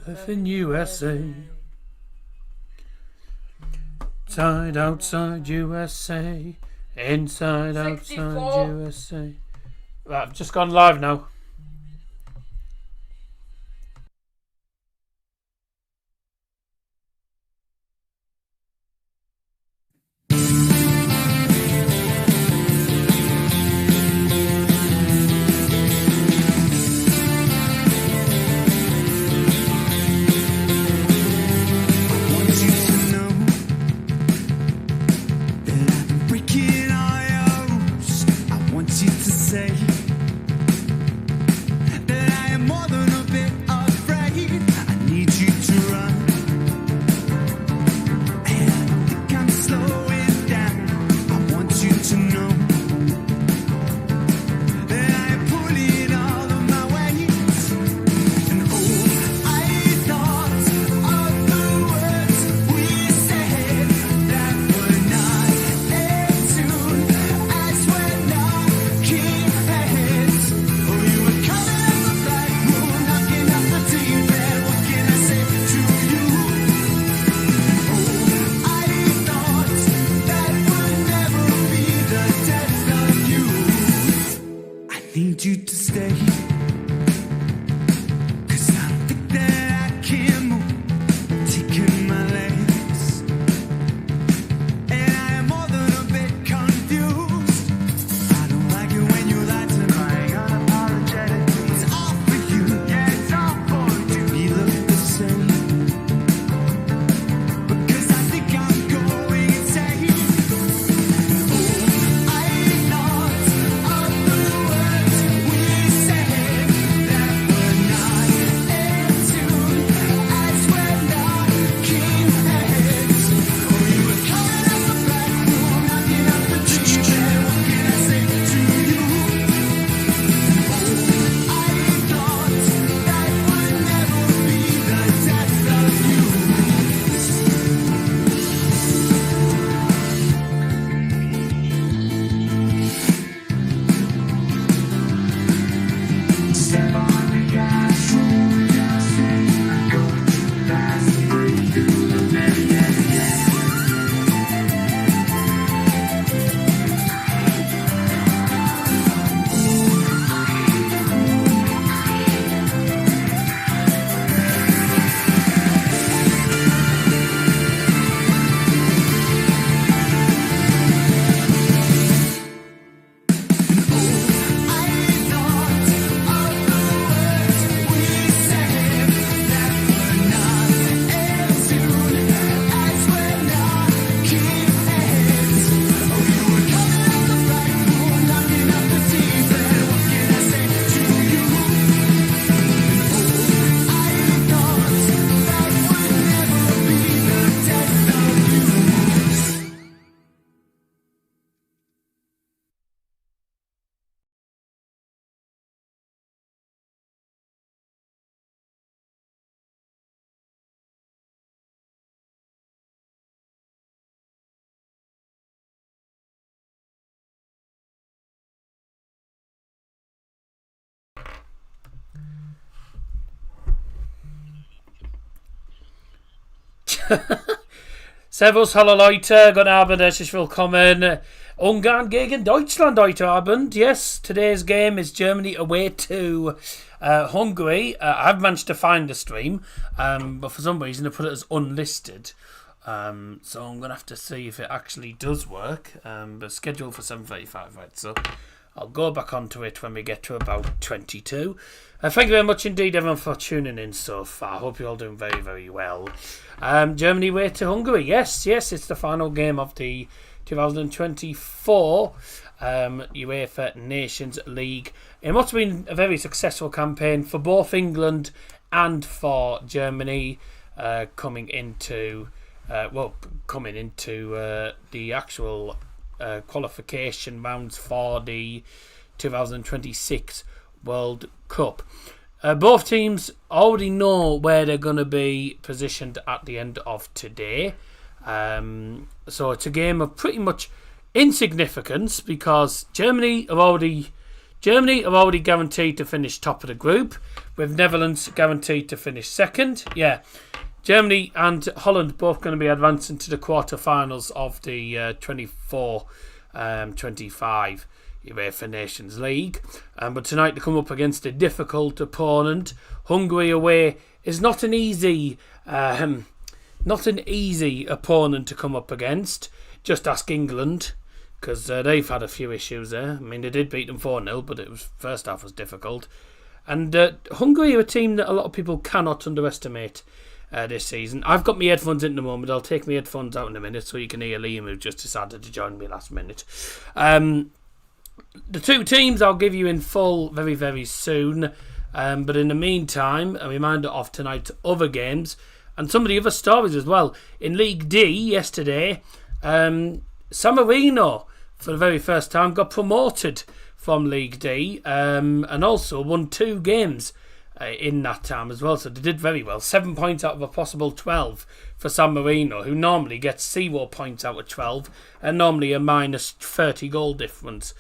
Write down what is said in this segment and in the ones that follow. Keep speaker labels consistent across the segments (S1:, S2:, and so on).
S1: in USA. Inside, outside USA. Inside,
S2: 64.
S1: outside USA. Right, I've just gone live now.
S3: Need you to stay, 'cause I don't think that I can move, taking my legs, and I am more than a bit confused. I don't like it when you lie to me, crying unapologetic. It's all for you, yeah, it's all for you. We look the same, because I think I'm going insane. Oh, I thought of the words we said that were not in tune, as we're knocking heads. Oh, you were coming out the back room, knocking out the TV. What can I say to you? Oh, I thought that would never be the death of you. Step on the gas, just say, go too fast, breathe through the barrier.
S1: Servus, hallo Leute, guten Abend, herzlich willkommen. Ungarn gegen Deutschland heute Abend. Yes, today's game is Germany away to Hungary. I've managed to find the stream, but for some reason I put it as unlisted. So I'm going to have to see if it actually does work. But scheduled for 7:35, right? So I'll go back onto it when we get to about 22. Thank you very much indeed, everyone, for tuning in so far. Hope you're all doing very, very well. Germany way to Hungary. Yes, it's the final game of the 2024 UEFA Nations League. It must have been a very successful campaign for both England and for Germany, coming into the actual qualification rounds for the 2026 World Cup. Both teams already know where they're going to be positioned at the end of today. So it's a game of pretty much insignificance because Germany have already Germany are already guaranteed to finish top of the group, with Netherlands guaranteed to finish second. Yeah, Germany and Holland both going to be advancing to the quarterfinals of the 24-25 UEFA Nations League. But tonight they come up against a difficult opponent. Hungary away is not an easy opponent to come up against. Just ask England, because they've had a few issues there. I mean, they did beat them 4-0, but it was first half was difficult. And Hungary are a team that a lot of people cannot underestimate this season. I've got my headphones in the moment. I'll take my headphones out in a minute so you can hear Liam, who just decided to join me last minute. The two teams I'll give you in full very, very soon. But in the meantime, a reminder of tonight's other games and some of the other stories as well. In League D yesterday, San Marino, for the very first time, got promoted from League D and also won 2 games in that time as well. So they did very well. 7 points out of a possible 12 for San Marino, who normally gets 0 points out of 12 and normally a minus 30 goal difference.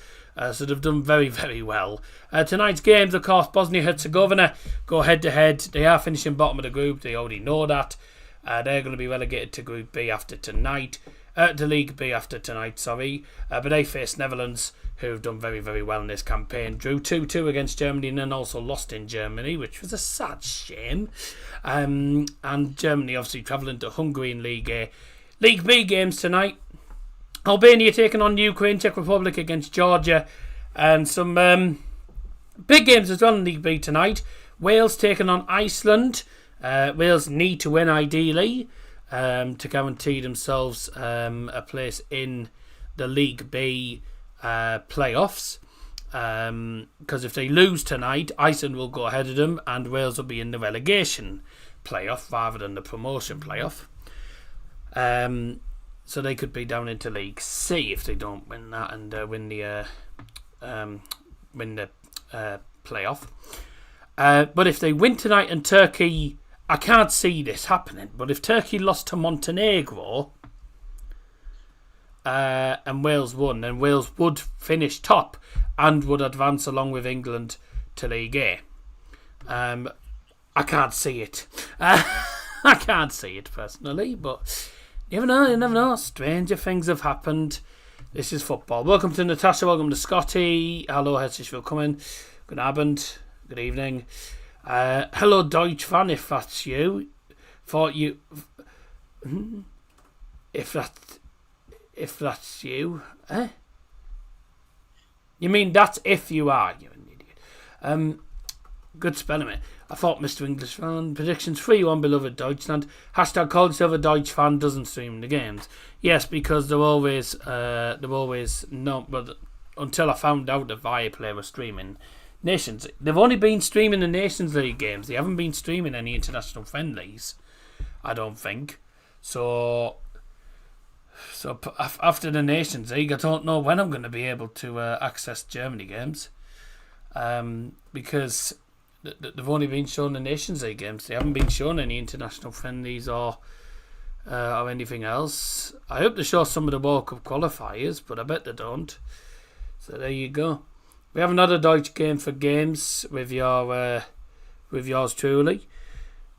S1: So they've done very, very well. Tonight's games, of course, Bosnia-Herzegovina go head-to-head. They are finishing bottom of the group. They already know that. They're going to be relegated to Group B after tonight. To League B after tonight, sorry. But they face Netherlands, who've done very, very well in this campaign. Drew 2-2 against Germany and then also lost in Germany, which was a sad shame. And Germany obviously travelling to Hungary in League A. League B games tonight. Albania taking on Ukraine, Czech Republic against Georgia. And some big games as well in League B tonight. Wales taking on Iceland. Wales need to win ideally to guarantee themselves a place in the League B playoffs. Because if they lose tonight, Iceland will go ahead of them and Wales will be in the relegation playoff rather than the promotion playoff. So they could be down into League C if they don't win that and win the playoff. But if they win tonight and Turkey, I can't see this happening, but if Turkey lost to Montenegro and Wales won, then Wales would finish top and would advance along with England to League A. I can't see it. I can't see it personally, but you never know. Stranger things have happened. This is football. Welcome to Natasha, welcome to Scotty. Hello, herzlich willkommen. Good Abend, good evening. Hello, Deutsch fan, if that's you. Thought you... If that's you. Eh? You mean that's if you are, you're an idiot. Good spelling, mate. I thought Mr. English fan. Predictions 3-1 beloved Deutschland. Hashtag called yourself a Deutsch fan doesn't stream the games. Yes, because they're always not. But until I found out that Viaplay was streaming Nations, they've only been streaming the Nations League games. They haven't been streaming any international friendlies, I don't think. So after the Nations League, I don't know when I'm going to be able to access Germany games, because they've only been shown the Nations League games. They haven't been shown any international friendlies or anything else. I hope they show some of the World Cup qualifiers, but I bet they don't. So there you go. We have another Deutsch game for games with yours truly.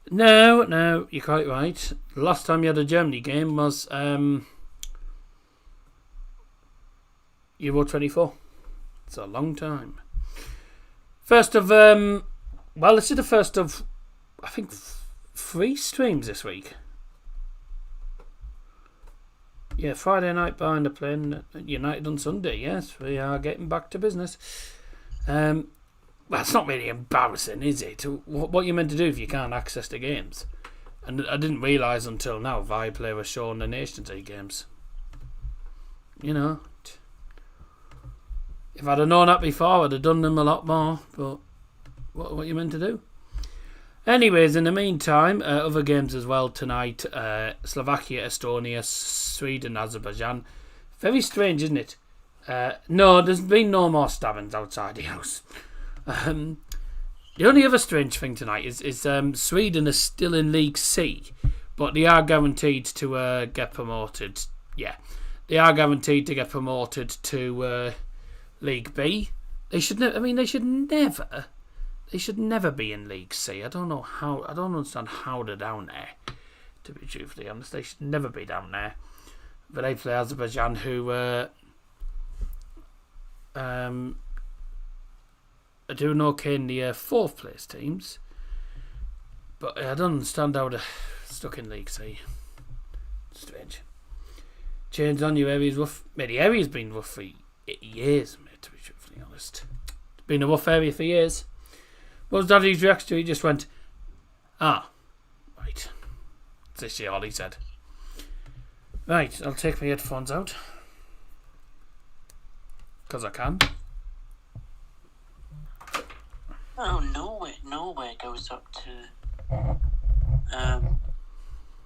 S1: No, you're quite right. The last time you had a Germany game was Euro 24. It's a long time. First of this is the first of, I think, 3 streams this week. Yeah, Friday night behind the plane, United on Sunday. Yes, we are getting back to business. Well, it's not really embarrassing, is it? What you meant to do if you can't access the games? And I didn't realise until now Viaplay was showing the Nations League games. You know, if I'd have known that before, I'd have done them a lot more. But what you meant to do? Anyways, in the meantime, other games as well tonight. Slovakia, Estonia, Sweden, Azerbaijan. Very strange, isn't it? No, there's been no more stabbings outside the house. The only other strange thing tonight is Sweden is still in League C, but they are guaranteed to get promoted. Yeah, they are guaranteed to get promoted to League B. They should never. I mean, they should never. They should never be in League C. I don't know how. I don't understand how they're down there. To be truthfully honest, they should never be down there. But they play Azerbaijan, who are doing okay in the fourth place teams. But I don't understand how they're stuck in League C. Strange. Change on your area's rough. Mate, the area's been rough for years, mate, to be truthfully honest. It's been a rough area for years. What was Daddy's reaction to it? He just went, ah, right. That's all he said. Right, I'll take my headphones out. Because I can.
S2: Oh, Norway goes up to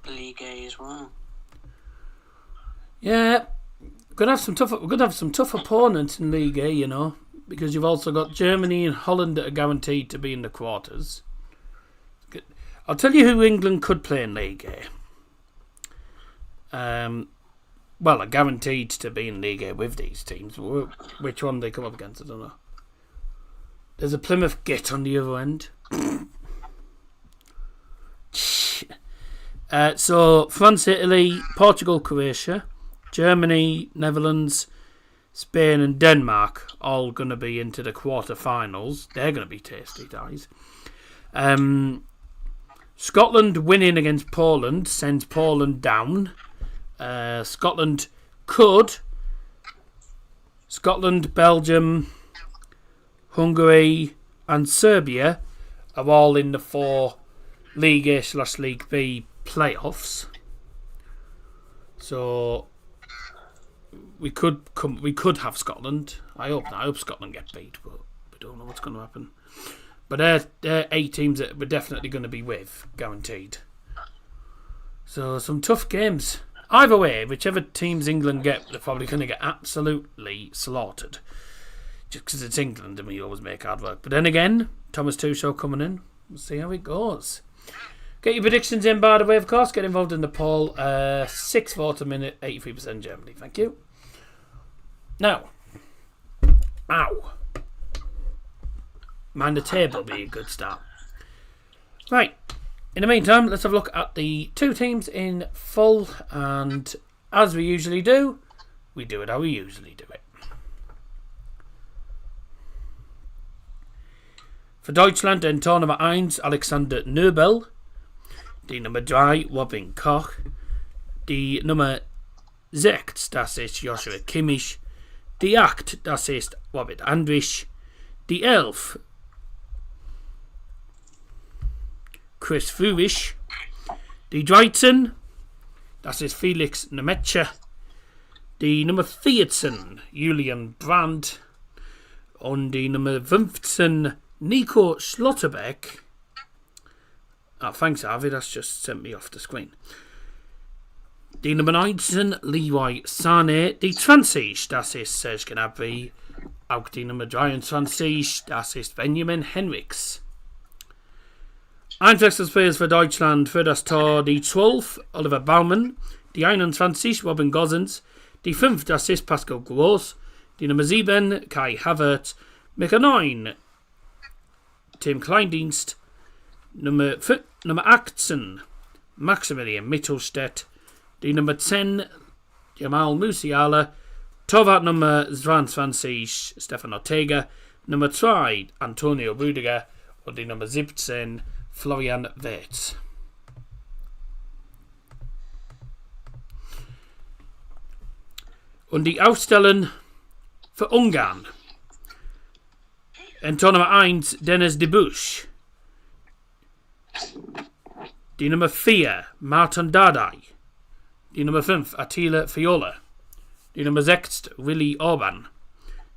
S2: League A as well.
S1: Yeah, we're gonna have some tough opponents in League A, you know, because you've also got Germany and Holland that are guaranteed to be in the quarters. I'll tell you who England could play in League A. Well, are guaranteed to be in League A with these teams. Which one they come up against, I don't know. There's a Plymouth Git on the other end. So France, Italy, Portugal, Croatia, Germany, Netherlands, Spain and Denmark all going to be into the quarter-finals. They're going to be tasty, guys. Scotland winning against Poland sends Poland down. Scotland, Belgium, Hungary and Serbia are all in the 4 League A/League B playoffs. So we could have Scotland. I hope Scotland get beat, but we don't know what's going to happen. But they're 8 teams that we're definitely going to be with, guaranteed. So some tough games. Either way, whichever teams England get, they're probably going to get absolutely slaughtered. Just because it's England and we always make hard work. But then again, Thomas Tuchel coming in. We'll see how it goes. Get your predictions in, by the way, of course. Get involved in the poll. 6 votes a minute, 83% Germany. Thank you. Now. Ow. Mind the table be a good start. Right. In the meantime, let's have a look at the 2 teams in full. And as we usually do, we do it how we usually do it. For Deutschland in Tor Nummer 1, Alexander Nöbel. Die Nummer 3, Robin Koch. Die Nummer 6, das ist Joshua Kimmich. Die 8, das ist Robert Andrich. Die 11, Chris Froome. Die 13, das ist Felix Nemetscher. Die Nummer 14, Julian Brandt. Und die Nummer 15, Nico Schlotterbeck. Oh, thanks, Harvey. That's just sent me off the screen. Die Nummer 19, Leroy Sané. Die 20, das ist Serge Gnabry. Auch die Nummer 23, das ist Benjamin Henrichs. Einwechselspieler für Deutschland für das Tor. Die 12, Oliver Baumann. Die 21, Robin Gosens. Die 5, das ist Pascal Groß. Die Nummer 7, Kai Havertz. Mit 9, Tim Kleindienst. Nummer 18, Maximilian Mittelstädt. Die Nummer 10, Jamal Musiala. Torwart Nummer 22, Stefan Ortega. Nummer 2, Antonio Rüdiger. Und die Nummer 17, Florian Wirtz. Und die Aufstellung für Ungarn. In Tor Nummer 1, Dennis de Busch. Die Nummer 4, Martin Dardai. Die Nummer 5, Attila Fiola. Die Nummer 6, Willy Orban.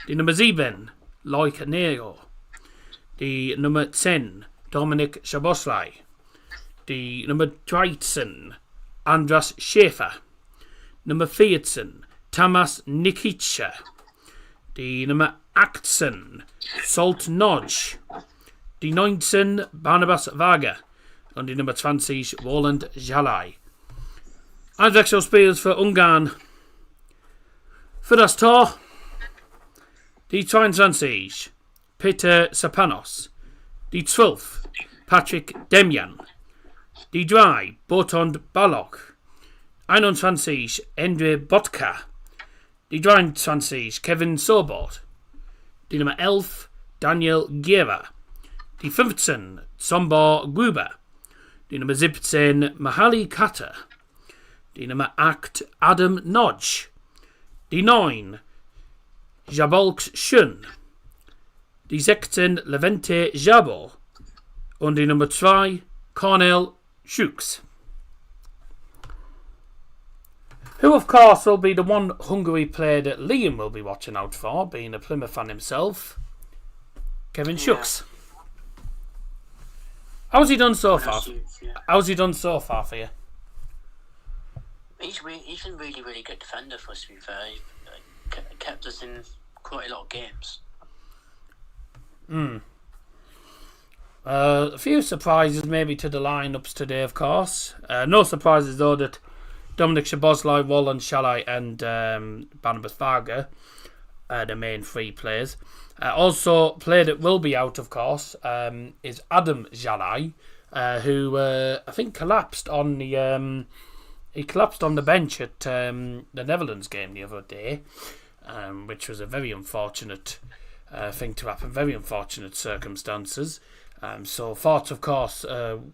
S1: Die Nummer 7, Loic Nero. Die Nummer 10, Dominik Szoboszlai. Die Nummer 13, Andras Schäfer. Nummer 14, Tamas Nikica. Die Nummer 18, Salt Nodge. Die 19, Barnabas Wager. Und die Nummer 20, Roland Jalai. Einwechselspielers für Ungarn. Für das Tor, die 22, Peter Sapanos. Die 12th, Patrick Demian. Die 3, Botond Balog. 21, Endre Botka. Die 23, Kevin Sobot. Die Nummer 11, Daniel Gera. Die 15, Sombor Gruber. Die Nummer 17, Mahali Kata. Die Nummer 8, Adam Nodge. Die 9, Jabolks Schön. Die 16, Levente Jabo. Und die Nummer 2, Cornel Schukes. Who, of course, will be the one Hungary player that Liam will be watching out for, being a Plymouth fan himself, Kevin Schukes. How's he done so far? How's he done so far for you?
S2: He's been really, really good defender for us, to be fair. He kept us in quite a lot of games.
S1: A few surprises maybe to the lineups today, of course. No surprises though that Dominic Szoboszlai, Roland Shalai and Barnabas Varga are the main 3 players. Also, player that will be out, of course, is Adam Jalai, who I think collapsed on the bench at the Netherlands game the other day, which was a very unfortunate thing to happen, very unfortunate circumstances. So thoughts, of course,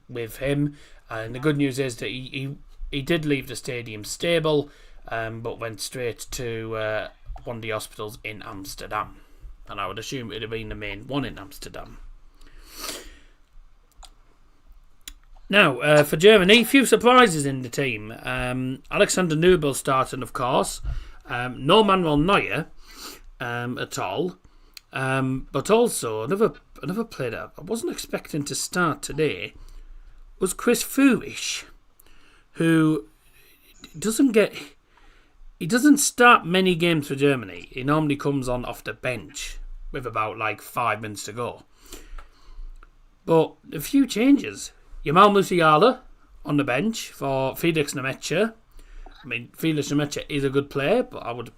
S1: with him. And the good news is that he did leave the stadium stable, but went straight to one of the hospitals in Amsterdam. And I would assume it would have been the main one in Amsterdam. Now, for Germany, few surprises in the team. Alexander Nubel starting, of course. No Manuel Neuer at all. But also, another player that I wasn't expecting to start today was Chris Führich, who doesn't start many games for Germany. He normally comes on off the bench with about 5 minutes to go. But a few changes. Jamal Musiala on the bench for Felix Nemecha. I mean, Felix Nemecha is a good player, but I would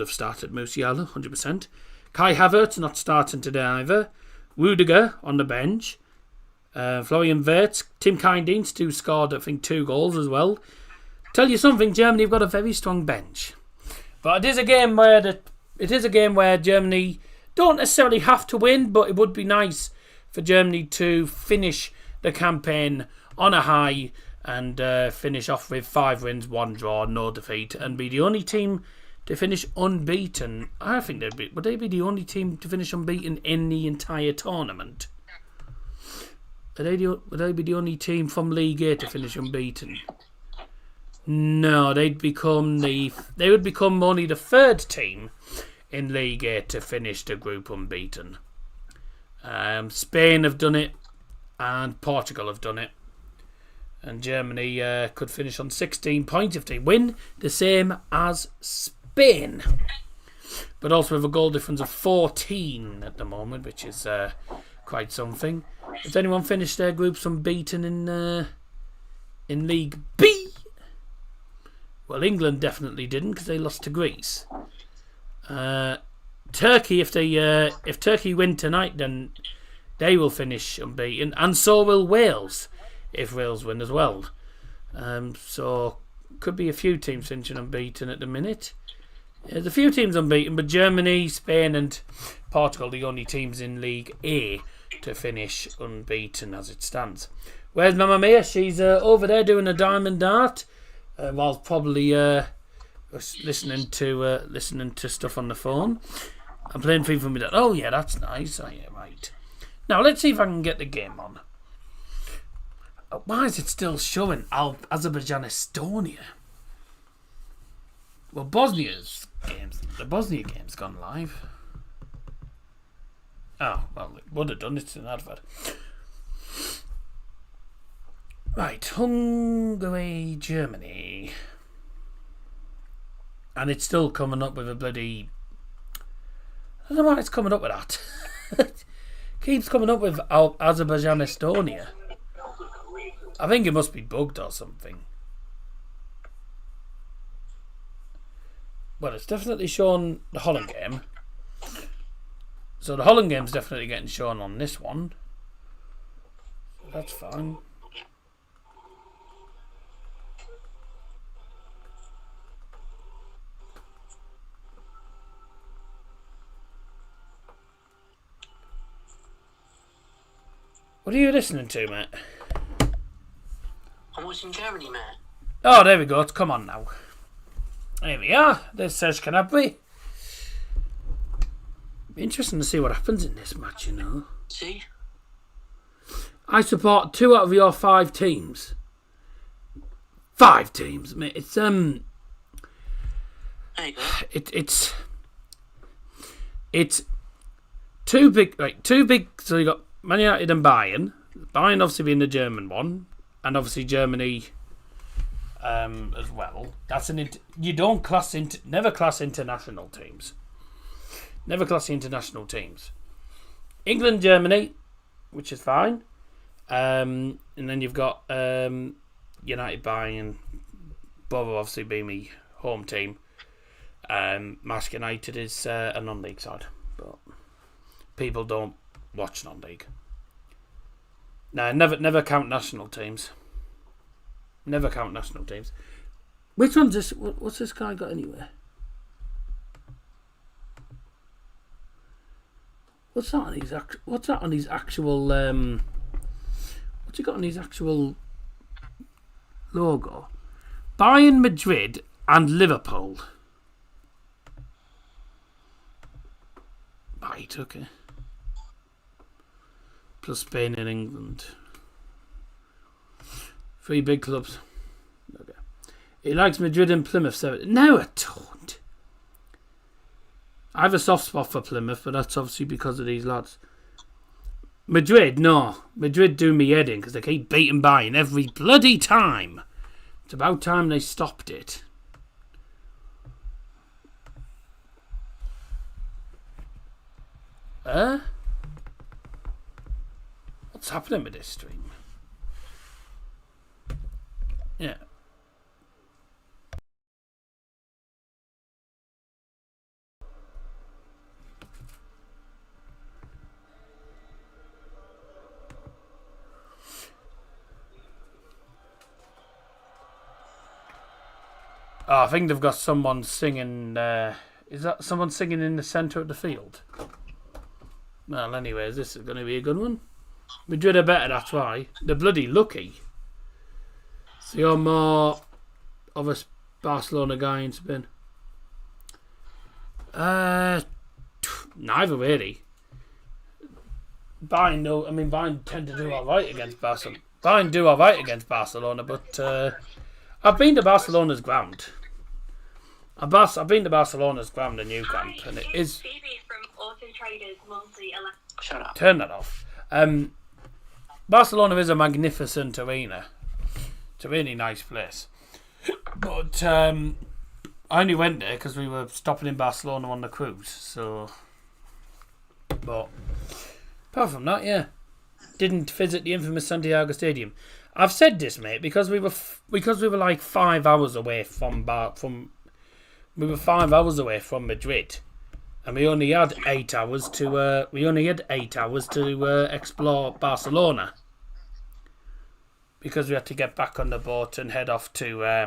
S1: have started Musiala 100%. Kai Havertz not starting today either. Rudiger on the bench. Florian Wirtz, Tim Kindinst, who scored, I think, 2 goals as well. Tell you something, Germany have got a very strong bench. But it is a game where Germany don't necessarily have to win, but it would be nice for Germany to finish the campaign on a high and finish off with 5 wins, 1 draw, no defeat, and be the only team to finish unbeaten. I think would they be the only team to finish unbeaten in the entire tournament? Would they be the only team from League A to finish unbeaten? No, they would become only the 3rd team in League A to finish the group unbeaten. Spain have done it, and Portugal have done it, and Germany could finish on 16 points if they win, the same as Spain, but also with a goal difference of 14 at the moment, which is quite something. Has anyone finished their groups unbeaten in League B? Well, England definitely didn't because they lost to Greece. Turkey, if Turkey win tonight, then they will finish unbeaten, and so will Wales if Wales win as well. So could be a few teams finishing unbeaten at the minute. There's a few teams unbeaten, but Germany, Spain, and Portugal the only teams in League A to finish unbeaten as it stands. Where's Mamma Mia? She's over there doing a diamond dart, while probably listening to stuff on the phone. I'm playing FIFA with that. Oh yeah, that's nice. Oh yeah, right. Now let's see if I can get the game on. Why is it still showing Azerbaijan Estonia? Well, the Bosnia game's gone live. Oh, well, it would have done. It's an advert. Right, Hungary, Germany. And it's still coming up with a bloody... I don't know why it's coming up with that. Keeps coming up with Azerbaijan, Estonia. I think it must be bugged or something. Well, it's definitely shown the Holland game. So the Holland game's definitely getting shown on this one. That's fine. What are you listening to, mate?
S2: I'm watching Germany, mate.
S1: Oh, there we go. Come on now. Here we are. This says can have be. Be interesting to see what happens in this match, you know.
S2: See?
S1: I support 2 out of your 5 teams. 5 teams, mate. It's
S2: There you go.
S1: It's too big. Right, too big. So you got Man United and Bayern. Bayern obviously being the German one, and obviously Germany as well. That's you don't class never class international teams. Never class the international teams. England, Germany, which is fine. And then you've got United, Bayern, both obviously being my home team. Mask United is a non-league side, but people don't watch non-league. No, never count national teams. Never count national teams. Which one's this? What's this guy got anyway? What's that on his actual? What's he got on his actual logo? Bayern, Madrid, and Liverpool. Right, okay. Plus Spain and England. 3 big clubs. Okay. He likes Madrid and Plymouth. So no, I don't. I have a soft spot for Plymouth, but that's obviously because of these lads. Madrid, no. Madrid do me head in because they keep beating Bayern every bloody time. It's about time they stopped it. What's happening with this stream? Yeah. Oh, I think they've got someone singing. Is that someone singing in the centre of the field? Well, anyways, this is going to be a good one. Madrid are better, that's why. They're bloody lucky. So you're more of a Barcelona guy in Spain? Neither really. Bayern tend to do alright against Barcelona. Bayern do alright against Barcelona, but I've been to Barcelona's ground. I've been to Barcelona's ground in Nou Camp, and it is.
S2: Shut up.
S1: Turn that off. Barcelona is a magnificent arena. It's a really nice place. But I only went there because we were stopping in Barcelona on the cruise. So, but apart from that, yeah, didn't visit the infamous Santiago Stadium. I've said this, mate, because we were like 5 hours away from we were 5 hours away from Madrid, and we only had 8 hours to explore Barcelona because we had to get back on the boat and head off to. I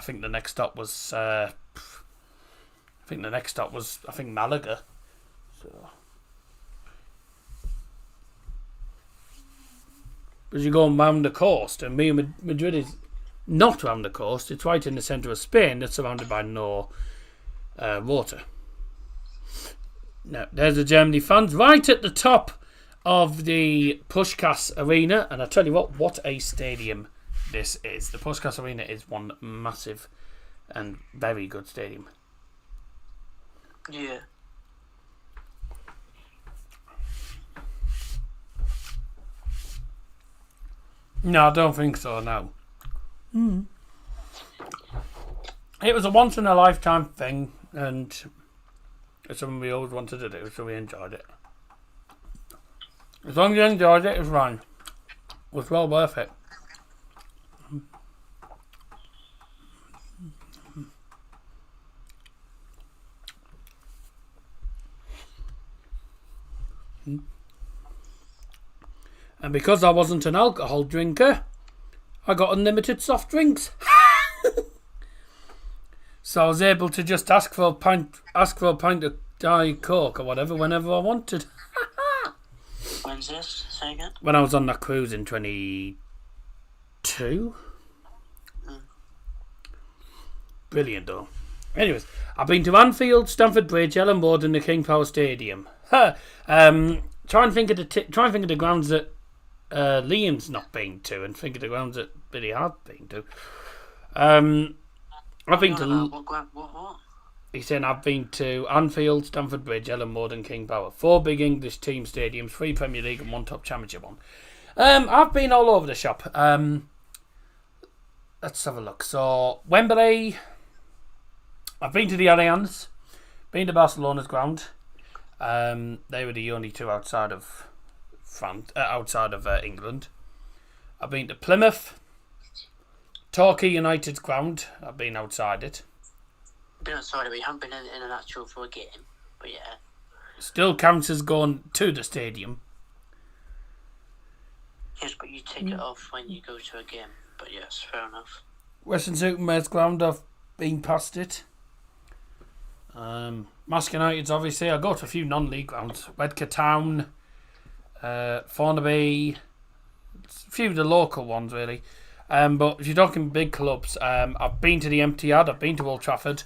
S1: think the next stop was. Malaga. So. Because you're going round the coast, and Madrid is not round the coast. It's right in the centre of Spain. That's surrounded by no water. Now, there's the Germany fans right at the top of the Puskás Arena, and I tell you what a stadium this is. The Puskás Arena is one massive and very good stadium.
S2: Yeah.
S1: No, I don't think so, no. It was a once in a lifetime thing, and it's something we always wanted to do, so we enjoyed it. As long as you enjoyed it, it was fine. It was well worth it. And because I wasn't an alcohol drinker, I got unlimited soft drinks. So I was able to just ask for a pint of Diet Coke or whatever whenever I wanted.
S2: When's this? Say again?
S1: When I was on that cruise in 22. Brilliant though. Anyways, I've been to Anfield, Stamford Bridge, Ellen Ward, and the King Power Stadium. Try and think of the grounds that Liam's not been to, and think of the grounds that Billy has been to. I've been to.
S2: What?
S1: He's saying I've been to Anfield, Stamford Bridge, Ellen Ward, and King Power. 4 big English team stadiums, 3 Premier League, and 1 top championship one. I've been all over the shop. Let's have a look. So Wembley. I've been to the Allianz, been to Barcelona's ground. They were the only 2 outside of England. I've been to Plymouth, Torquay United's ground. I've been outside it.
S2: Been outside it, we haven't been in an actual for a game, but yeah.
S1: Still counts as going to the stadium.
S2: Yes, but you take it off when you go to a game. But yes, fair enough.
S1: Weston-super-Mare's ground, I've been past it. Mask United's obviously. I go to a few non-league grounds. Redcar Town, Thornaby, a few of the local ones really. But if you're talking big clubs, I've been to the Etihad, I've been to Old Trafford,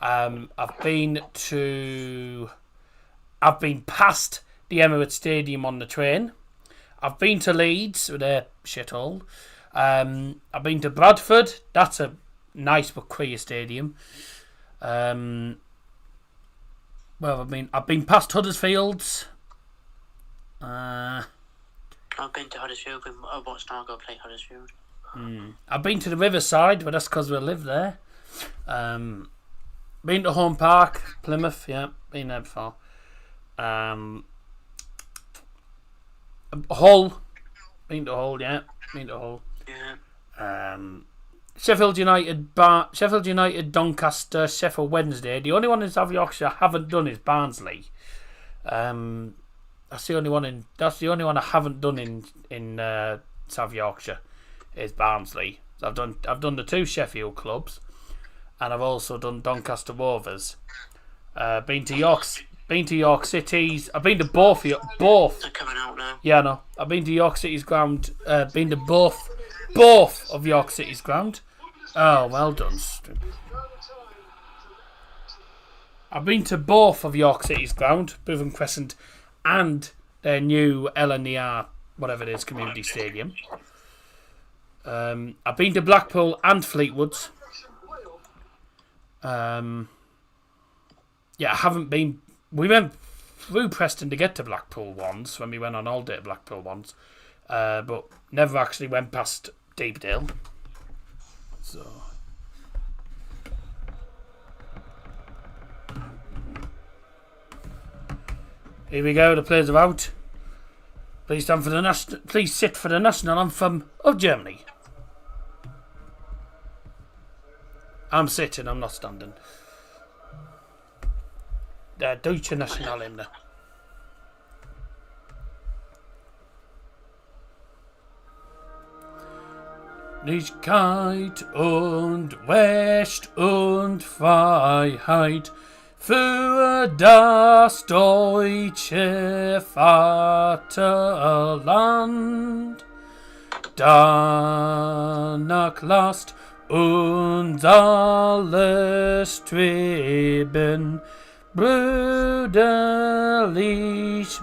S1: I've been past the Emirates Stadium on the train. I've been to Leeds with their shithole. I've been to Bradford. That's a nice but queer stadium. I've been past Huddersfield's.
S2: I've been to Huddersfield. I watched Argo play Huddersfield.
S1: I've been to the Riverside, but that's because we live there. Been to Home Park, Plymouth. Yeah, been there before. Hull. Been to Hull. Yeah, been to Hull.
S2: Yeah.
S1: Sheffield United, Doncaster, Sheffield Wednesday. The only one in South Yorkshire I haven't done is Barnsley. That's the only one I haven't done in South Yorkshire is Barnsley. So I've done the 2 Sheffield clubs, and I've also done Doncaster Rovers. Been to York City's. I've been to both.
S2: They're coming out now.
S1: Yeah, I know. I've been to York City's ground. Been to both of York City's ground. Oh, well done. I've been to both of York City's ground, Bootham Crescent, and their new LNER, whatever it is, community stadium. I've been to Blackpool and Fleetwood's. Yeah, I haven't been. We went through Preston to get to Blackpool once when we went on holiday to Blackpool once, but never actually went past Deepdale. So. Here we go. The players are out. Please sit for the national anthem of Germany. I'm sitting. I'm not standing. Der deutsche Nationalhymne. Lichkeit und Recht und Freiheit für das deutsche Vaterland. Danach lasst uns alle streben, brüderlich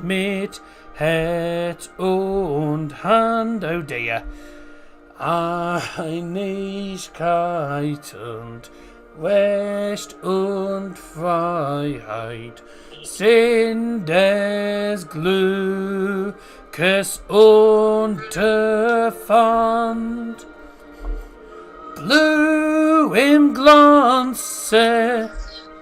S1: mit Herz und Hand. Oh dear. Einigkeit und Recht und Freiheit sind des Glückes Unterpfand. Blue im Glanze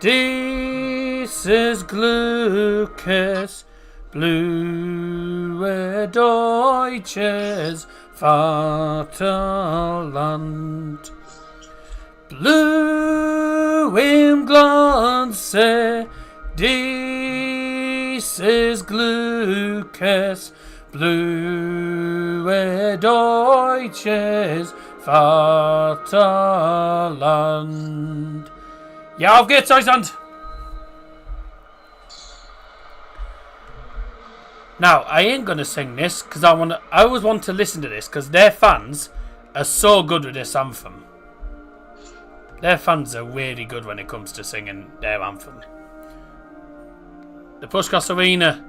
S1: dieses Glückes, blühe deutsches Vaterland. Blue im Glanze dieses Glückes, blühe Allwe deutsches Vaterland. Ja, auf geht's, Deutschland! Now, I ain't gonna sing this because I always want to listen to this because their fans are so good with this anthem. Their fans are really good when it comes to singing their anthem. The Puskás Arena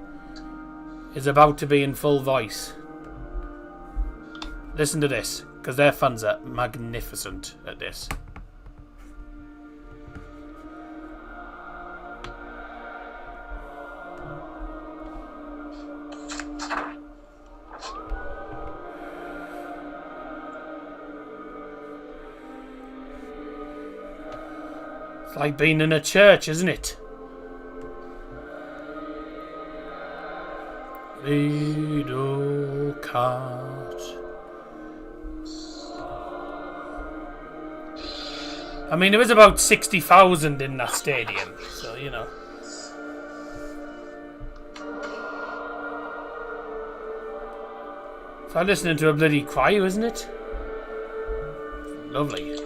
S1: is about to be in full voice. Listen to this because their fans are magnificent at this. It's like being in a church, isn't it? Little cart. I mean, there was about 60,000 in that stadium, so you know. It's like listening to a bloody choir, isn't it? Lovely.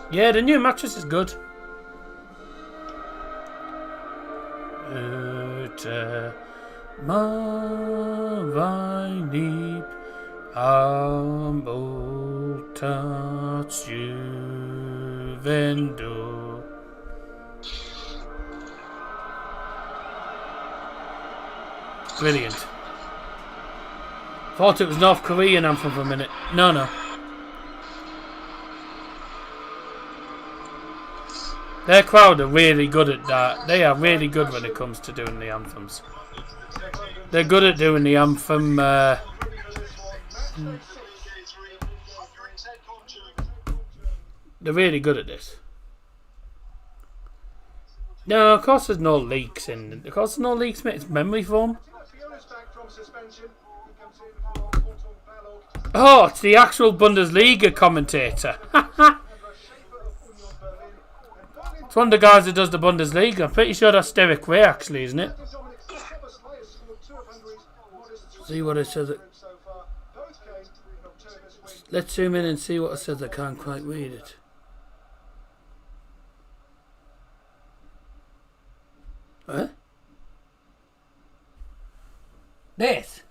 S1: Yeah, the new mattress is good. Brilliant. Thought it was North Korean anthem for a minute. No. Their crowd are really good at that. They are really good when it comes to doing the anthems. They're good at doing the anthem. They're really good at this. No, of course there's no leaks in. Of course there's no leaks, mate. It's memory foam. Oh, it's the actual Bundesliga commentator. It's one of the guys that does the Bundesliga. I'm pretty sure that's Derek Ray, actually, isn't it? See what it says. Let's zoom in and see what it says. I can't quite read it. Huh? This?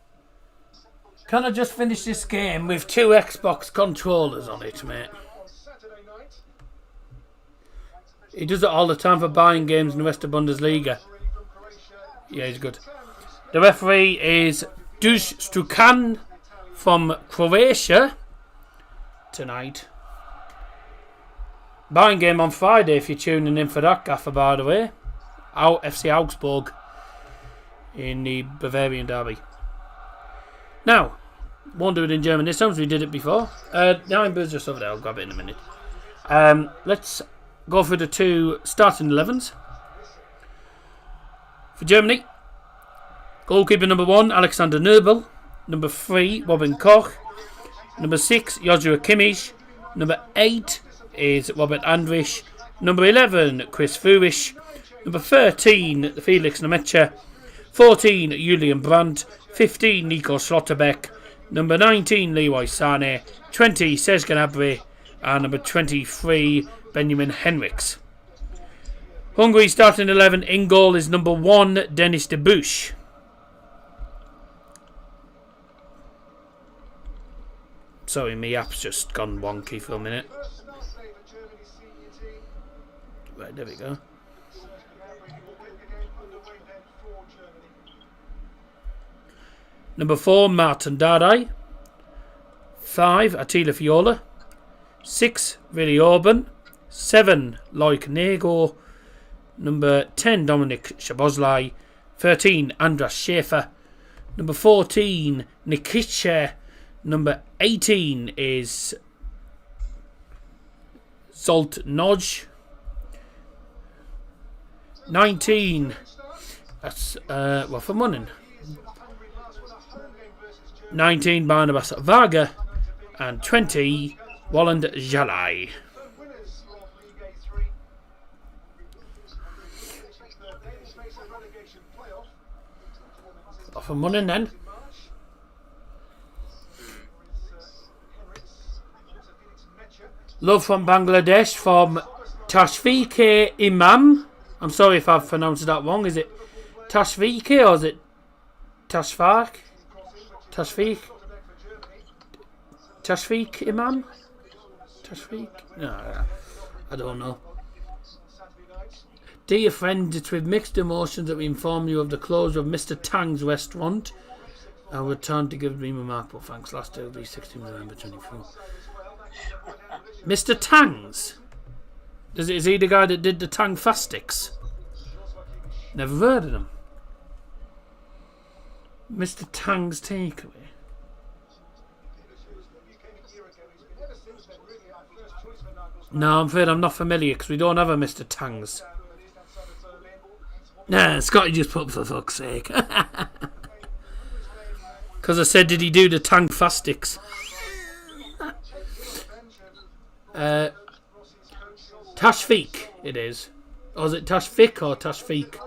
S1: Can I just finish this game with 2 Xbox controllers on it, mate? He does it all the time for buying games in the rest of Bundesliga. Yeah, he's good. The referee is Duš Strukan from Croatia tonight. Buying game on Friday if you're tuning in for that, Gaffer, by the way. FC Augsburg in the Bavarian derby. Now, won't do it in German this time as we did it before. Nine Birds just over there, I'll grab it in a minute. Let's go through the 2 starting 11s. For Germany, goalkeeper number 1, Alexander Nöbel. Number 3, Robin Koch. Number 6, Joshua Kimmich. Number 8 is Robert Andrich. Number 11, Chris Führich. Number 13, Felix Nemecha. 14, Julian Brandt. 15, Nico Schlotterbeck. Number 19, Leroy Sané. 20, Serge Gnabry. And number 23, Benjamin Henrichs. Hungary starting 11. In goal is number 1, Dennis de Busch. Sorry, my app's just gone wonky for a minute. Right, there we go. Number 4, Martin Dardai. 5, Attila Viola. 6, Willi Orban. 7, Loic Nego. Number 10, Dominic Szoboszlai. 13, Andras Schäfer. Number 14, Nikitschä. Number 18 is Zolt Noj. 19, that's for Munnin. 19, Barnabas Varga. And 20, Walland Jalai. Off and running then. Love from Bangladesh from Tashfik Imam. I'm sorry if I've pronounced that wrong. Is it Tashfik or is it Tashfak? Tashfik? Tashfik Imam? Tashfik? No, I don't know. Dear friend, it's with mixed emotions that we inform you of the closure of Mr. Tang's restaurant. I return to give me remarkable thanks. Last day will be 16th November 24. Mr. Tang's? Is he the guy that did the Tang Fastics? Never heard of him. Mr. Tang's Takeaway. No, I'm afraid I'm not familiar because we don't have a Mr. Tang's. Nah, Scotty just put for fuck's sake. Because I said, did he do the Tang Fastics? Tashfik, it is. Or is it Tashfik or Tashfik?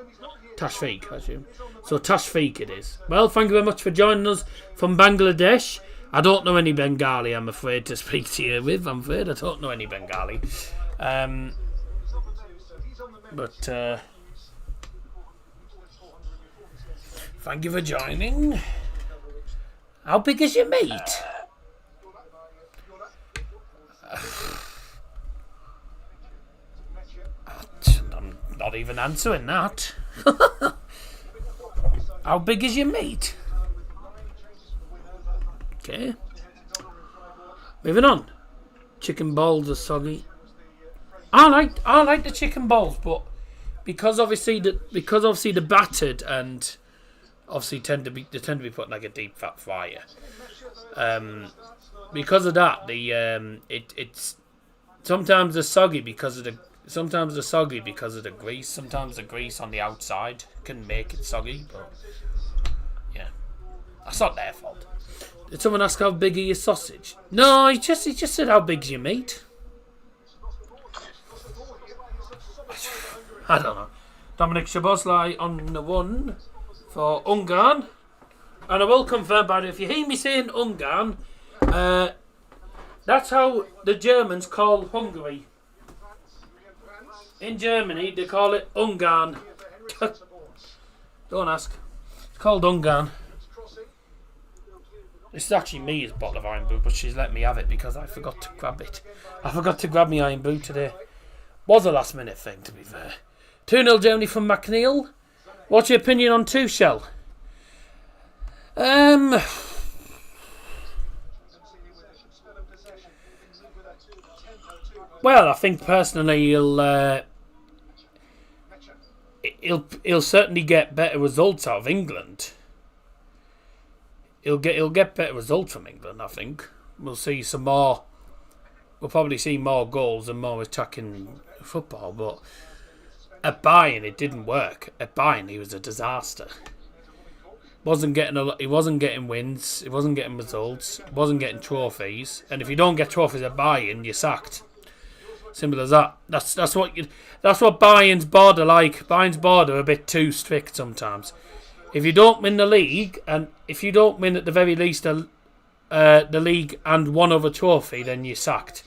S1: Tashfik, I assume. So Tashfik it is. Well, thank you very much for joining us from Bangladesh. I don't know any Bengali, I'm afraid, to speak to you with. I'm afraid I don't know any Bengali. But thank you for joining. How big is your meat? I'm not even answering that. How big is your meat? Okay. Moving on. Chicken balls are soggy. I like the chicken balls, but because obviously the battered and obviously tend to be put in like a deep fat fryer. Because of that, it's sometimes they're soggy because of the grease. Sometimes the grease on the outside can make it soggy, but yeah, that's not their fault. Did someone ask how big are your sausage? No, he just said how big's your meat. I don't know. Dominic Szoboszlai on the one for Ungarn. And I will confirm, by the way, if you hear me saying Ungarn, that's how the Germans call Hungary. In Germany, they call it Ungarn. Don't ask. It's called Ungarn. This is actually me, his bottle of Iron Brew, but she's let me have it because I forgot to grab it. I forgot to grab my Iron Brew today. Was a last minute thing, to be fair. 2-0 Germany from McNeil. What's your opinion on Tuchel? Well, I think personally he'll certainly get better results out of England. He'll get better results from England, I think. We'll see some more. We'll probably see more goals and more attacking football, but at Bayern it didn't work. At Bayern he was a disaster. He wasn't getting wins, he wasn't getting results, he wasn't getting trophies, and if you don't get trophies at Bayern, you're sacked. Simple as that. That's what Bayern's board are like. Bayern's board are a bit too strict sometimes. If you don't win the league, and if you don't win at the very least the league and one other trophy, then you're sacked.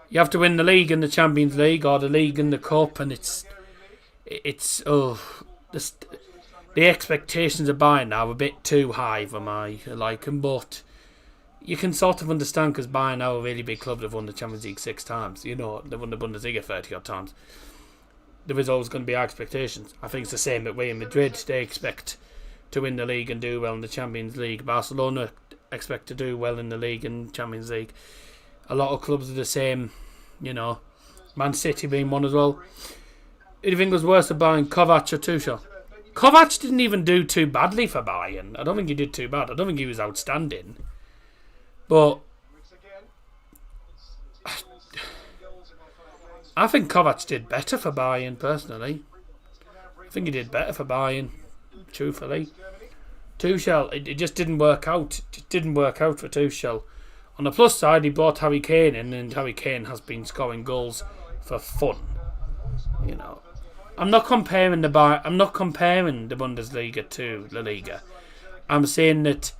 S1: You have to win the league and the Champions League, or the league and the cup, and the expectations of Bayern now are a bit too high for my liking, but you can sort of understand because Bayern now are a really big club. They've won the Champions League 6 times. You know, they've won the Bundesliga 30 odd times. There is always going to be expectations. I think it's the same at Real Madrid. They expect to win the league and do well in the Champions League. Barcelona expect to do well in the league and Champions League. A lot of clubs are the same, you know. Man City being one as well. Who do you think was worse at Bayern, Kovac or Tuchel? Kovac didn't even do too badly for Bayern. I don't think he did too bad. I don't think he was outstanding. But I think Kovac did better for Bayern, personally. I think he did better for Bayern, truthfully. Tuchel, it just didn't work out. It didn't work out for Tuchel. On the plus side, he brought Harry Kane in, and Harry Kane has been scoring goals for fun. You know, I'm not comparing the Bundesliga to La Liga. I'm saying that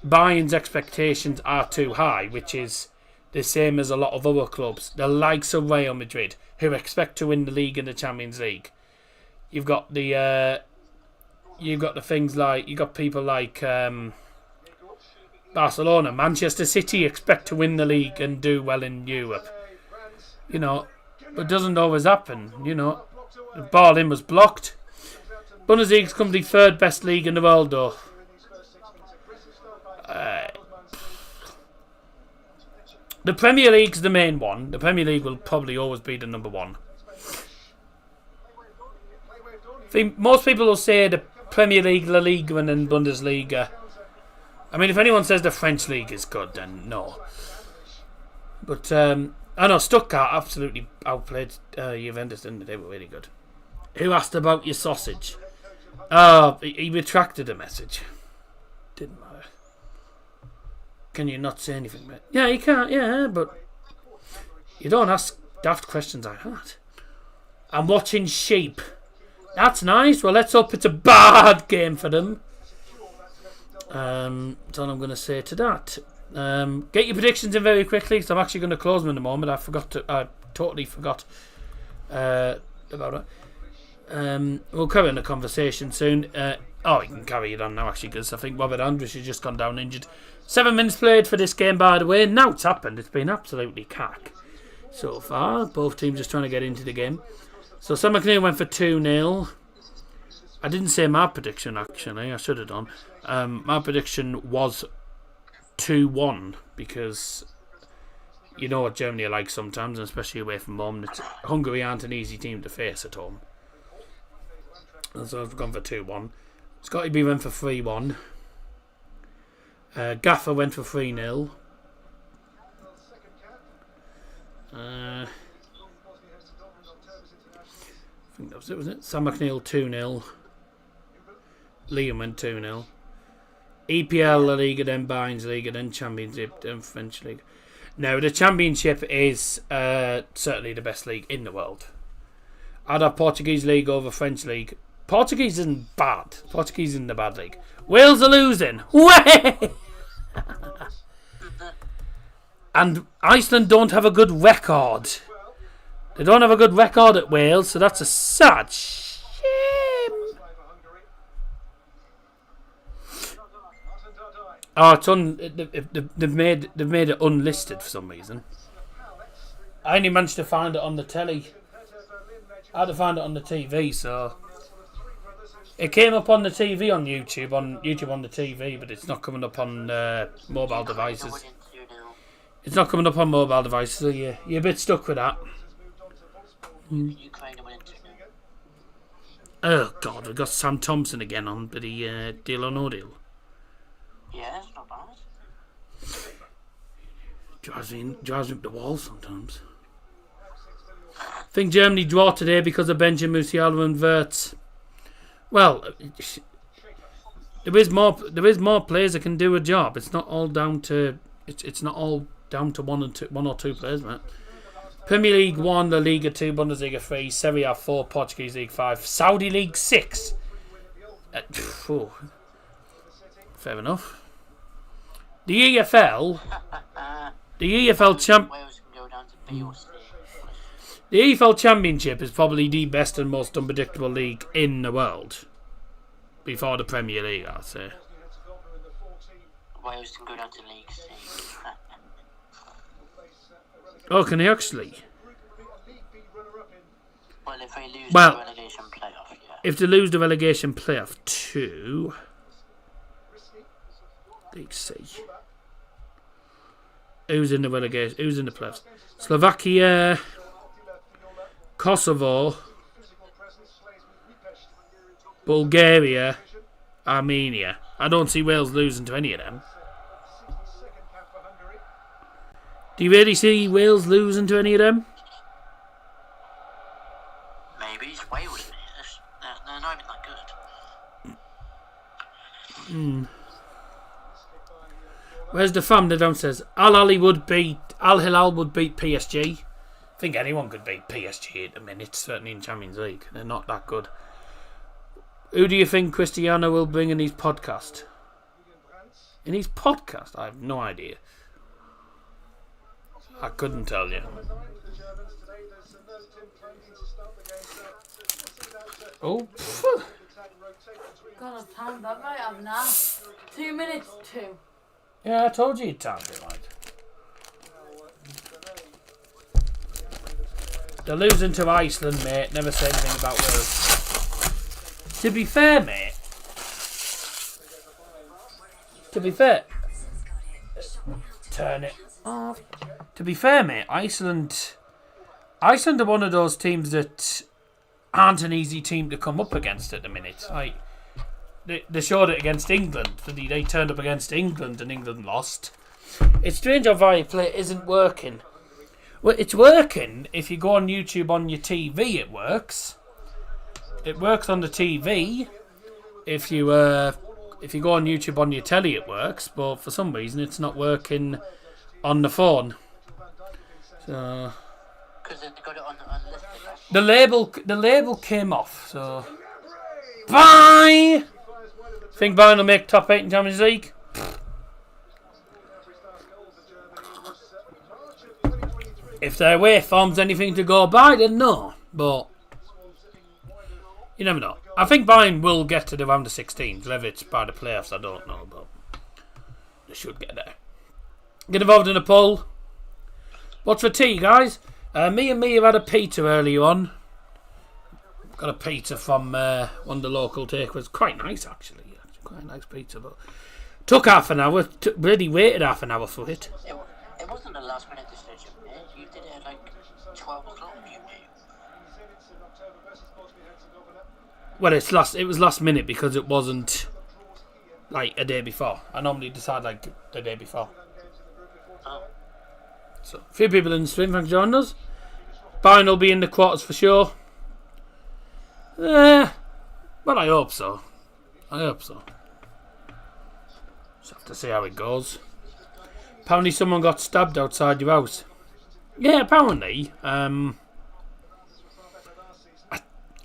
S1: Bayern's expectations are too high, which is the same as a lot of other clubs. The likes of Real Madrid, who expect to win the league and the Champions League. You've got the things like people like Barcelona, Manchester City expect to win the league and do well in Europe. You know, but it doesn't always happen. You know, the ball in was blocked. Bundesliga's currently third best league in the world, though. The Premier League's the main one. The Premier League will probably always be the number one. I think most people will say the Premier League, La Liga, and then Bundesliga. I mean, if anyone says the French league is good, then no. But I know Stuttgart absolutely outplayed Juventus, didn't they? They were really good. Who asked about your sausage? Oh, he retracted the message. Didn't matter. Can you not say anything, mate? Yeah, you can't, yeah, but you don't ask daft questions like that. I'm watching sheep. That's nice. Well, let's hope it's a bad game for them. That's all I'm going to say to that. Get your predictions in very quickly, because I'm actually going to close them in a moment. I totally forgot about it. We'll carry on the conversation soon. We can carry it on now, actually, because I think Robert Andrus has just gone down injured. 7 minutes played for this game, by the way. Now it's happened. It's been absolutely cack so far. Both teams just trying to get into the game. So Sam McNeil went for 2-0. I didn't say my prediction, actually. I should have done. My prediction was 2-1, because you know what Germany are like sometimes, and especially away from home. Hungary aren't an easy team to face at home. And so I've gone for 2-1. Scotty B went for 3-1. Gaffer went for 3-0. I think that was it, wasn't it? Sam McNeil 2-0. Liam went 2-0. EPL, La Liga, then Bayern's Liga, then Championship, then French League. Now, the Championship is certainly the best league in the world. I'd have Portuguese League over French League. Portuguese isn't bad. Portuguese isn't the bad league. Wales are losing. Way! And Iceland don't have a good record. They don't have a good record at Wales, so that's a sad shame. Oh, they've made it unlisted for some reason. I only managed to find it on the telly. I had to find it on the TV, so it came up on the TV on YouTube on the TV, but it's not coming up on mobile devices. It's not coming up on mobile devices, so you're a bit stuck with that. Oh God, we've got Sam Thompson again on the Deal or No Deal.
S2: Yeah, it's not bad.
S1: Drives me up the wall sometimes. I think Germany draw today because of Benjamin Musiala and Wirtz. Well, there is more players that can do a job. It's not all down to one or two players, mate. Premier League 1, La Liga 2, Bundesliga 3, Serie A 4, Portuguese League 5, Saudi League 6. Fair enough. The EFL Championship is probably the best and most unpredictable league in the world. Before the Premier League, I'd say.
S2: Wales can go down to League C.
S1: Oh, can they actually?
S2: Well, if they lose the relegation playoff, yeah.
S1: If they lose the relegation playoff to League C. Who's in the relegation? Who's in the playoffs? Slovakia, Kosovo, Bulgaria, Armenia. I don't see Wales losing to any of them. Do you really see Wales losing to any of them?
S2: Maybe it's Wales. They're not even that good.
S1: Where's the family downstairs? Al Hilal would beat PSG. I think anyone could beat PSG at the minute, certainly in Champions League. They're not that good. Who do you think Cristiano will bring in his podcast? In his podcast? I have no idea. I couldn't tell you. Oh,
S4: God, I've timed that right up now. 2 minutes, 2.
S1: yeah, I told you you'd timed it right. They're losing to Iceland, mate. Never say anything about Wales. To be fair, mate. To be fair. Turn it off. To be fair, mate, Iceland are one of those teams that aren't an easy team to come up against at the minute. Like, they showed it against England. They turned up against England and England lost. It's strange how Viaplay isn't working. Well, it's working if you go on YouTube on your TV. It works. It works on the TV. If you go on YouTube on your telly, it works. But for some reason, it's not working on the phone. So
S2: Because they've got it on
S1: the label came off. So bye. Think Bayern will make top 8 in Champions League? If their away form's anything to go by, then no. But you never know. I think Bayern will get to the round of 16s. Whether it's by the playoffs, I don't know, but they should get there. Get involved in a poll. What's for tea, guys? Me have had a pizza earlier on. Got a pizza from one of the local takeaways. Quite nice, actually. Quite a nice pizza, but took half an hour. Really waited half an hour for it.
S2: It wasn't a last minute decision, mate. You did it at like 12 o'clock, you knew.
S1: Well, it was last minute because it wasn't like a day before. I normally decide like the day before.
S2: Oh.
S1: So, a few people in the stream, thanks for joining us. Bayern will be in the quarters for sure. Well, I hope so. Just have to see how it goes. Apparently someone got stabbed outside your house. Yeah, apparently. I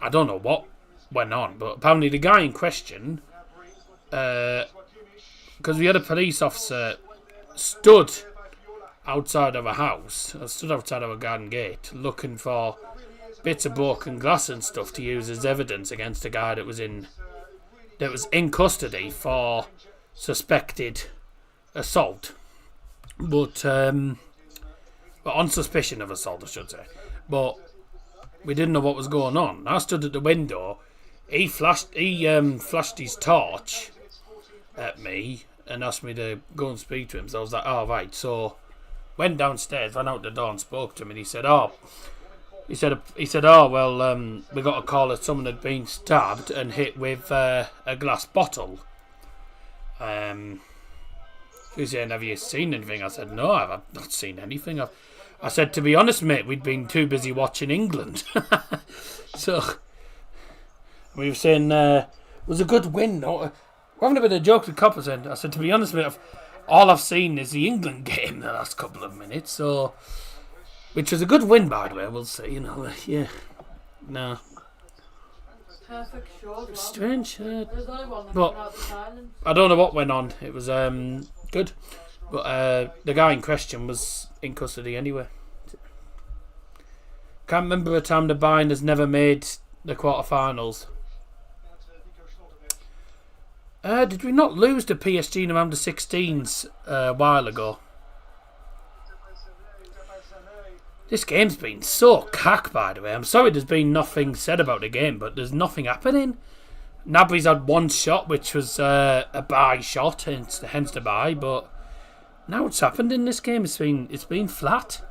S1: don't know what went on, but apparently the guy in question, because we had a police officer stood outside of a house, stood outside of a garden gate, looking for bits of broken glass and stuff to use as evidence against a guy that was in custody for suspected assault, but on suspicion of assault, I should say. But we didn't know what was going on. I stood at the window. He flashed his torch at me and asked me to go and speak to him. So I was like, "Oh right." So went downstairs, ran out the door and spoke to him, and he said, "Oh." He said, "Oh well, we got a call that someone had been stabbed and hit with a glass bottle." He was saying, "Have you seen anything?" I said, "No, I've not seen anything." I said, "To be honest, mate, we'd been too busy watching England." So we were saying it was a good win. We're having a bit of a joke with Coppers, and I said, "To be honest, mate, all I've seen is the England game the last couple of minutes." So. Which was a good win, by the way, we'll say, yeah. No.
S4: Perfect shot.
S1: Strange.
S4: There's only one that
S1: But
S4: came out the silence.
S1: I don't know what went on. It was good. But the guy in question was in custody anyway. Can't remember a time the Bayern has never made the quarterfinals. Did we not lose to PSG in around the 16s a while ago? This game's been so cack, by the way. I'm sorry there's been nothing said about the game, but there's nothing happening. Nabry's had one shot, which was a bye shot, hence the bye, but now what's happened in this game, it's been flat.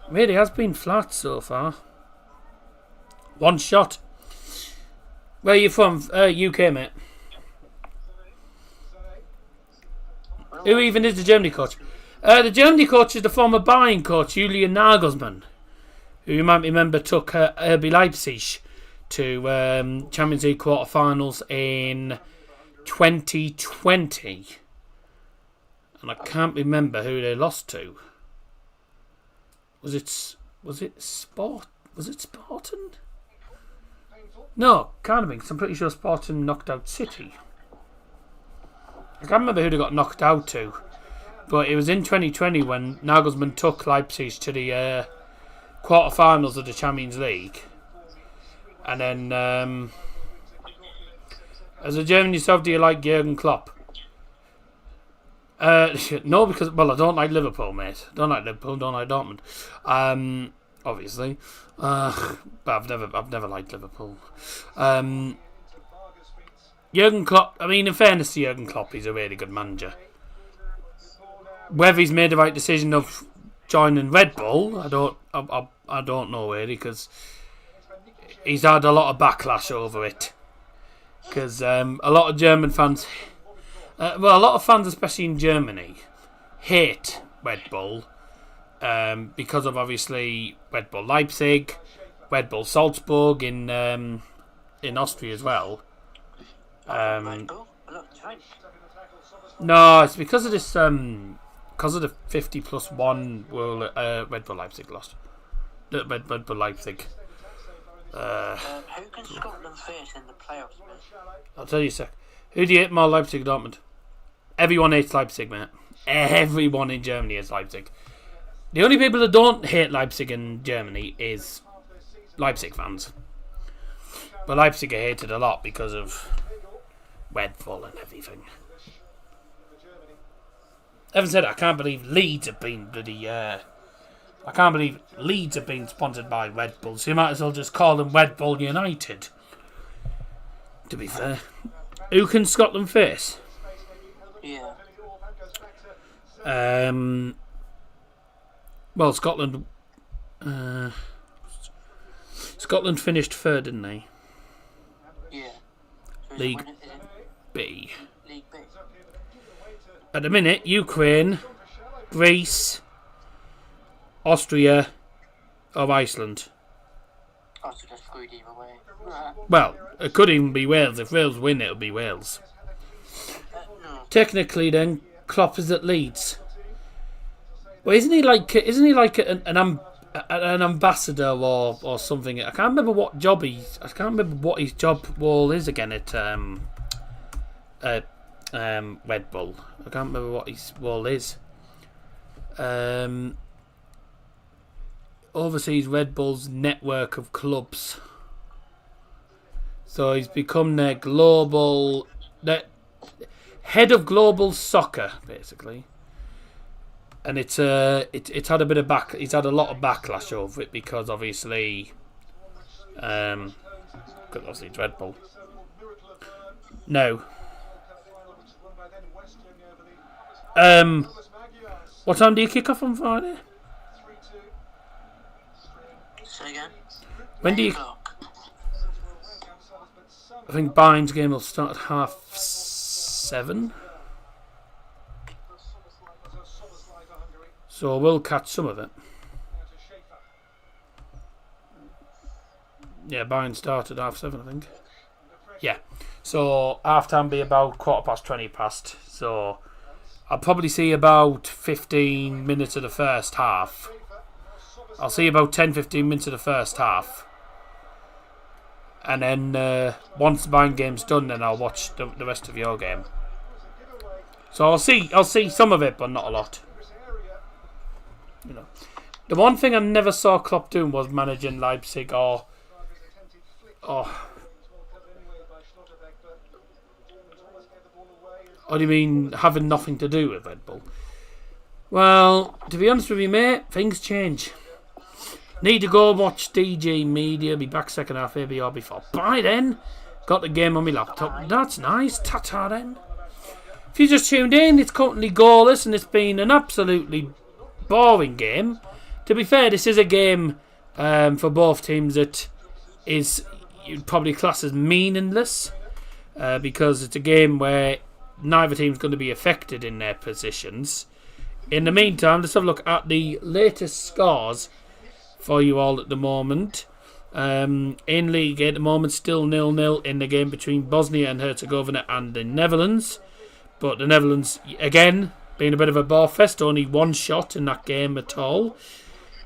S1: It really has been flat so far. One shot. Where are you from? UK, mate. Who even is the Germany coach? The Germany coach is the former Bayern coach, Julian Nagelsmann, who you might remember took RB Leipzig to Champions League quarterfinals in 2020. And I can't remember who they lost to. Was it Was it Spartan? No, can't have been, 'cause I'm pretty sure Spartan knocked out City. I can't remember who they got knocked out to, but it was in 2020 when Nagelsmann took Leipzig to the quarterfinals of the Champions League. And then, as a German yourself, do you like Jurgen Klopp? No, because I don't like Liverpool, mate. Don't like Liverpool. Don't like Dortmund. Obviously, but I've never liked Liverpool. Jurgen Klopp. I mean, in fairness to Jurgen Klopp, he's a really good manager. Whether he's made the right decision of joining Red Bull, I don't know really, because he's had a lot of backlash over it. Because a lot of German fans. A lot of fans, especially in Germany, hate Red Bull because of obviously Red Bull Leipzig, Red Bull Salzburg in Austria as well. No, it's because of this. Because of the 50+1 World Red Bull Leipzig lost. Red Bull Leipzig.
S2: Who can Scotland face in the playoffs, mate?
S1: I'll tell you a sec. Who do you hate more, Leipzig or Dortmund? Everyone hates Leipzig, mate. Everyone in Germany hates Leipzig. The only people that don't hate Leipzig in Germany is Leipzig fans. But Leipzig are hated a lot because of Red Bull and everything. Having said that, I can't believe Leeds have been sponsored by Red Bull, so you might as well just call them Red Bull United. To be fair. Who can Scotland face?
S2: Yeah.
S1: Well, Scotland finished third, didn't they?
S2: Yeah. So
S1: League
S2: is it
S1: B.
S2: League B?
S1: At the minute, Ukraine, Greece, Austria, or Iceland.
S2: Oh, so just screwed either way. Right.
S1: Well, it could even be Wales. If Wales win, it'll be Wales.
S2: No.
S1: Technically, then Klopp is at Leeds. Well, isn't he like an ambassador or something? I can't remember what job his job role is again at Red Bull. I can't remember what his role is. Oversees Red Bull's network of clubs. So he's become their head of global soccer, basically. And it's had a bit of he's had a lot of backlash over it because obviously it's Red Bull. No. What time do you kick off on Friday?
S2: Say again?
S1: When do you?
S2: 8 o'clock.
S1: I think Bayern's game will start at 7:30. So we'll catch some of it. Yeah, Bayern started at 7:30, I think. Yeah. So half time be about 20:15. So I'll probably see about 15 minutes of the first half. I'll see about 10-15 minutes of the first half. And then once the Bayern game's done, then I'll watch the rest of your game. So I'll see some of it, but not a lot. You know, the one thing I never saw Klopp doing was managing Leipzig or do you mean having nothing to do with Red Bull? Well, to be honest with you, mate, things change. Need to go watch DG Media. Be back second half, maybe or before. Bye then. Got the game on my laptop. That's nice. Ta-ta then. If you just tuned in, it's currently goalless and it's been an absolutely boring game. To be fair, this is a game for both teams that is you'd probably class as meaningless because it's a game where neither team's going to be affected in their positions. In the meantime, let's have a look at the latest scores for you all at the moment. In League at the moment, still 0-0 in the game between Bosnia and Herzegovina and the Netherlands. But the Netherlands, again, being a bit of a ball fest, only one shot in that game at all.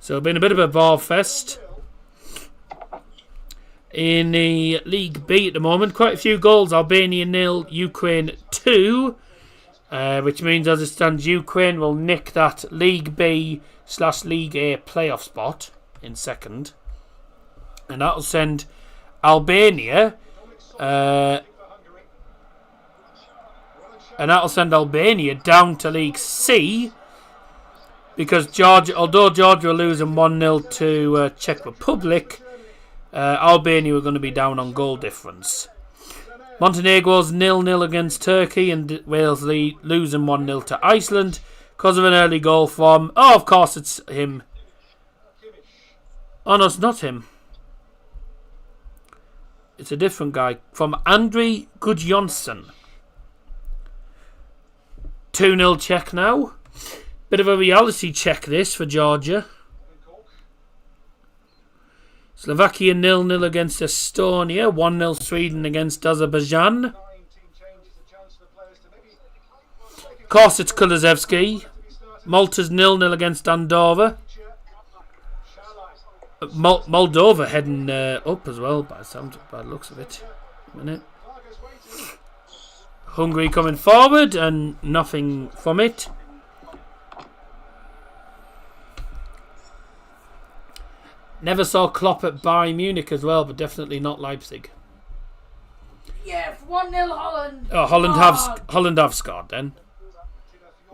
S1: So been a bit of a ball fest in the League B at the moment. Quite a few goals. Albania 0, Ukraine 2. Which means as it stands, Ukraine will nick that League B/League A playoff spot in second. And that'll send Albania down to League C, because Georgia, although Georgia are losing 1-0 to Czech Republic, Albania are going to be down on goal difference. Montenegro's 0-0 against Turkey, and Wales losing 1-0 to Iceland because of an early goal from... Oh, of course it's him. Oh, no, it's not him. It's a different guy. From Andriy Gudjonsson. 2-0 Czech now. Bit of a reality check this for Georgia. Slovakia 0-0 against Estonia. 1-0 Sweden against Azerbaijan. Of course it's Kulusevski. Malta's 0-0 against Andorra. Moldova heading up as well by the looks of it. A minute. Hungary coming forward and nothing from it. Never saw Klopp at Bayern Munich as well, but definitely not Leipzig.
S4: Yes, 1-0 Holland.
S1: Oh, Holland have scored then.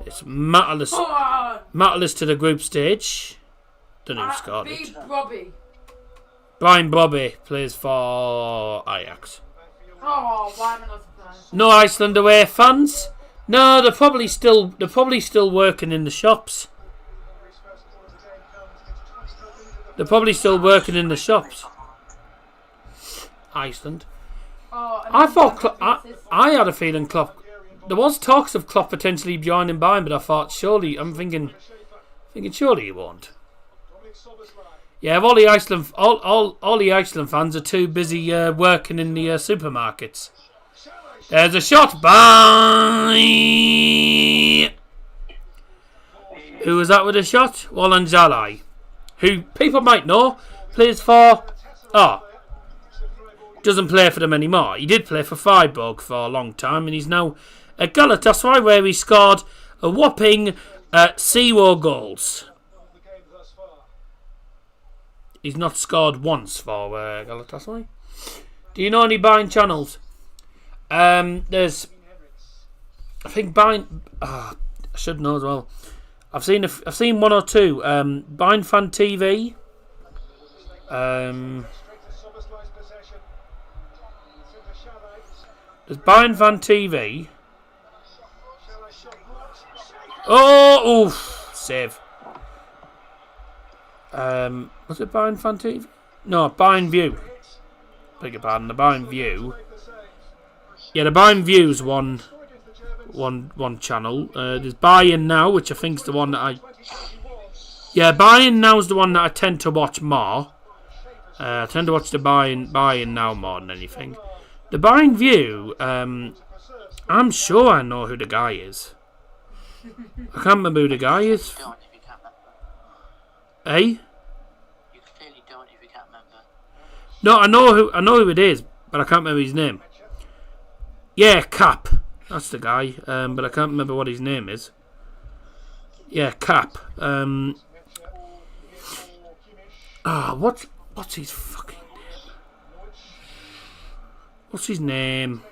S1: It's matterless to the group stage. Don't know who scored it. Brian Bobby plays for Ajax.
S4: Oh, why am I not surprised?
S1: No Iceland away fans. No, they're probably still working in the shops. They're probably still working in the shops. Iceland.
S4: Oh,
S1: I thought I had a feeling Klopp. There was talks of Klopp potentially joining Bayern, but I thought surely surely he won't. Yeah, all the Iceland fans are too busy working in the supermarkets. There's a shot by... Who was that with a shot? Wallan Zalai, who people might know plays for... doesn't play for them anymore. He did play for Freiburg for a long time, and he's now at Galatasaray, where he scored a whopping 0 goals. He's not scored once for Galatasaray. Do you know any Bayern channels? There's... I think Bayern... I should know as well. I've seen one or two. Bayern Fan TV. There's Bayern Fan TV. Oh, oof, save. Was it Bayern Fan TV? No, Bayern View. Beg your pardon, the Bayern View. Yeah, the Bayern View's one channel. There's Bayern Now, which I think's the one that I... Yeah, Bayern Now's the one that I tend to watch more. I tend to watch the Bayern Now more than anything. The Bayern View, I'm sure I know who the guy is. I can't remember who the guy is. Eh?
S2: You clearly don't if you can't remember.
S1: No, I know who it is, but I can't remember his name. Yeah, Cap. That's the guy. But I can't remember what his name is. Yeah, Cap. What's his fucking name? What's his name?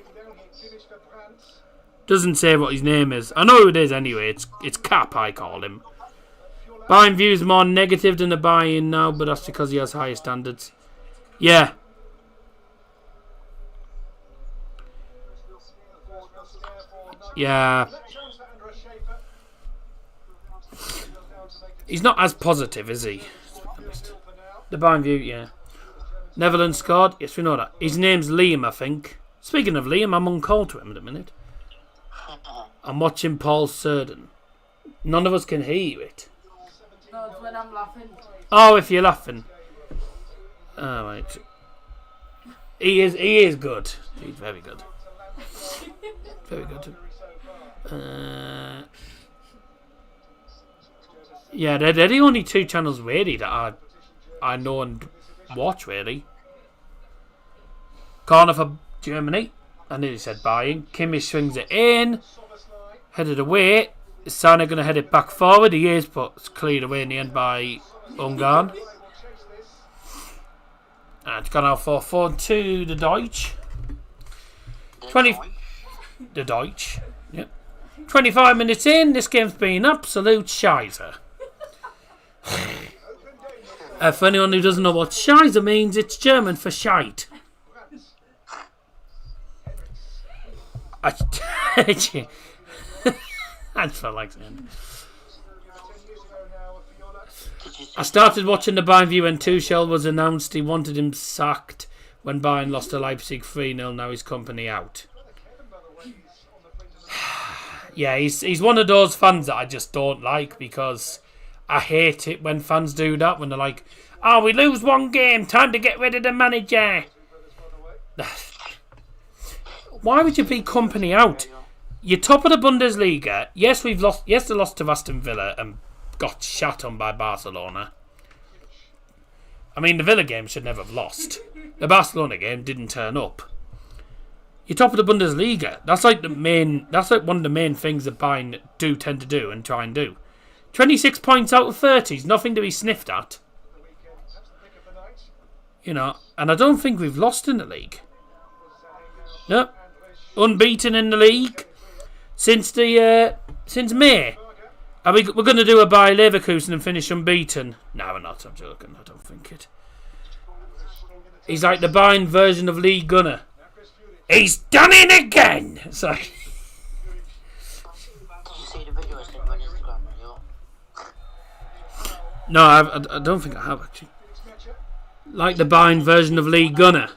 S1: Doesn't say what his name is. I know who it is anyway. It's Cap, I call him. Bayern View's more negative than the Bayern Now, but that's because he has higher standards. Yeah. Yeah. He's not as positive, is he? The Bayern View, yeah. Netherlands scored. Yes, we know that. His name's Liam, I think. Speaking of Liam, I'm on call to him at a minute. I'm watching Paul Surden. None of us can hear it.
S4: No, it's when I'm laughing.
S1: Oh, if you're laughing. Oh, right. He is good. He's very good. Very good. Yeah, they're the only two channels really that I know and watch really. Corner for Germany. I nearly said buying. Kimmich swings it in. Headed away. Is Sana going to head it back forward? He is, but it's cleared away in the end by Ungarn. And it's gone out 4-4 to the Deutsch. 20. The Deutsch. Yep. 25 minutes in. This game's been absolute shizer. For anyone who doesn't know what shizer means, it's German for shite. I just felt like saying. I started watching the Bayern view when Tuchel was announced. He wanted him sacked when Bayern lost to Leipzig 3-0. Now his company out. Yeah, he's one of those fans that I just don't like because I hate it when fans do that. When they're like, "Oh, we lose one game. Time to get rid of the manager." Why would you be company out? You're top of the Bundesliga. Yes, we've lost. Yes, they lost to Aston Villa and got shat on by Barcelona. I mean, the Villa game should never have lost. The Barcelona game didn't turn up. You're top of the Bundesliga. That's like one of the main things that Bayern do tend to do and try and do. 26 points out of 30 is nothing to be sniffed at. You know, and I don't think we've lost in the league. No, unbeaten in the league since May. We're going to do a Bayer Leverkusen and finish unbeaten. No, we're not. I'm joking. I don't think it. He's like the Bayern version of Lee Gunner. He's done it again. Sorry.
S2: Did you see the video I sent on Instagram?
S1: No, I don't think I have actually. Like the Bayern version of Lee Gunner.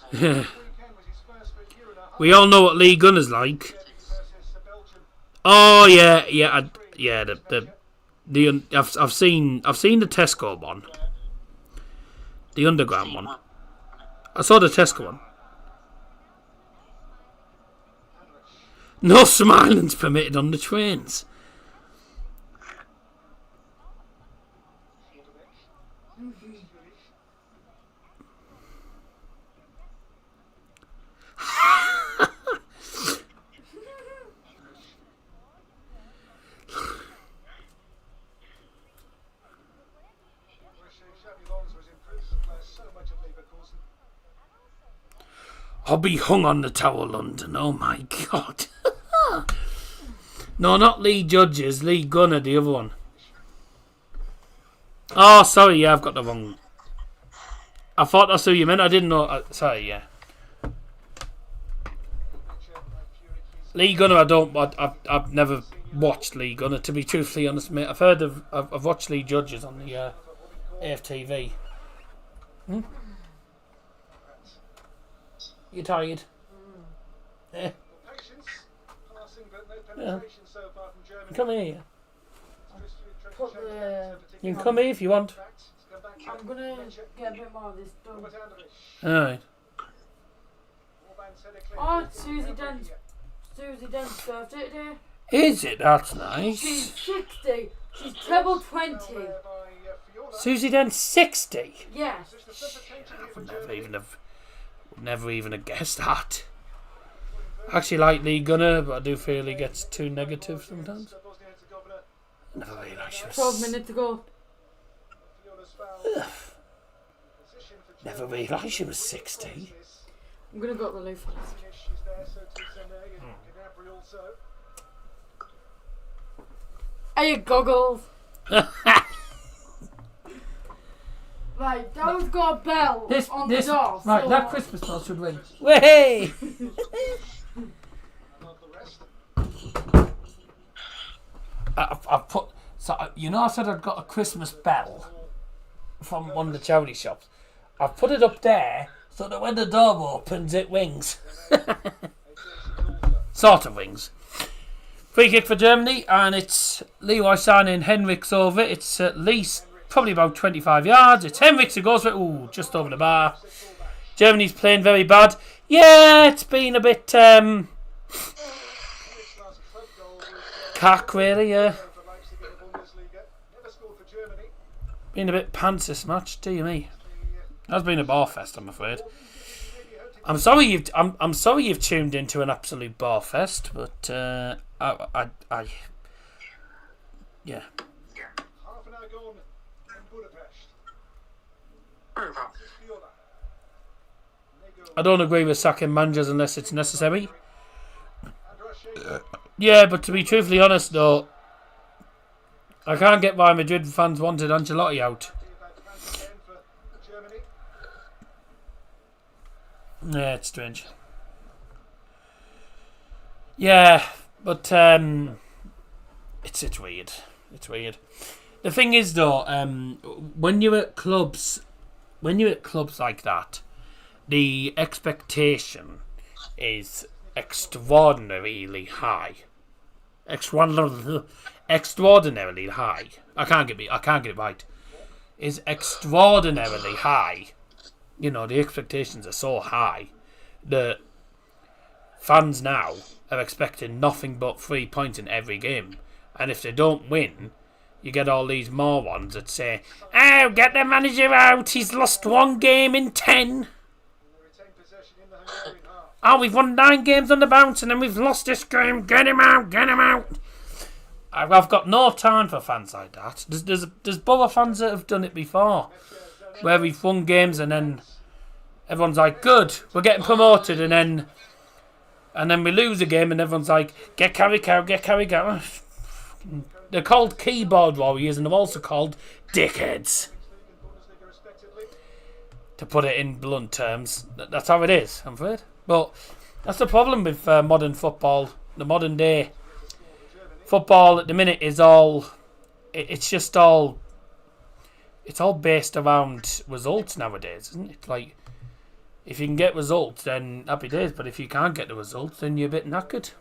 S1: We all know what Lee Gunner's like. Oh yeah. I've seen the Tesco one, the underground one. I saw the Tesco one. No smiling's permitted on the trains. I'll be hung on the Tower London. Oh my God. No, not Lee Judges. Lee Gunner, the other one. Oh, sorry. Yeah, I've got the wrong. I thought that's who you meant. I didn't know. Sorry, yeah. Lee Gunner, I've never watched Lee Gunner, to be truthfully honest, mate. I've watched Lee Judges on the AFTV. You tired? Yeah. Yeah. Come here. You can come here if you want.
S4: I'm gonna get a bit more of this done.
S1: Alright.
S4: Oh, it's Susie Dent's birthday today.
S1: Is it? That's nice.
S4: She's 60. She's treble 20.
S1: Susie Dent's 60?
S4: Yeah.
S1: I would never even have guessed that. I actually like Lee Gunner, but I do feel he gets too negative sometimes. Never realised she was
S4: 12 minutes ago.
S1: Never realised she was 60.
S4: I'm gonna go to the loo first. Are you goggles? Right, Daryl's got a bell on the door.
S1: Right,
S4: so
S1: that Christmas bell should ring. Way! I've put. So I said I'd got a Christmas bell from one of the charity shops. I've put it up there so that when the door opens, it rings. Sort of rings. Free kick for Germany, and it's Leroy Sané and Henrik's over. It's at least probably about 25 yards. It's Henrik's who goes for it. Ooh, just over the bar. Germany's playing very bad. Yeah, it's been a bit cack, really, yeah. Been a bit pants this match, dear me. Has been a bar fest, I'm afraid. I'm sorry you've tuned into an absolute bar fest, but yeah.
S3: Half an hour gone in Budapest.
S1: I don't agree with sacking managers unless it's necessary. Yeah, but to be truthfully honest though, I can't get why Madrid fans wanted Ancelotti out. Yeah, it's strange. Yeah, but it's weird. It's weird. The thing is though, when you're at clubs like that, the expectation is extraordinarily high. Extraordinarily high. I can't get it right. Is extraordinarily high. You know, the expectations are so high that fans now are expecting nothing but 3 points in every game. And if they don't win, you get all these morons that say, "Oh, get the manager out, he's lost 1 game in 10. Oh, we've won 9 games on the bounce and then we've lost this game, get him out, get him out." I've got no time for fans like that. There's Borough fans that have done it before, where we've won games and then everyone's like, "Good, we're getting promoted," and then we lose a game and everyone's like, "Get Carrick out, get Carrick out." They're called keyboard warriors and they're also called dickheads. To put it in blunt terms, that's how it is, I'm afraid. But that's the problem with modern football. The modern day football at the minute is all. It's all based around results nowadays, isn't it? Like, if you can get results, then happy days. But if you can't get the results, then you're a bit knackered.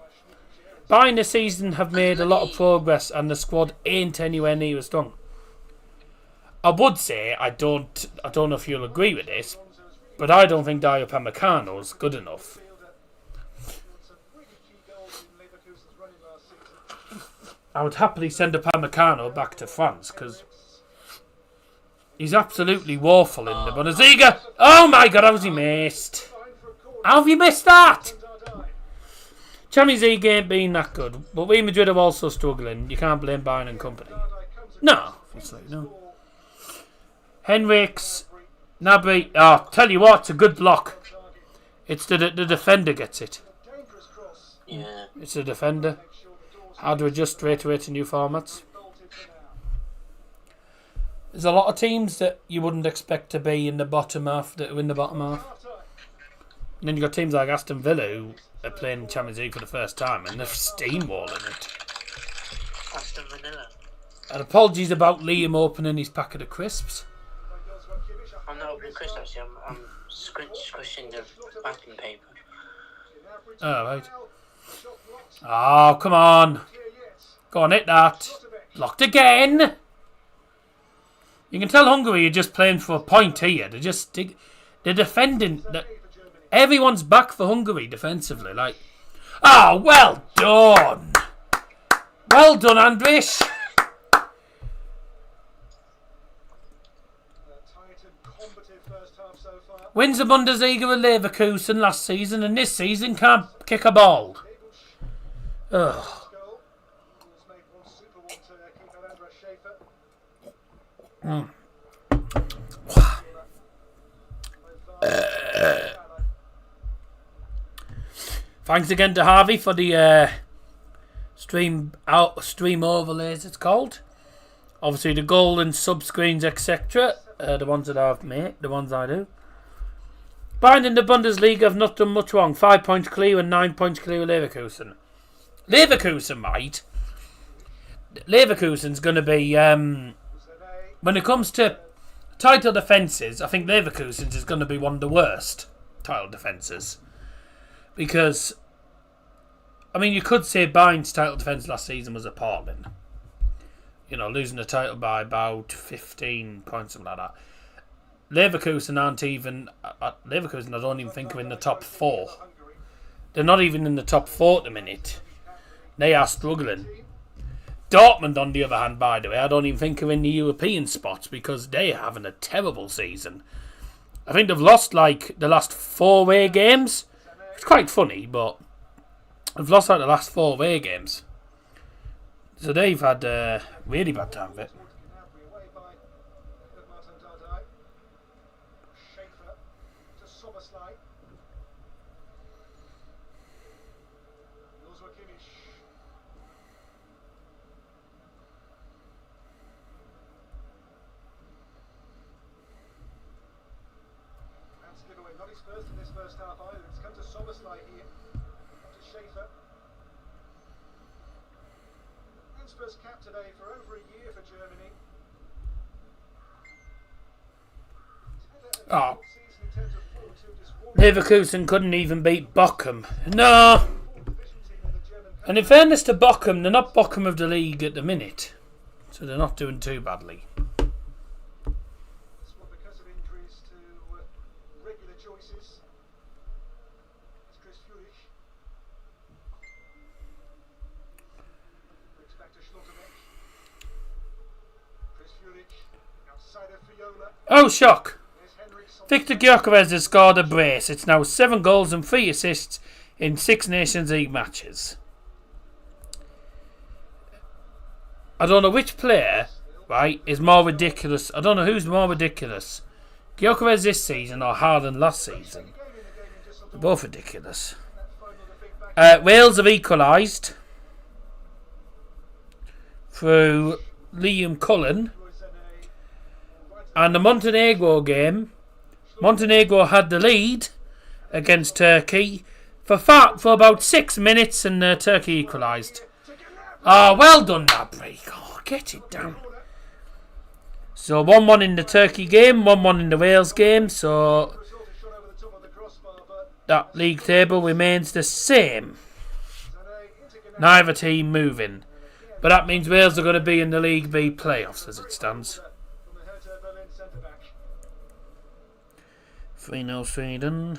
S1: Bayern this season have made a lot of progress, and the squad ain't anywhere near as strong. I would say I don't know if you'll agree with this, but I don't think Dario Upamecano's good enough. I would happily send Upamecano back to France because he's absolutely woeful in the Bundesliga. Oh my God, how's he missed? How have you missed that? Champions League ain't been that good, but we Madrid are also struggling. You can't blame Bayern and company. No, obviously, no. Henriks, Gnabry. Oh, tell you what, it's a good block. It's the defender gets it.
S2: Yeah.
S1: It's the defender. How to adjust straight away to new formats. There's a lot of teams that you wouldn't expect to be in the bottom half that are in the bottom half. And then you've got teams like Aston Villa who are playing in Champions League for the first time and they're steamwalling it.
S2: Aston Villa.
S1: And apologies about Liam opening his packet of crisps.
S2: I'm not opening crisps actually, I'm squishing the wrapping paper.
S1: Oh, right. Oh, come on. Go on, hit that. Blocked again. You can tell Hungary are just playing for a point here. They're defending. Everyone's back for Hungary defensively. Like, oh, well done. Well done, Andris. Wins the Bundesliga with Leverkusen last season, and this season can't kick a ball. Ugh. Thanks again to Harvey for the stream overlays, it's called. Obviously the goal and sub screens, etc. The ones that I've made, the ones I do. Bayern in the Bundesliga have not done much wrong. 5 points clear and 9 points clear with Leverkusen. Leverkusen, mate. Leverkusen's going to be, when it comes to title defences, I think Leverkusen's is going to be one of the worst title defences. Because, I mean, you could say Bayern's title defence last season was appalling. You know, losing the title by about 15 points, something like that. Leverkusen aren't even... Leverkusen, I don't even think are in the top 4. They're not even in the top 4 at the minute. They are struggling. Dortmund, on the other hand, by the way, I don't even think are in the European spots because they are having a terrible season. I think they've lost like the last 4 away games. It's quite funny, but they've lost like the last 4 away games. So they've had a really bad time of it.
S3: Not his first in this first half either. It's come to Soberslide here. To Schaefer. That's first cap today for over a year for Germany.
S1: Oh. Leverkusen couldn't even beat Bochum. No. And in fairness to Bochum, they're not Bochum of the league at the minute. So they're not doing too badly. Oh, shock. Victor Gyökeres has scored a brace. It's now 7 goals and 3 assists in 6 Nations League matches. I don't know which player, right, is more ridiculous. I don't know who's more ridiculous. Gyökeres this season or Haaland last season. They're both ridiculous. Wales have equalised through Liam Cullen. And the Montenegro game, Montenegro had the lead against Turkey for about 6 minutes, and Turkey equalised. Well done, that break. Oh, get it down. So 1-1 in the Turkey game, 1-1 in the Wales game. So that league table remains the same. Neither team moving. But that means Wales are going to be in the League B playoffs as it stands. 3-0 Sweden.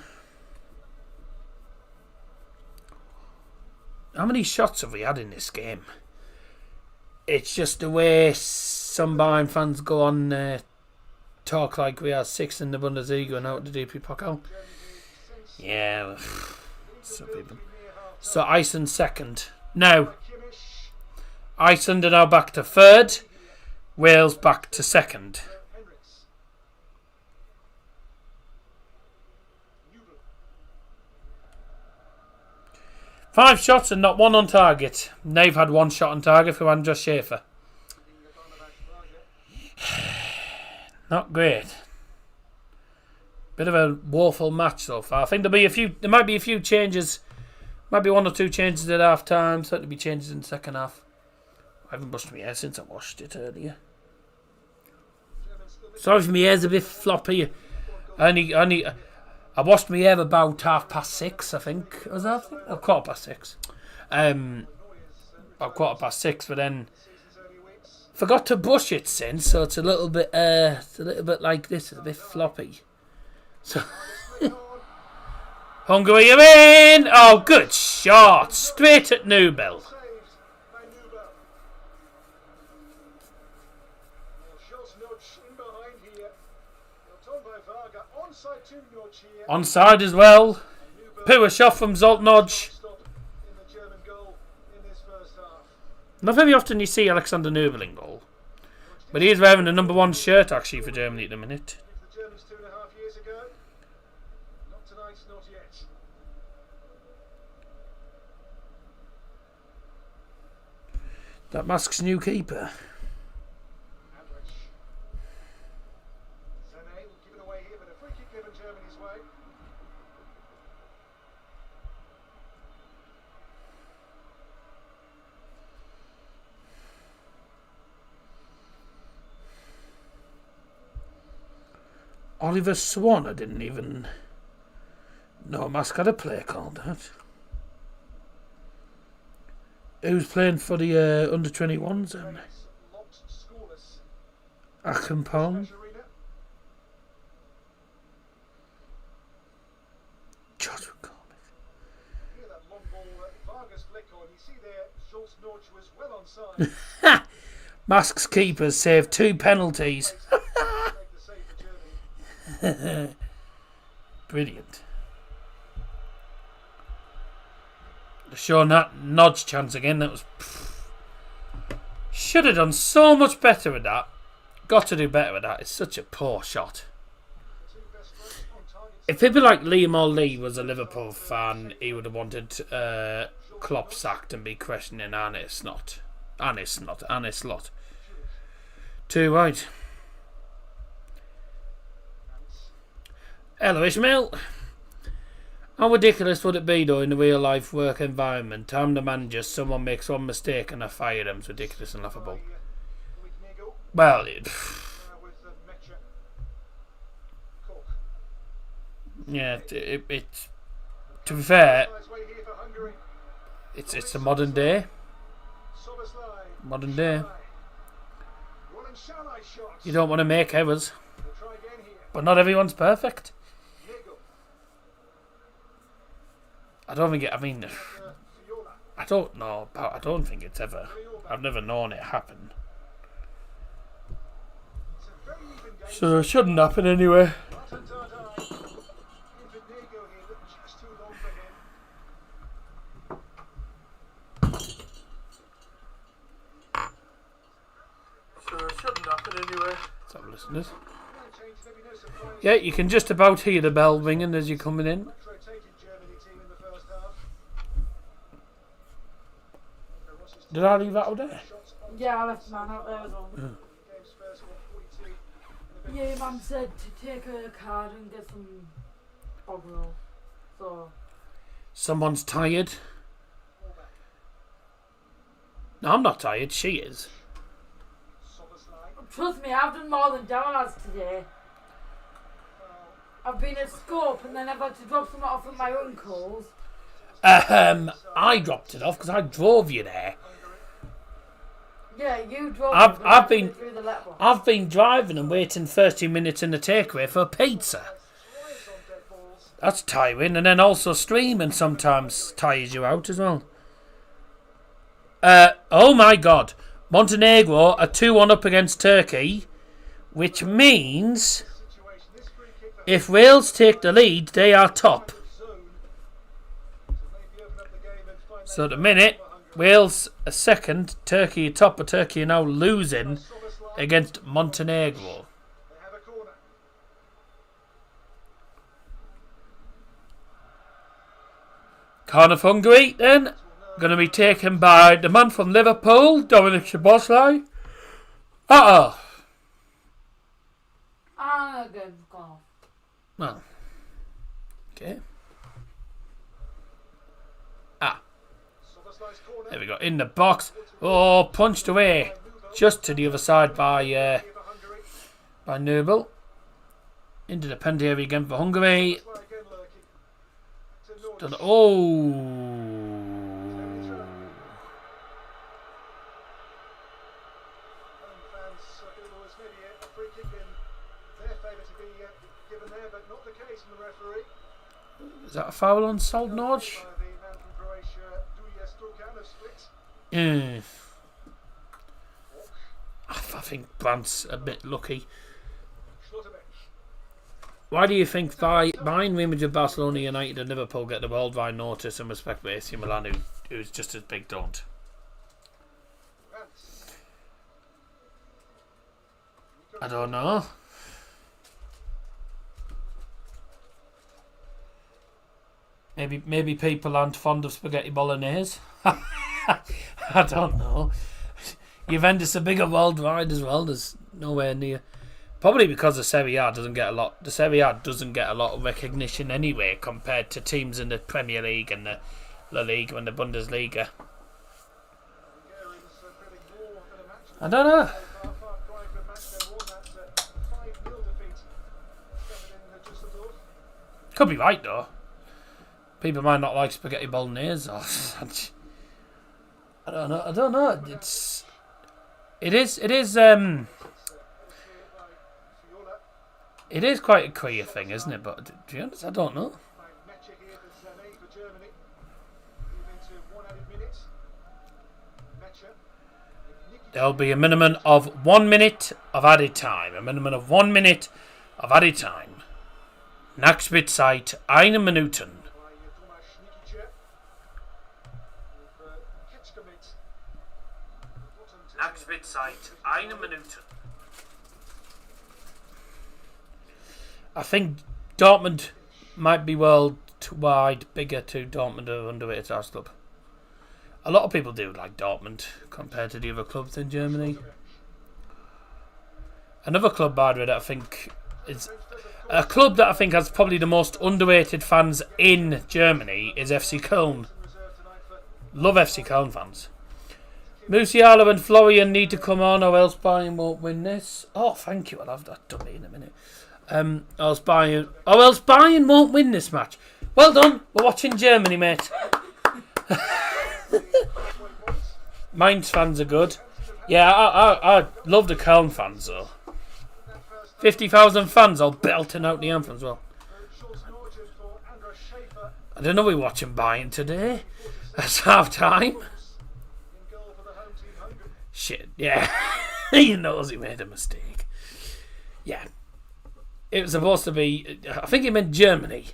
S1: How many shots have we had in this game? It's just the way some Bayern fans go on talk like we are 6th in the Bundesliga and out the DP Pokal. Yeah, so Iceland 2nd. Now, Iceland are now back to 3rd. Wales back to 2nd. Five shots and not one on target. They've had 1 shot on target for Andras Schaefer. Not great. Bit of a woeful match so far. I think there might be a few changes. Might be 1 or 2 changes at half time. Certainly be changes in the second half. I haven't brushed my hair since I washed it earlier. Sorry if my hair's a bit floppy. I washed my hair about 6:30, I think. Was that? 6:15. About 6:15, but then forgot to brush it since, so it's a little bit like this. It's a bit floppy. So Hungary are in. Oh, good shot, straight at Nubel. Onside as well. Poor shot from Zoltnoj. Not very often you see Alexander Nubel in goal. But he is wearing the number 1 shirt actually for Germany at the minute. That masks new keeper. Oliver Swan, I didn't even know Mask had a player called that. Who's playing for the under-21s then? Akenpalm. George McCormick. Masks keepers saved 2 penalties. Brilliant. Showing that Nod's chance again. That was... Should have done so much better with that. Got to do better with that. It's such a poor shot. If people like Liam O'Lee was a Liverpool fan, he would have wanted Klopp sacked and be questioning Arne Slot. Too right. Hello Ishmael. How ridiculous would it be though in the real life work environment? I'm the manager, someone makes one mistake and I fire them. It's ridiculous and laughable. Well, yeah, it's to be fair, it's a modern day. You don't want to make errors, but not everyone's perfect. I don't think I don't know about. I don't think it's ever. I've never known it happen. So it shouldn't happen anyway. Let's have a listen. Yeah, you can just about hear the bell ringing as you're coming in. Did I leave that out there?
S4: Yeah, I left man out there as well. Yeah, man said to take a card and get some bog roll. So.
S1: Someone's tired. No, I'm not tired. She is.
S4: Trust me, I've done more than Darren has today. I've been at Scope and then I've had to drop some off at my uncle's.
S1: I dropped it off because I drove you there.
S4: Yeah, you drove.
S1: I've been driving and waiting 30 minutes in the takeaway for a pizza. That's tiring, and then also streaming sometimes tires you out as well. Oh my God, Montenegro are 2-1 up against Turkey, which means if Wales take the lead, they are top. So at the minute, Wales are second, Turkey are top, but Turkey are now losing against Montenegro. Corner for Hungary then, going to be taken by the man from Liverpool, Dominic Szoboszlai. Uh-oh. Well, okay. There we go, in the box. Oh, punched away. Just to the other side by Nubel. Into the penalty area again for Hungary. Oh. Is that a foul on Soldnoj? I think Brandt's a bit lucky. Why do you think Bayern, Real Madrid, Barcelona, United and Liverpool get the worldwide notice and respect for AC Milan, who's just as big, don't? I don't know. Maybe people aren't fond of spaghetti bolognese. I don't know. Juventus are bigger worldwide as well. There's nowhere near. Probably because the Serie A doesn't get a lot. The Serie A doesn't get a lot of recognition anyway compared to teams in the Premier League and the La Liga and the Bundesliga. I don't know. Could be right though. People might not like spaghetti bolognese. Or I don't know. It is quite a queer thing, isn't it? But to be honest, I don't know. There'll be a minimum of 1 minute of added time. A minimum of 1 minute of added time. Nachspielzeit 1 Minuten. Nachspielzeit 1 Minute. I think Dortmund might be worldwide bigger to Dortmund underrated as club. A lot of people do like Dortmund compared to the other clubs in Germany. Another club, by the way, that I think is a club that I think has probably the most underrated fans in Germany is FC Köln. Love FC Köln fans. Musiala and Florian need to come on or else Bayern won't win this. Oh, thank you. I'll have that done in a minute. Or else Bayern won't win this match. Well done. We're watching Germany, mate. Mainz fans are good. Yeah, I love the Köln fans though. 50,000 fans all belting out the anthem as well. I don't know we're watching Bayern today. That's half time. Shit, yeah. He knows he made a mistake. Yeah. It was supposed to be... I think he meant Germany.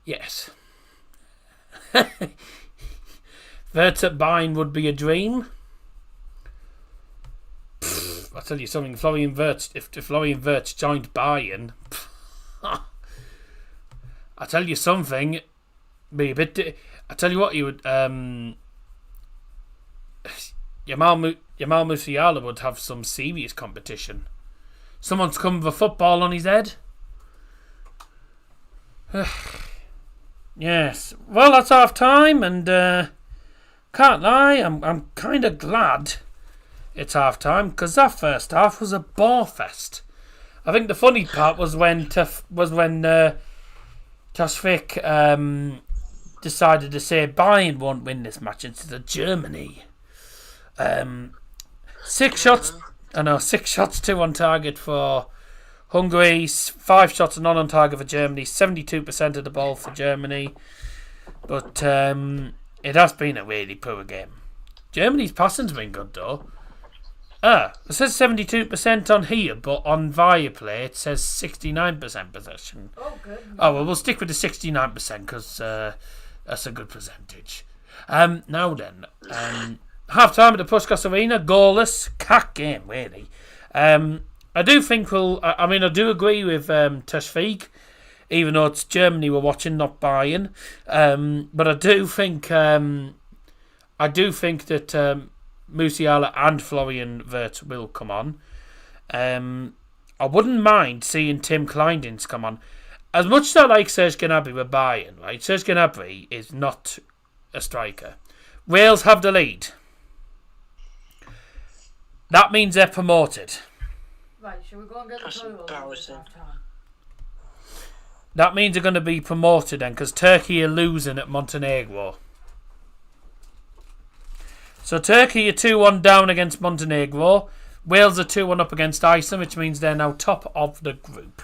S1: Yes. Wirtz at Bayern would be a dream. I'll tell you something, Florian Wirtz, if Florian Wirtz joined Bayern, I'll tell you something, be a bit... I'll tell you what, you would... Jamal Musiala would have some serious competition. Someone's come with a football on his head. Yes. Well, that's half time, and can't lie, I'm kind of glad it's half time because that first half was a bore fest. I think the funny part was when Tasvik decided to say Bayern won't win this match instead of Germany. 6 shots, 2 on target for Hungary, 5 shots none on target for Germany, 72% of the ball for Germany. But it has been a really poor game. Germany's passing's been good though. It says 72% on here, but on Viaplay it says 69% possession.
S4: Oh, good.
S1: Oh, well, we'll stick with the 69% because that's a good percentage. Now then, half time at the Puskás Arena, goalless, cack game, really. I do think I do agree with Tasvik, even though it's Germany we're watching, not Bayern. But I do think that Musiala and Florian Wirtz will come on. I wouldn't mind seeing Tim Kleindins come on. As much as I like Serge Gnabry with Bayern, right? Serge Gnabry is not a striker. Wales have the lead. That means they're promoted.
S4: Right, shall we go and get the toilet?
S1: That means they're going to be promoted then, because Turkey are losing at Montenegro. So Turkey are 2-1 down against Montenegro. Wales are 2-1 up against Iceland, which means they're now top of the group.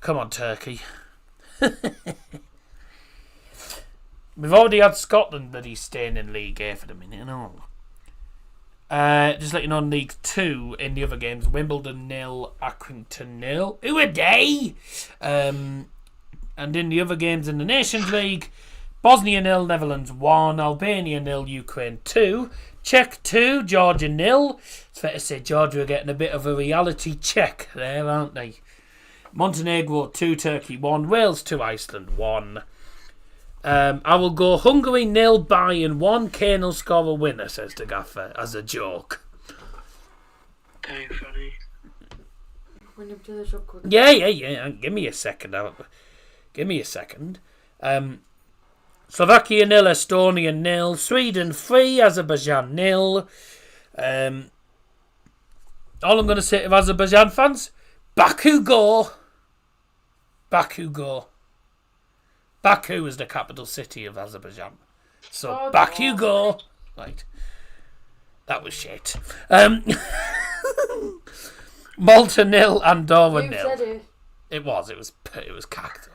S1: Come on, Turkey. We've already had Scotland that he's staying in League A for the minute and all. Just let you know, in League 2, in the other games, Wimbledon 0, Accrington 0. Who are they? And in the other games in the Nations League, Bosnia 0, Netherlands 1, Albania 0, Ukraine 2, Czech 2, Georgia 0. It's fair to say Georgia are getting a bit of a reality check there, aren't they? Montenegro 2, Turkey 1, Wales 2, Iceland 1. I will go Hungary 0, Bayern 1. Kane will score a winner, says the gaffer, as a joke.
S2: Very funny.
S1: Yeah. Give me a second. Slovakia 0, Estonia 0, Sweden 3, Azerbaijan 0. All I'm going to say to Azerbaijan fans, Baku go. Baku go. Baku is the capital city of Azerbaijan. So
S4: Oh,
S1: back you go. Right. That was shit. Malta 0, Andorra
S4: You
S1: 0.
S4: said it.
S1: It was cacked.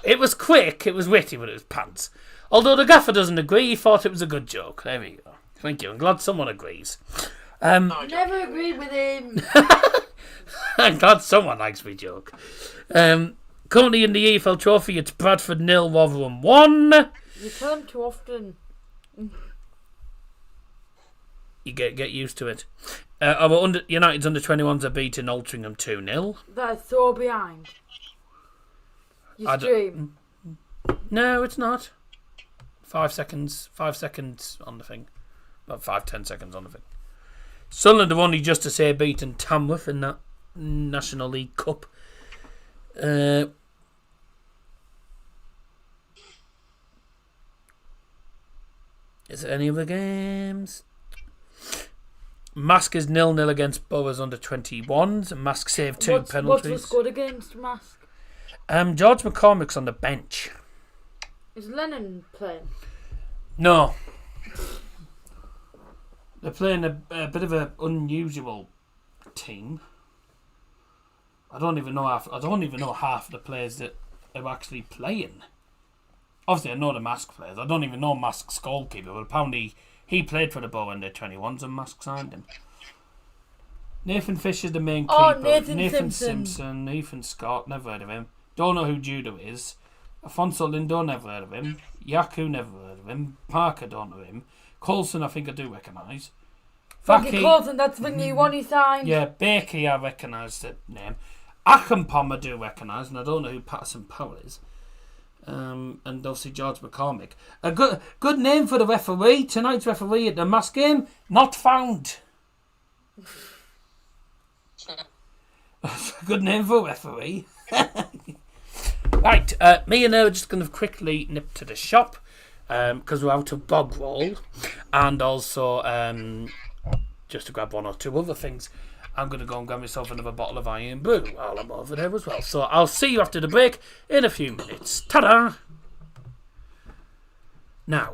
S1: It was quick, it was witty, but it was pants. Although the gaffer doesn't agree, he thought it was a good joke. There we go. Thank you. I'm glad someone agrees.
S4: Never agreed with him.
S1: I'm glad someone likes me joke. Currently in the EFL Trophy, it's Bradford 0, Rotherham 1.
S4: You turn too often.
S1: You get used to it. United's under 21s are beating Altrincham 2-0.
S4: That is so behind. You stream.
S1: No, it's not. 5 seconds on the thing. About 5-10 seconds on the thing. Sunderland have only just to say beaten Tamworth in that National League Cup. Is there any other games? Mask is 0-0 against Borough's under 21s. Mask saved 2 penalties.
S4: What's the score against Mask?
S1: George McCormick's on the bench.
S4: Is Lennon playing?
S1: No. They're playing a bit of an unusual team. I don't even know half of the players that are actually playing. Obviously, I know the Mask players. I don't even know Mask's goalkeeper, but apparently he played for the Bow under 21s and Mask signed him. Nathan Fisher's the main keeper.
S4: Oh, Nathan
S1: Simpson, Ethan Scott, never heard of him. Don't know who Judo is. Afonso Lindo, never heard of him. Yaku, never heard of him. Parker, don't know him. Coulson, I think I do recognise.
S4: Frankie Coulson, that's the new one he signed.
S1: Yeah, Bakey, I recognise the name. Akenpom, I do recognise, and I don't know who Patterson Powell is. And obviously George McCormick. A good name for the referee. Tonight's referee at the Mask game, not found. Good name for a referee. Right, me and her are just going to quickly nip to the shop because we're out of bog roll, and also just to grab one or two other things. I'm going to go and grab myself another bottle of Iron Brew while I'm over there as well. So I'll see you after the break in a few minutes. Ta-da! Now,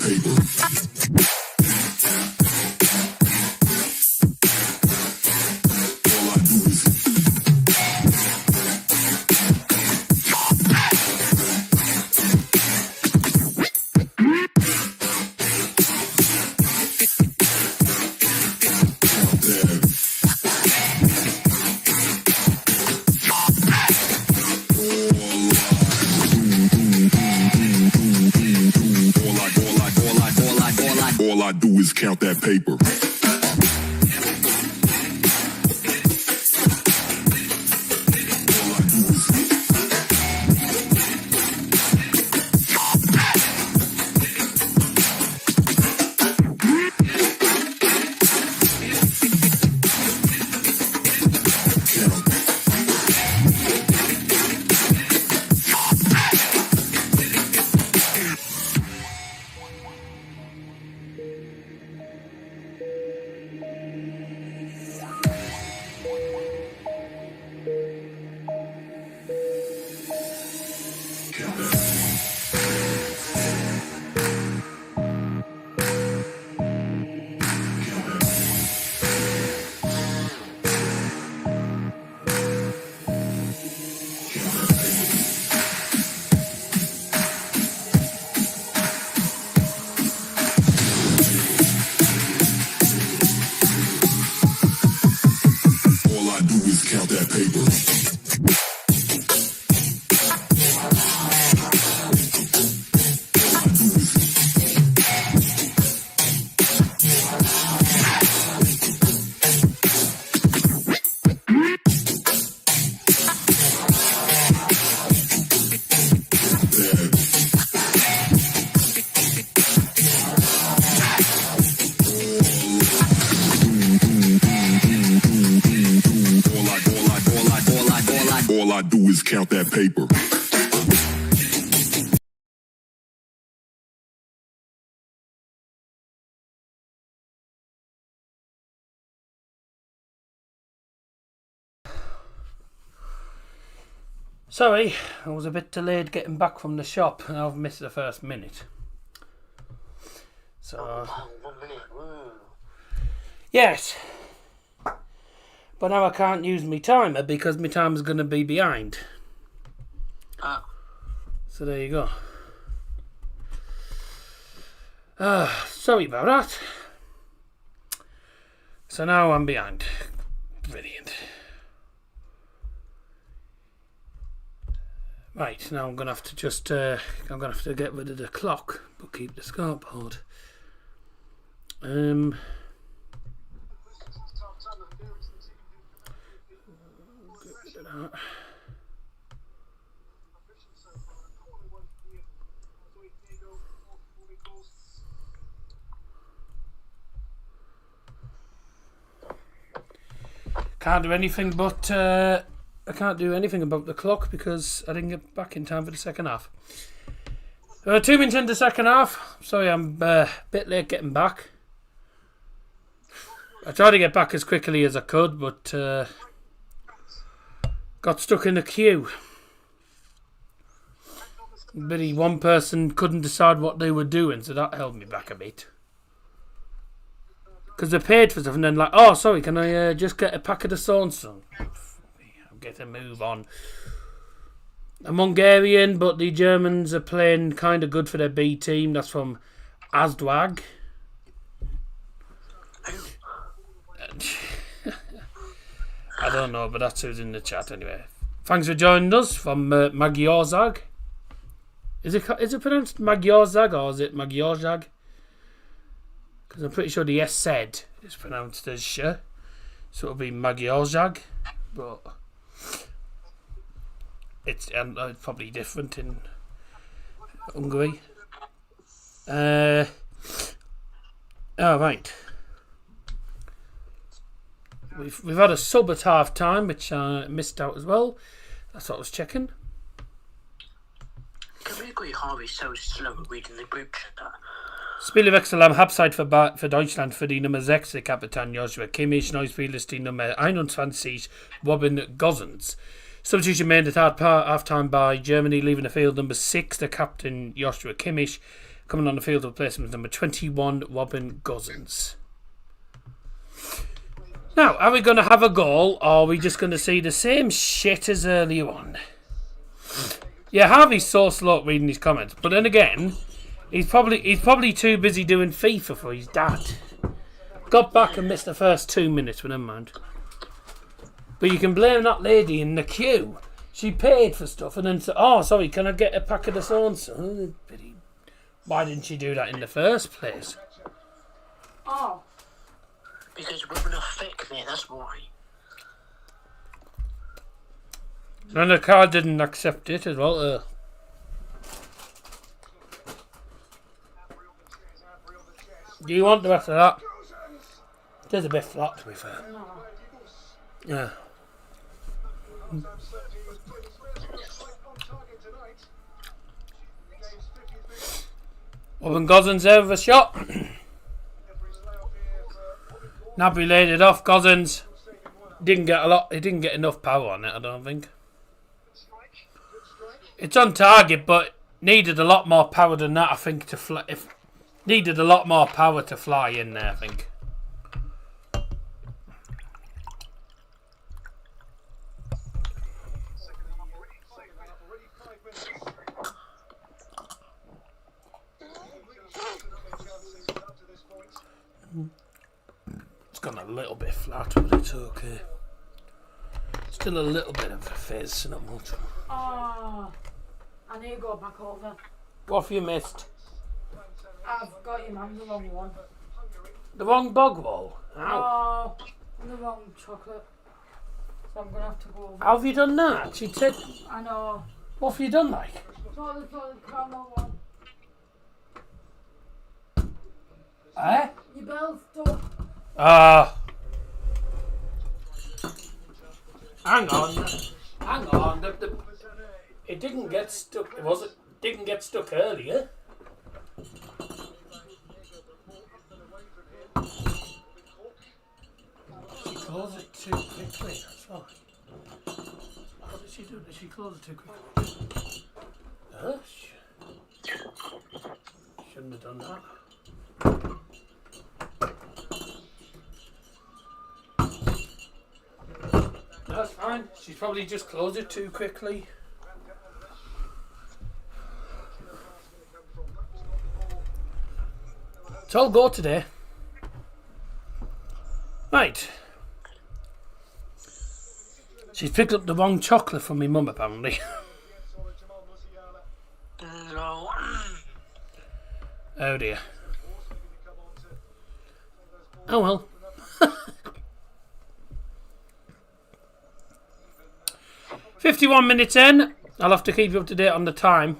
S3: paper. All I do is count that paper. Count that paper. All I do is count that paper.
S1: Sorry, I was a bit delayed getting back from the shop and I've missed the first minute. So,
S2: Wow, 1 minute. Woo.
S1: yes. But now I can't use my timer because my timer's going to be behind.
S2: Ah,
S1: So there you go. Sorry about that. So now I'm behind. Brilliant. Right, now I'm gonna have to just I'm gonna have to get rid of the clock but keep the scoreboard. Can't do anything but I can't do anything about the clock because I didn't get back in time for the second half. 2 minutes into the second half. Sorry, I'm a bit late getting back. I tried to get back as quickly as I could, but got stuck in a queue. But one person couldn't decide what they were doing, so that held me back a bit. Because they paid for stuff and then like, oh, sorry, can I just get a packet of so-and-so? I'll get a move on. I'm Hungarian, but the Germans are playing kind of good for their B team. That's from Asdwag. I don't know, but that's who's in the chat anyway. Thanks for joining us from Magyarország. Is it pronounced Magyarország or is it Magyarország? Because I'm pretty sure the S said is pronounced as sh, so it'll be Magyarország, but it's probably different in Hungary. Oh right. We've had a sub at half time, which I missed out as well. That's what I was checking.
S2: can we agree Harvey's so slow at reading the group chat?
S1: Spielwechsel am Halbzeit für Deutschland für die Nummer 6, der Kapitän Joshua Kimmich. Neu Spiel ist die Nummer 21, Robin Gosens. Substitution made at half time by Germany, leaving the field number 6, the captain Joshua Kimmich, Coming on the field replacement number 21, Robin Gosens. Now, are we going to have a goal, or are we just going to see the same shit as earlier on? Yeah, Harvey's so slow at reading his comments, but then again, he's probably too busy doing FIFA for his dad. Got back and missed the first 2 minutes, but never mind. But you can blame that lady in the queue. She paid for stuff and then said, "Oh, sorry, can I get a pack of the so-and-so?" Why didn't she do that in the first place?
S4: Oh.
S2: Because women are thick, mate, that's why.
S1: And the car didn't accept it as well. Do you want the rest of that? It is a bit flat, to be fair.
S4: No.
S1: Yeah. Robin Gosens there with a shot. Nabry laid it off. Gosens didn't get a lot. He didn't get enough power on it, I don't think. It's on target, but needed a lot more power than that, I think, to fly. Needed a lot more power to fly in there, I think. It's gone a little bit flat, but it's okay. Still a little bit of a fizz, not much.
S4: Oh. I need to go back over.
S1: What have you missed?
S4: I've got your man the wrong one.
S1: The wrong bog wall? How?
S4: Oh, the wrong chocolate. So I'm going to have to go over.
S1: How have you done that? She said,
S4: I know.
S1: what have you done, like?
S4: So the caramel one.
S1: Eh?
S4: Your bell's stuck.
S1: Ah. Hang on. Hang on. It didn't get stuck. Didn't get stuck earlier. She closed it too quickly. That's why. What did she do? Did she close it too quickly? Shouldn't have done that. That's fine. She's probably just closed it too quickly. It's all go today. Right. She's picked up the wrong chocolate from my mum, apparently.
S2: No.
S1: Oh dear. Oh well. 51 minutes in. I'll have to keep you up to date on the time.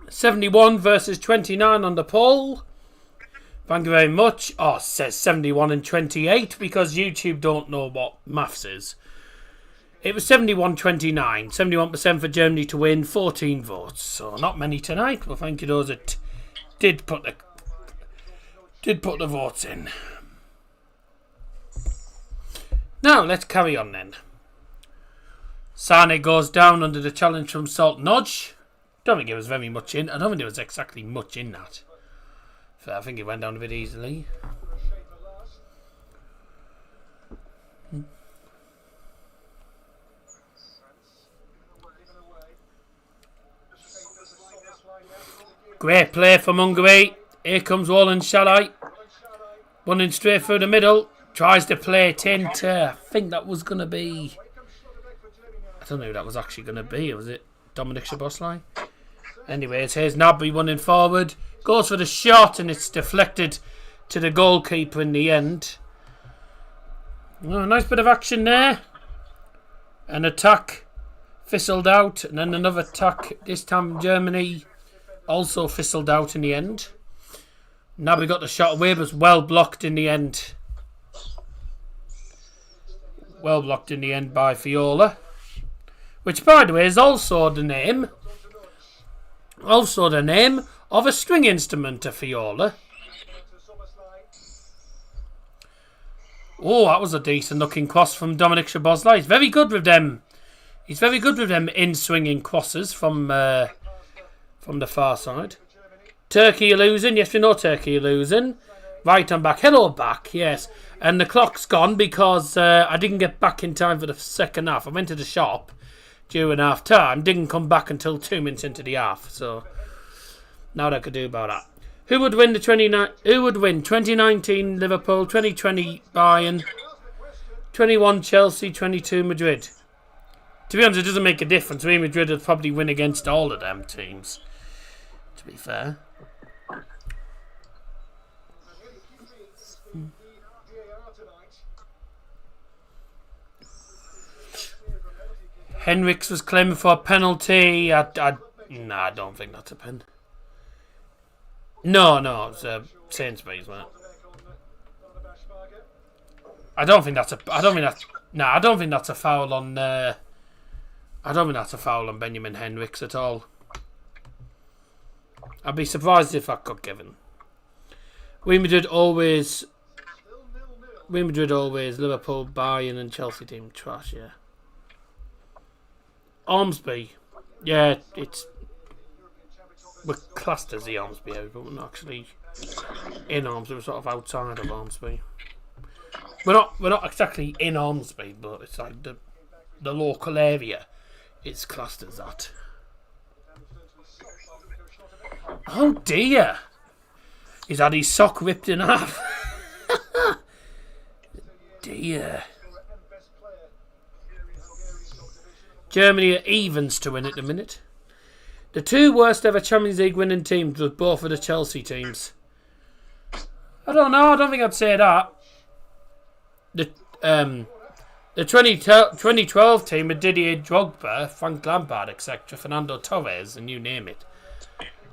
S1: $71 versus 29 on the poll. Thank you very much. Oh, it says 71 and 28 because YouTube don't know what maths is. It was 71-29. 71% for Germany to win. 14 votes. So not many tonight. Well, thank you those that did put the votes in. Now, let's carry on then. Sane goes down under the challenge from Salt Nodge. Don't think it was very much in. I don't think there was exactly much in that. So I think it went down a bit easily. Great play from Hungary. Here comes Roland Shalai. Running straight through the middle. Tries to play it into, I think that was going to be, I don't know who that was actually going to be. Was it Dominic Szoboszlai? Anyways, here's Nabry running forward. Goes for the shot and it's deflected to the goalkeeper in the end. Oh, nice bit of action there. An attack fizzled out and then another attack. This time Germany also fizzled out in the end. Nabry got the shot away but was well blocked in the end. Well blocked in the end by Fiola. Which, by the way, is also the name of a string instrument, a Fiola. Oh, that was a decent looking cross from Dominic Szoboszlai. He's very good with them. He's very good with them in-swinging crosses from the far side. Turkey are losing. Yes, we know Turkey are losing. Right, I'm back. Hello, back. Yes. And the clock's gone because I didn't get back in time for the second half. I went to the shop during half time. Didn't come back until 2 minutes into the half. So, now what I could do about that. Who would win 2019 Liverpool, 2020 Bayern, 21 Chelsea, 22 Madrid? To be honest, it doesn't make a difference. Real Madrid would probably win against all of them teams, to be fair. Henriks was claiming for a penalty. I don't think that's a pen. No, it's Sainsbury's, mate. I don't think that's a foul on. I don't think that's a foul on Benjamin Henriks at all. I'd be surprised if I got given. Real Madrid always. Liverpool, Bayern, and Chelsea team trash. Yeah. Ormsby, yeah, we're classed as the Ormsby area, but we're not actually in Ormsby. We're sort of outside of Ormsby. We're not exactly in Ormsby, but it's like the local area. It's classed as that. Oh dear! He's had his sock ripped in half. Dear. Germany are evens to win at the minute. The two worst ever Champions League winning teams was both of the Chelsea teams. I don't know. I don't think I'd say that. The 2012 team with Didier Drogba, Frank Lampard, etc., Fernando Torres, and you name it.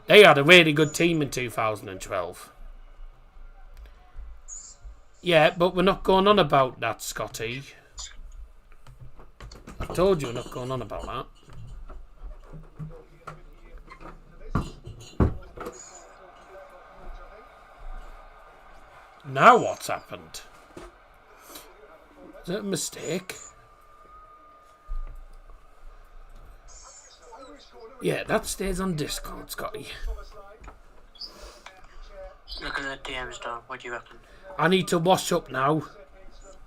S1: They had a really good team in 2012. Yeah, but we're not going on about that, Scotty. I told you we're not going on about that. Now what's happened? Is that a mistake? Yeah, that stays on Discord, Scotty.
S2: Look at the DMs, Don. What do you reckon?
S1: I need to wash up now.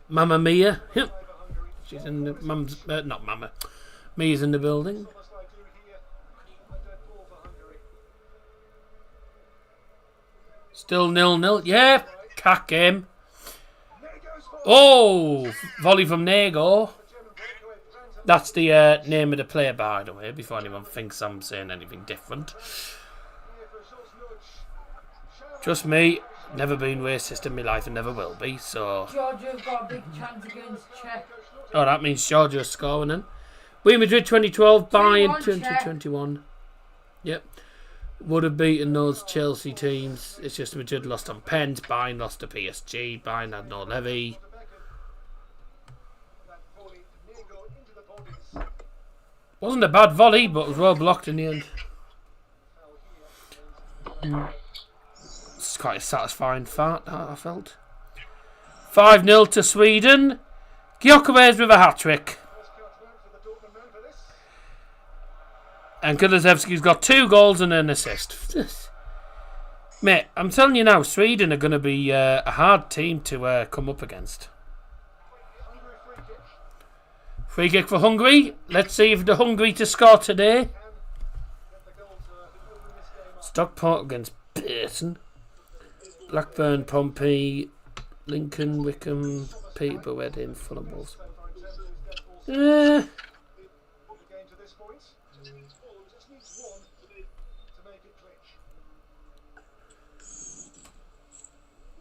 S1: Mamma Mia. She's in the not Mama. Mia's in the building. Still 0-0. Yeah, cat game. Oh, volley from Nego. That's the name of the player, by the way, before anyone thinks I'm saying anything different. Trust me, never been racist in my life and never will be, so...
S4: Georgia's got a big chance against Czech.
S1: Oh, that means Georgia's scoring then. Real Madrid 2012, Bayern 2021. Yep. Would have beaten those Chelsea teams. It's just Madrid lost on pens, Bayern lost to PSG, Bayern had no levy. Wasn't a bad volley, but it was well blocked in the end. It's quite a satisfying fart, I felt. 5-0 to Sweden. Gyökeres with a hat-trick. And Kulusevski's got 2 goals and an assist. Mate, I'm telling you now, Sweden are going to be a hard team to come up against. Free kick for Hungary. Let's see if the Hungary to score today. Stockport against Pearson. Blackburn, Pompey, Lincoln, Wickham, Peterborough, Reading, Fulham Wolves.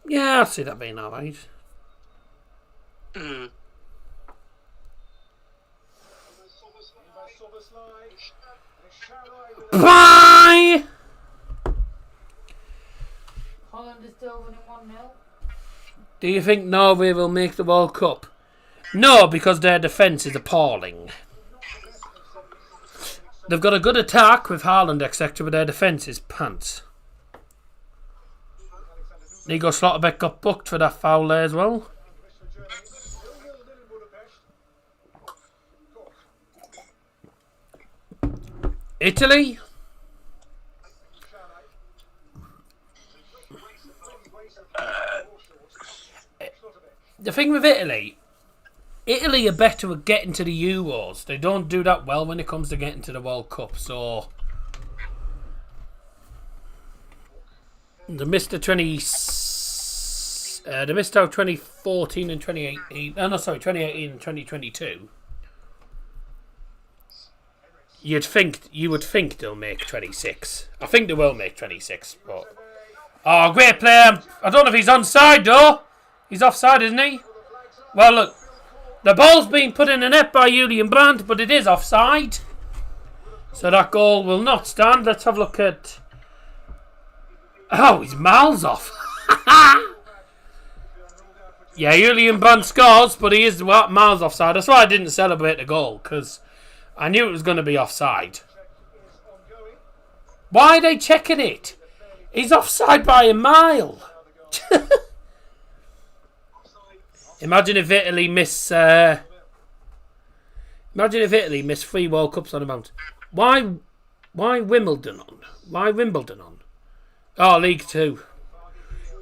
S1: Yeah, I see that being alright. Bye!
S4: Holland is still winning 1-0.
S1: Do you think Norway will make the World Cup? No, because their defence is appalling. They've got a good attack with Haaland, etc., but their defence is pants. Nico Slotterbeck got booked for that foul there as well. Italy. The thing with Italy are better at getting to the Euros. They don't do that well when it comes to getting to the World Cup. So they missed out 2014 and 2018. Oh no, sorry, 2018 and 2022. You would think they'll make 26. I think they will make 26. But great player. I don't know if he's onside though. He's offside, isn't he? Well, look. The ball's being put in the net by Julian Brandt, but it is offside. So that goal will not stand. Let's have a look at... Oh, he's miles off. Yeah, Julian Brandt scores, but he is miles offside. That's why I didn't celebrate the goal, because I knew it was going to be offside. Why are they checking it? He's offside by a mile. Imagine if Italy miss 3 World Cups on a mount. Why Wimbledon on? Why Wimbledon on? Oh, League 2.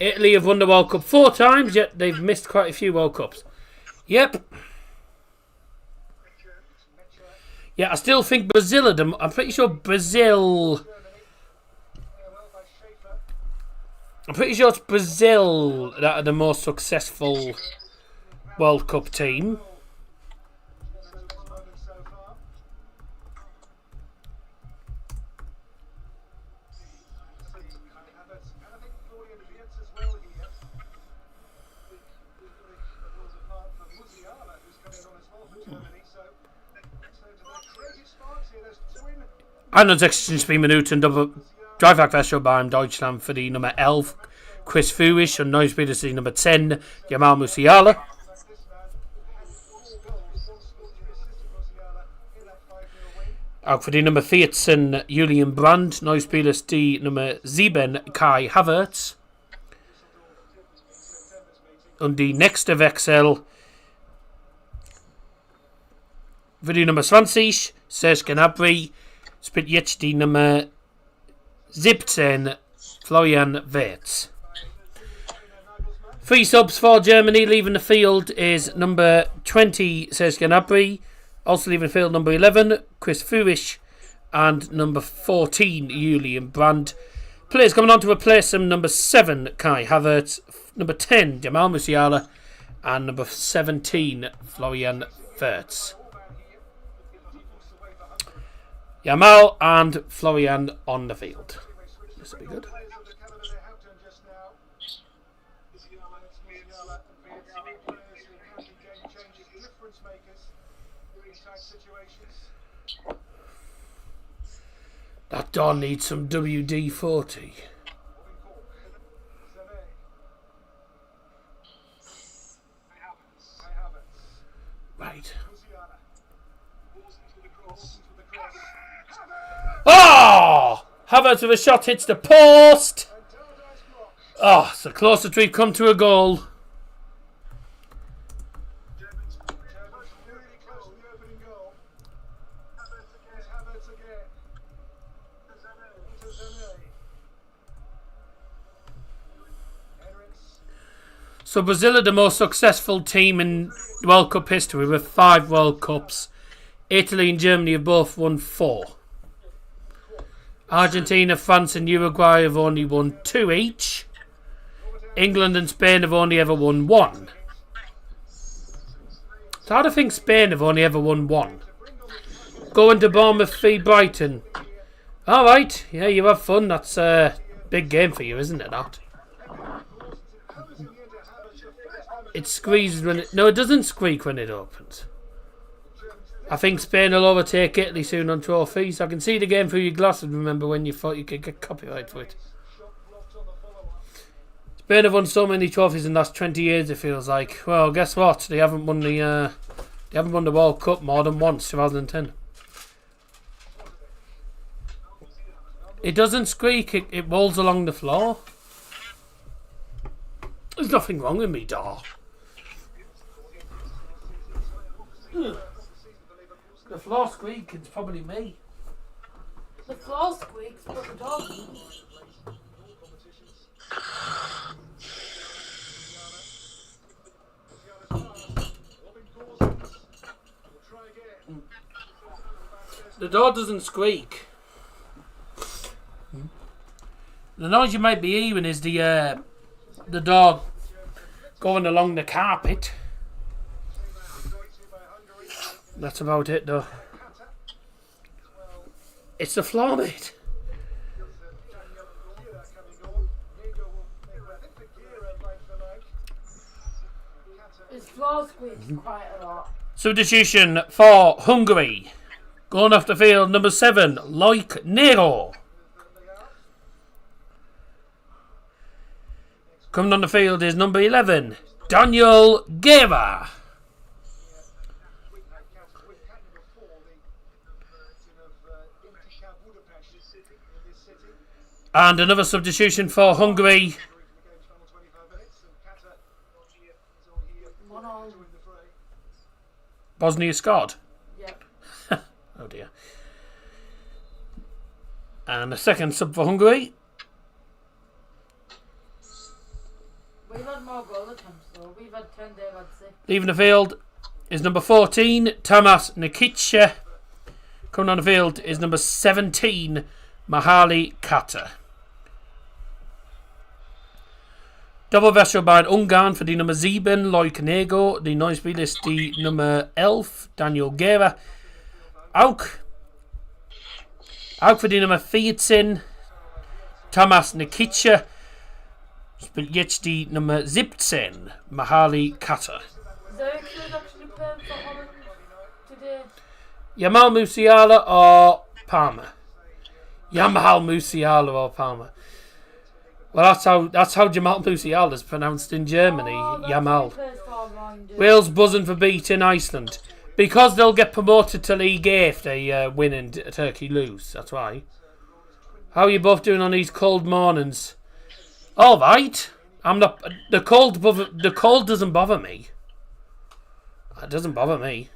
S1: Italy have won the World Cup 4 times, yet they've missed quite a few World Cups. Yep. Yeah, I still think Brazil are them. I'm pretty sure Brazil... I'm pretty sure it's Brazil that are the most successful World Cup team. An uns 16 Minuten Dreifach Wäsche beim Deutschland für die Nummer 11 Chris Führig und neu spielt es die Nummer 10 Jamal Musiala. Auch für die Nummer 14 Julian Brandt, neu spielt es die Nummer 7 Kai Havertz. Und die nächste Wechsel für die Nummer 20 Serge Gnabry spielt jetzt die Nummer 17 Florian Wirtz. 3 subs for Germany. Leaving the field is number 20 Serge Gnabry. Also leaving the field number 11 Chris Führig and number 14 Julian Brandt. Players coming on to replace him: number 7 Kai Havertz, number 10 Jamal Musiala and number 17 Florian Wirtz. Jamal and Florian on the field. This will be good. That Don needs some WD-40. Right. Oh! Havertz with a shot hits the post. Oh, it's the closest we've come to a goal. So Brazil are the most successful team in World Cup history with 5 World Cups. Italy and Germany have both won 4. Argentina, France and Uruguay have only won 2 each. England and Spain have only ever won 1. So how do I think Spain have only ever won 1? Going to Bournemouth v Brighton. Alright, yeah, you have fun. That's a big game for you, isn't it, that? It squeezes when it... No, it doesn't squeak when it opens. I think Spain will overtake Italy soon on trophies. I can see the game through your glasses, remember, when you thought you could get copyright for it. Spain have won so many trophies in the last 20 years, it feels like. Well, guess what? They haven't won the World Cup more than once, 2010. It doesn't squeak, it rolls along the floor. There's nothing wrong with me, Dar. The floor squeak, it's probably me.
S4: The floor squeaks, but the door doesn't.
S1: The door doesn't squeak. The noise you might be hearing is the door going along the carpet. That's about it, though. It's the floor, mate.
S4: His floor squeaks quite a lot.
S1: Substitution for Hungary. Going off the field, number 7, Loic Nero. Coming on the field is number 11, Daniel Guerra. And another substitution for Hungary. Bosnia scored.
S4: Yep.
S1: Oh dear. And a second sub for Hungary.
S4: We've had more goal attempts though. We've had 10 there, I'd say.
S1: Leaving the field is number 14, Tamas Nikic. Coming on the field is number 17, Mahali Kata. Double vessel by Ungarn für die Nummer 7, Loic Nego. Die neue Spieler ist die Nummer 11, Daniel Guerra. Auch für die Nummer 14, Tamas Nikic. Spielt jetzt die Nummer 17, Mahali Kata.
S4: Is there a actually playing for Holland today?
S1: Jamal Musiala or Palmer? Jamal Musiala or Palmer? Well, that's how Jamal Musiala is pronounced in Germany. Jamal. Wales buzzing for beating Iceland because they'll get promoted to League A if they win and Turkey lose. That's why. How are you both doing on these cold mornings? All right. I'm not. The cold doesn't bother me. It doesn't bother me.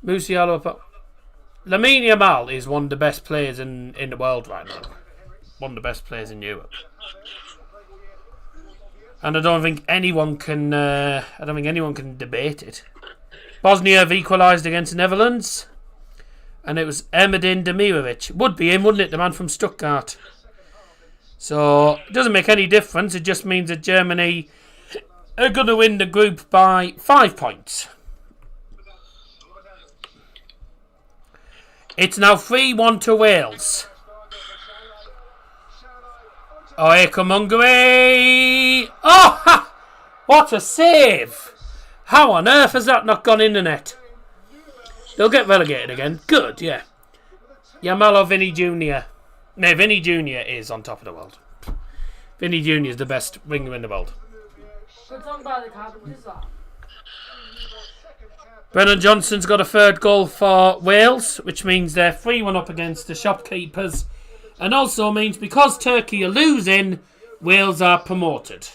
S1: Musiala. Lamine Yamal is one of the best players in the world right now. One of the best players in Europe. And I don't think anyone can debate it. Bosnia have equalised against the Netherlands. And it was Erdem Demirovic. Would be him, wouldn't it? The man from Stuttgart. So it doesn't make any difference. It just means that Germany are going to win the group by 5 points. It's now 3-1 to Wales. Oh, here come Hungary. Oh, ha! What a save. How on earth has that not gone in the net? They'll get relegated again. Good, yeah. Yamal or Vinny Jr. No, Vinny Jr. is on top of the world. Vinny Jr. is the best winger in the world.
S4: Good song by the Carpenters, that.
S1: Brennan Johnson's got a third goal for Wales, which means they're 3-1 up against the shopkeepers. And also means because Turkey are losing, Wales are promoted.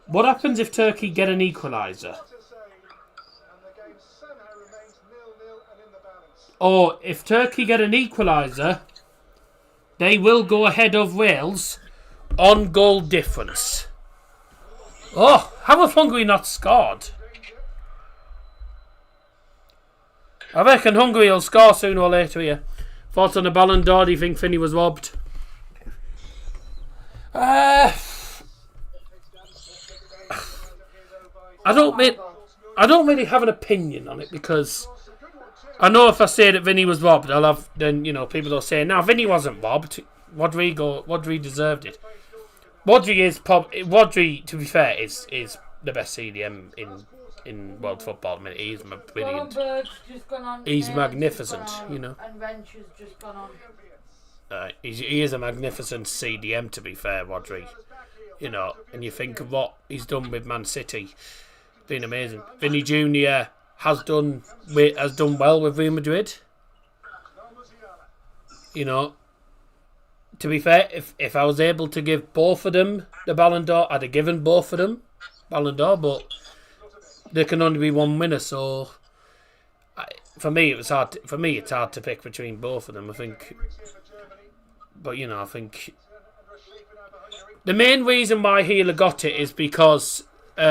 S1: What happens if Turkey get an equaliser? Or if Turkey get an equaliser, they will go ahead of Wales on goal difference. Oh, how have Hungary not scored? I reckon Hungary will score sooner or later here. Thoughts on the Ballon d'Or? Do you think Finney was robbed? I don't really have an opinion on it because I know if I say that Vinny was robbed, people will say, "No, Vinny wasn't robbed. Rodri deserved it." Rodri, to be fair, is the best CDM in world football. I mean, he's brilliant. He's magnificent, you know.
S4: And Wrench has just gone on.
S1: He is a magnificent CDM, to be fair, Rodri. You know, and you think of what he's done with Man City, been amazing. Vinny Jr. has done well with Real Madrid. You know, to be fair, if I was able to give both of them the Ballon d'Or, I'd have given both of them Ballon d'Or, but there can only be one winner, so for me, it was hard. For me, it's hard to pick between both of them. I think, but I think the main reason why Healer got it is because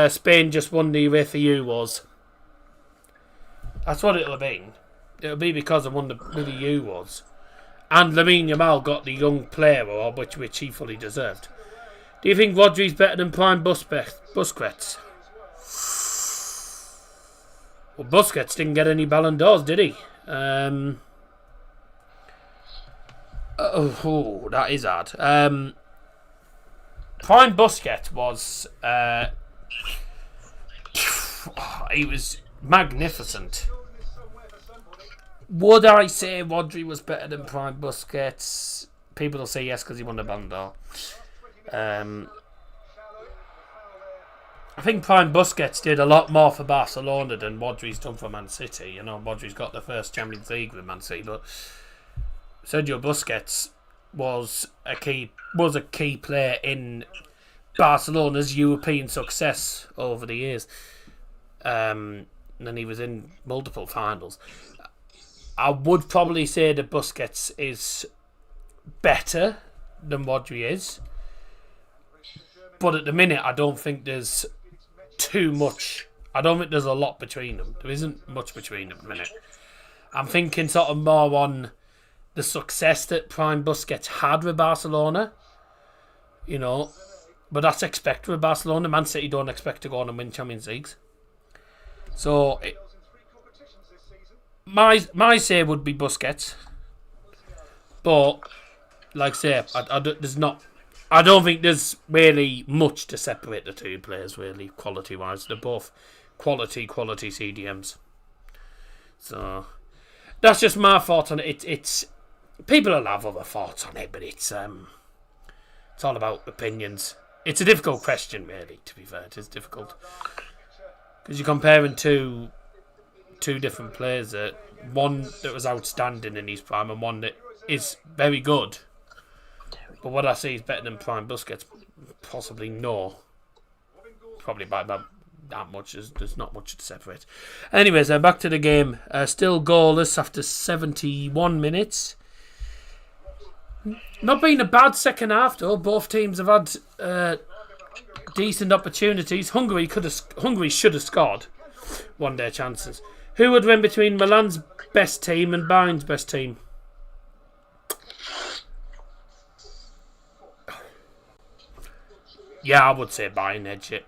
S1: Spain just won the UEFA Euros. That's what it'll be. It'll be because of won the Euros, and Lamine Yamal got the young player award, which he fully deserved. Do you think Rodri's better than Prime Busquets? Well, Busquets didn't get any Ballon d'Ors, did he? That is hard. Prime Busquets was... he was magnificent. Would I say Rodri was better than Prime Busquets? People will say yes because he won the Ballon d'Or. I think Prime Busquets did a lot more for Barcelona than Rodri's done for Man City. Rodri's got the first Champions League with Man City, but Sergio Busquets was a key player in Barcelona's European success over the years. And then he was in multiple finals. I would probably say that Busquets is better than Rodri is. But at the minute, I don't think there's too much. I don't think there's a lot between them. There isn't much between them at the minute. I'm thinking sort of more on the success that Prime Busquets had with Barcelona. But that's expected with Barcelona. Man City don't expect to go on and win Champions Leagues. So, my say would be Busquets. But, like I say, I don't think there's really much to separate the two players, really, quality-wise. They're both quality CDMs. So, that's just my thoughts on it. It's people will have other thoughts on it, but it's all about opinions. It's a difficult question, really, to be fair. It is difficult. Because you're comparing two different players. One that was outstanding in his prime and one that is very good. But what I see is better than Prime Busquets. Possibly no. Probably by about that much. There's not much to separate. Anyways, back to the game. Still goalless after 71 minutes. Not been a bad second half though. Both teams have had decent opportunities. Hungary should have scored. One day chances. Who would win between Milan's best team and Bayern's best team? Yeah, I would say Bayern edge it.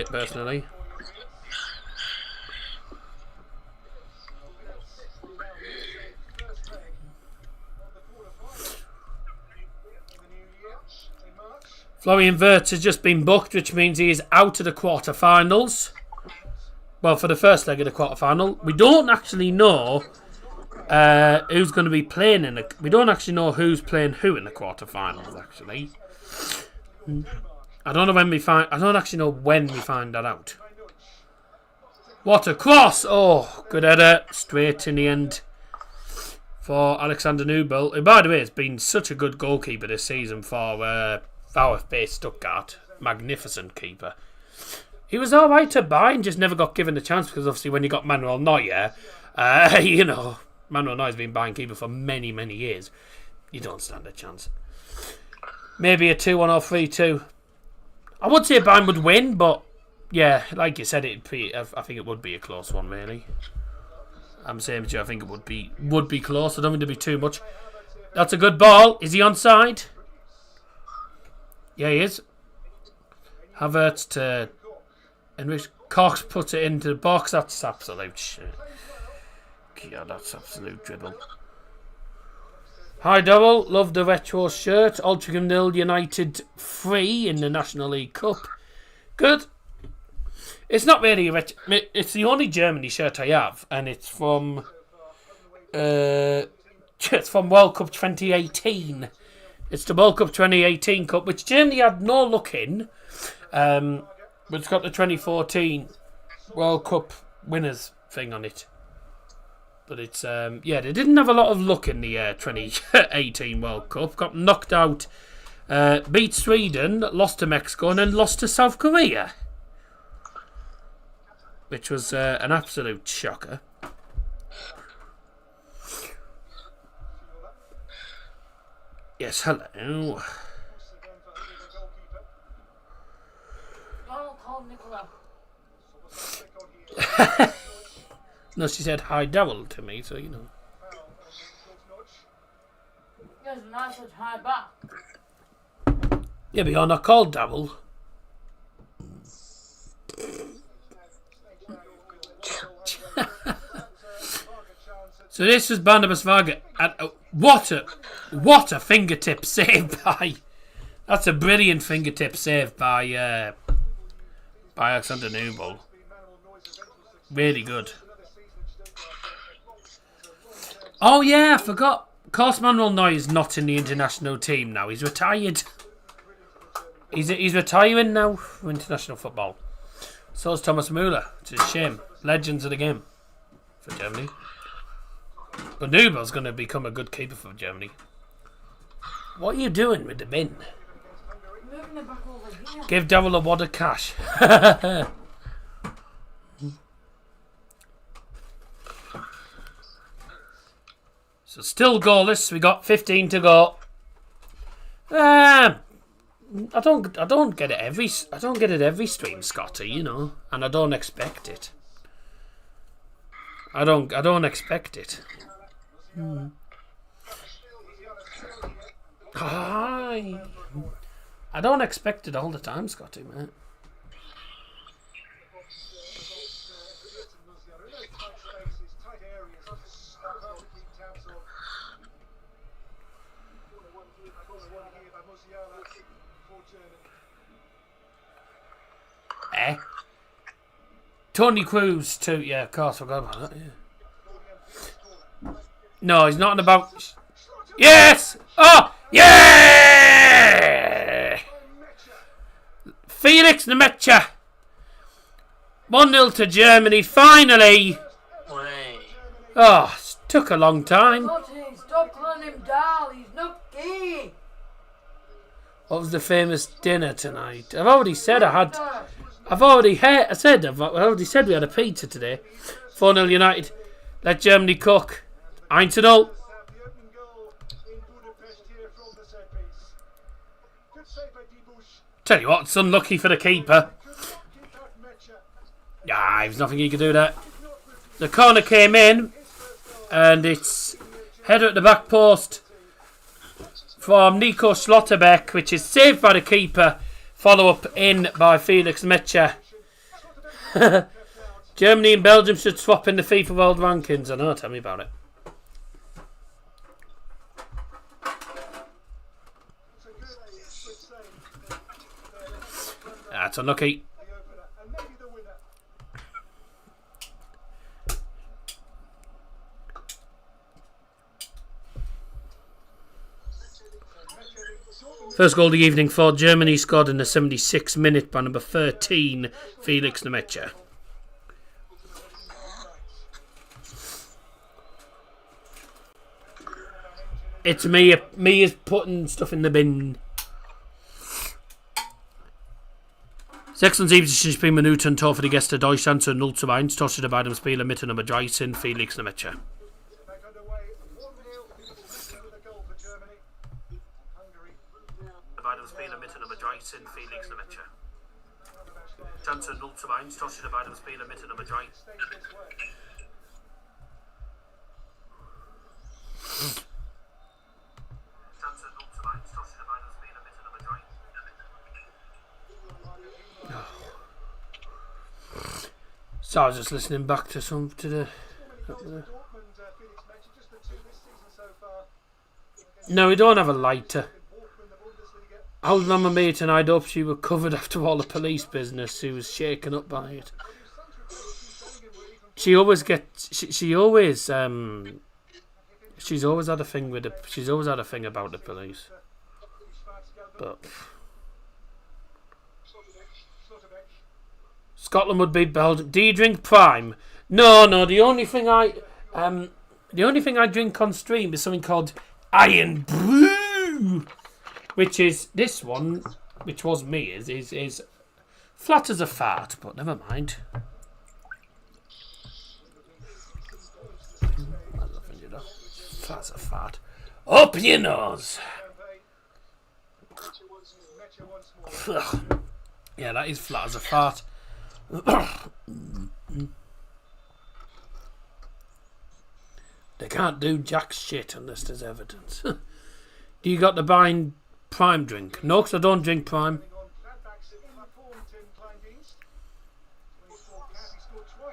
S1: Personally. Florian Wirtz has just been booked, which means he is out of the quarterfinals. Well, for the first leg of the quarterfinal. We don't actually know who's going to be playing we don't actually know who's playing who in the quarterfinals. Actually, I don't actually know when we find that out. What a cross! Oh, good header, straight in the end for Alexander Nubel, who, by the way, has been such a good goalkeeper this season for VfB Stuttgart. Magnificent keeper. He was alright to buy and just never got given the chance because obviously when you got Manuel Neuer, Manuel Neuer's been buying keeper for many, many years. You don't stand a chance. Maybe a 2-1 or 3-2. I would say Bayern would win, but yeah, like you said, I think it would be a close one, really. I'm saying to you, I think it would be close. I don't think there'd be too much. That's a good ball. Is he onside? Yeah, he is. Havertz to Enrich. Cox puts it into the box. That's absolute shit. Yeah, that's absolute dribble. Hi, Double. Love the retro shirt. Altrincham 0, United 3 in the National League Cup. Good. It's not really a retro. It's the only Germany shirt I have, and it's from World Cup 2018. It's the World Cup 2018 Cup, which Germany had no luck in. But it's got the 2014 World Cup winners thing on it. But it's, they didn't have a lot of luck in the 2018 World Cup. Got knocked out, beat Sweden, lost to Mexico, and then lost to South Korea. which was an absolute shocker. Yes, hello.
S4: Don't call Nicola.
S1: No, she said hi, Devil to me, so you know.
S4: Yes, and I said hi back.
S1: Yeah, but you're not called Devil. So this is Barnabas Varga. And what a fingertip save by. That's a brilliant fingertip save by Alexander Newbold. Really good. Oh yeah, I forgot. Of course, Manuel Neuer is not in the international team now. He's retired. He's retiring now from international football. So is Thomas Müller. It's a shame. Legends of the game for Germany. But Newell's going to become a good keeper for Germany. What are you doing with the bin?
S4: Moving it back over here.
S1: Give Devil a wad of cash. So still goalless. We got 15 to go. I don't get it every stream, Scotty. You know, and I don't expect it. I don't expect it. I don't expect it all the time, Scotty, mate. Tony Cruz too. Yeah, of course, I forgot about that. Yeah. No, he's not about. Yes! Oh! Yeah! Felix Nemecha. 1-0 to Germany, finally! Oh, it took a long time.
S4: Stop calling him Dal, he's not gay.
S1: What was the famous dinner tonight? I've already said I've already said we had a pizza today. 4-0 United. Let Germany cook. 1-0. Tell you what, it's unlucky for the keeper. Yeah, there's nothing he could do there. The corner came in, and it's header at the back post from Nico Schlotterbeck, which is saved by the keeper. Follow up in by Felix Mecha. Germany and Belgium should swap in the FIFA World Rankings. I know, tell me about it. That's unlucky. First goal of the evening for Germany, scored in the 76th minute by number 13, Felix Nemecha. It's me is putting stuff in the bin. 76. Minuten Tor für die Gäste Deutschland zu 0:1. Torschüsse bei dem Spieler mit Nummer 13, Felix Nemecha. Bei dem Spieler mit Nummer 13, Felix Nemecha. Stand zu 0:1. Torschüsse bei dem Spieler mit Nummer 13. So I was just listening back to the. No, we don't have a lighter. Old Mama Mia tonight up. She was covered after all the police business. She was shaken up by it. She always gets. She's always had a thing with the. She's always had a thing about the police. But Scotland would beat Belgium. Do you drink Prime? No. The only thing I drink on stream is something called Iron Brew, which is this one, which was me. Is flat as a fart, but never mind. Flat as a fart. Up your nose. Ugh. Yeah, that is flat as a fart. They can't do jack shit unless there's evidence. Do you got the buying prime drink? No, because I don't drink prime.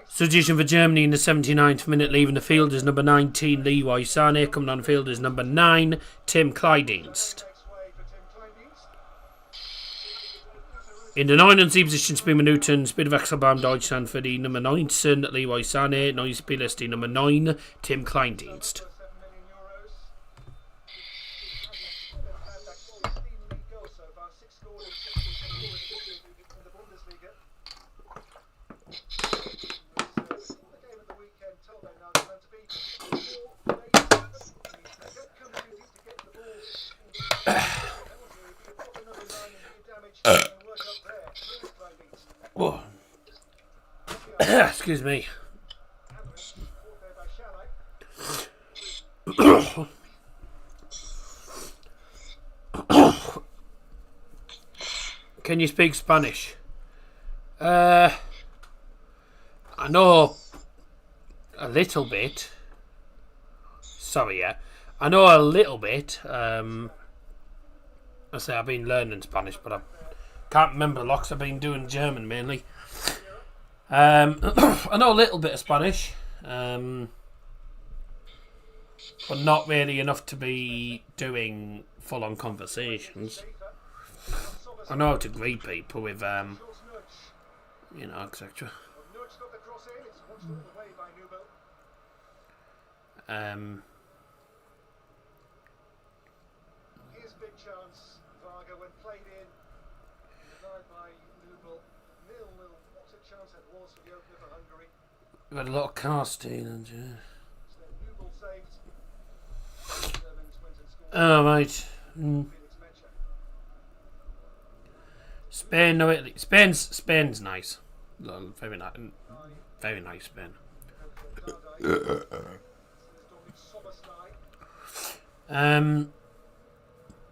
S1: Suggestion for Germany in the 79th minute, leaving the field is number 19, Leroy Sané. Coming on the field is number 9, Tim Kleindienst. In the 79 position, Spielmann Newton, Spielwechsel beim Deutschland für die Nummer 19, Leroy Sané. Neues Spieler ist die Nummer 9, Tim Kleindienst. Oh. Excuse me. Can you speak Spanish? I know a little bit. Sorry, yeah. I know a little bit. I say I've been learning Spanish, but I can't remember lots. I've been doing German mainly. I know a little bit of Spanish, but not really enough to be doing full-on conversations. I know how to greet people with, you know, etc.
S5: Here's a big chance. Varga, when played in, denied by Nubel. 0-0. What a chance that was for the opener for Hungary.
S1: We've had a lot of car stealing, yeah.
S5: So Nubel saved. Germans went and scored.
S1: Oh, right.
S5: Felix Mecha.
S1: Spain, no, Italy. Spain's nice. Very nice. Very nice, Spain.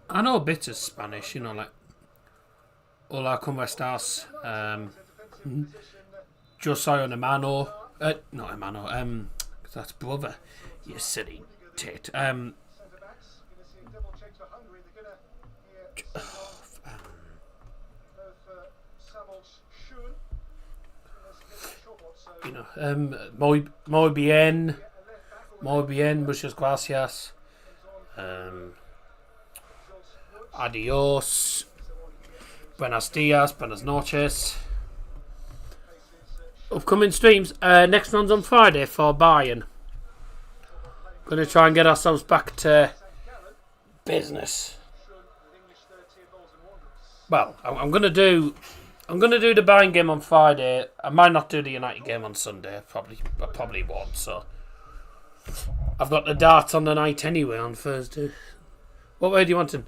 S1: I know a bit of Spanish, you know, like Hola, ¿cómo estás? Yo soy un hermano. Not hermano, because that's brother. You silly tit. You know, muy bien, muchas gracias. Adios. Buenos dias, buenas noches. Upcoming streams. Next one's on Friday for Bayern. Gonna try and get ourselves back to business. Well, I'm gonna do the Bayern game on Friday. I might not do the United game on Sunday. I probably won't. So I've got the darts on the night anyway on Thursday. What way do you want to?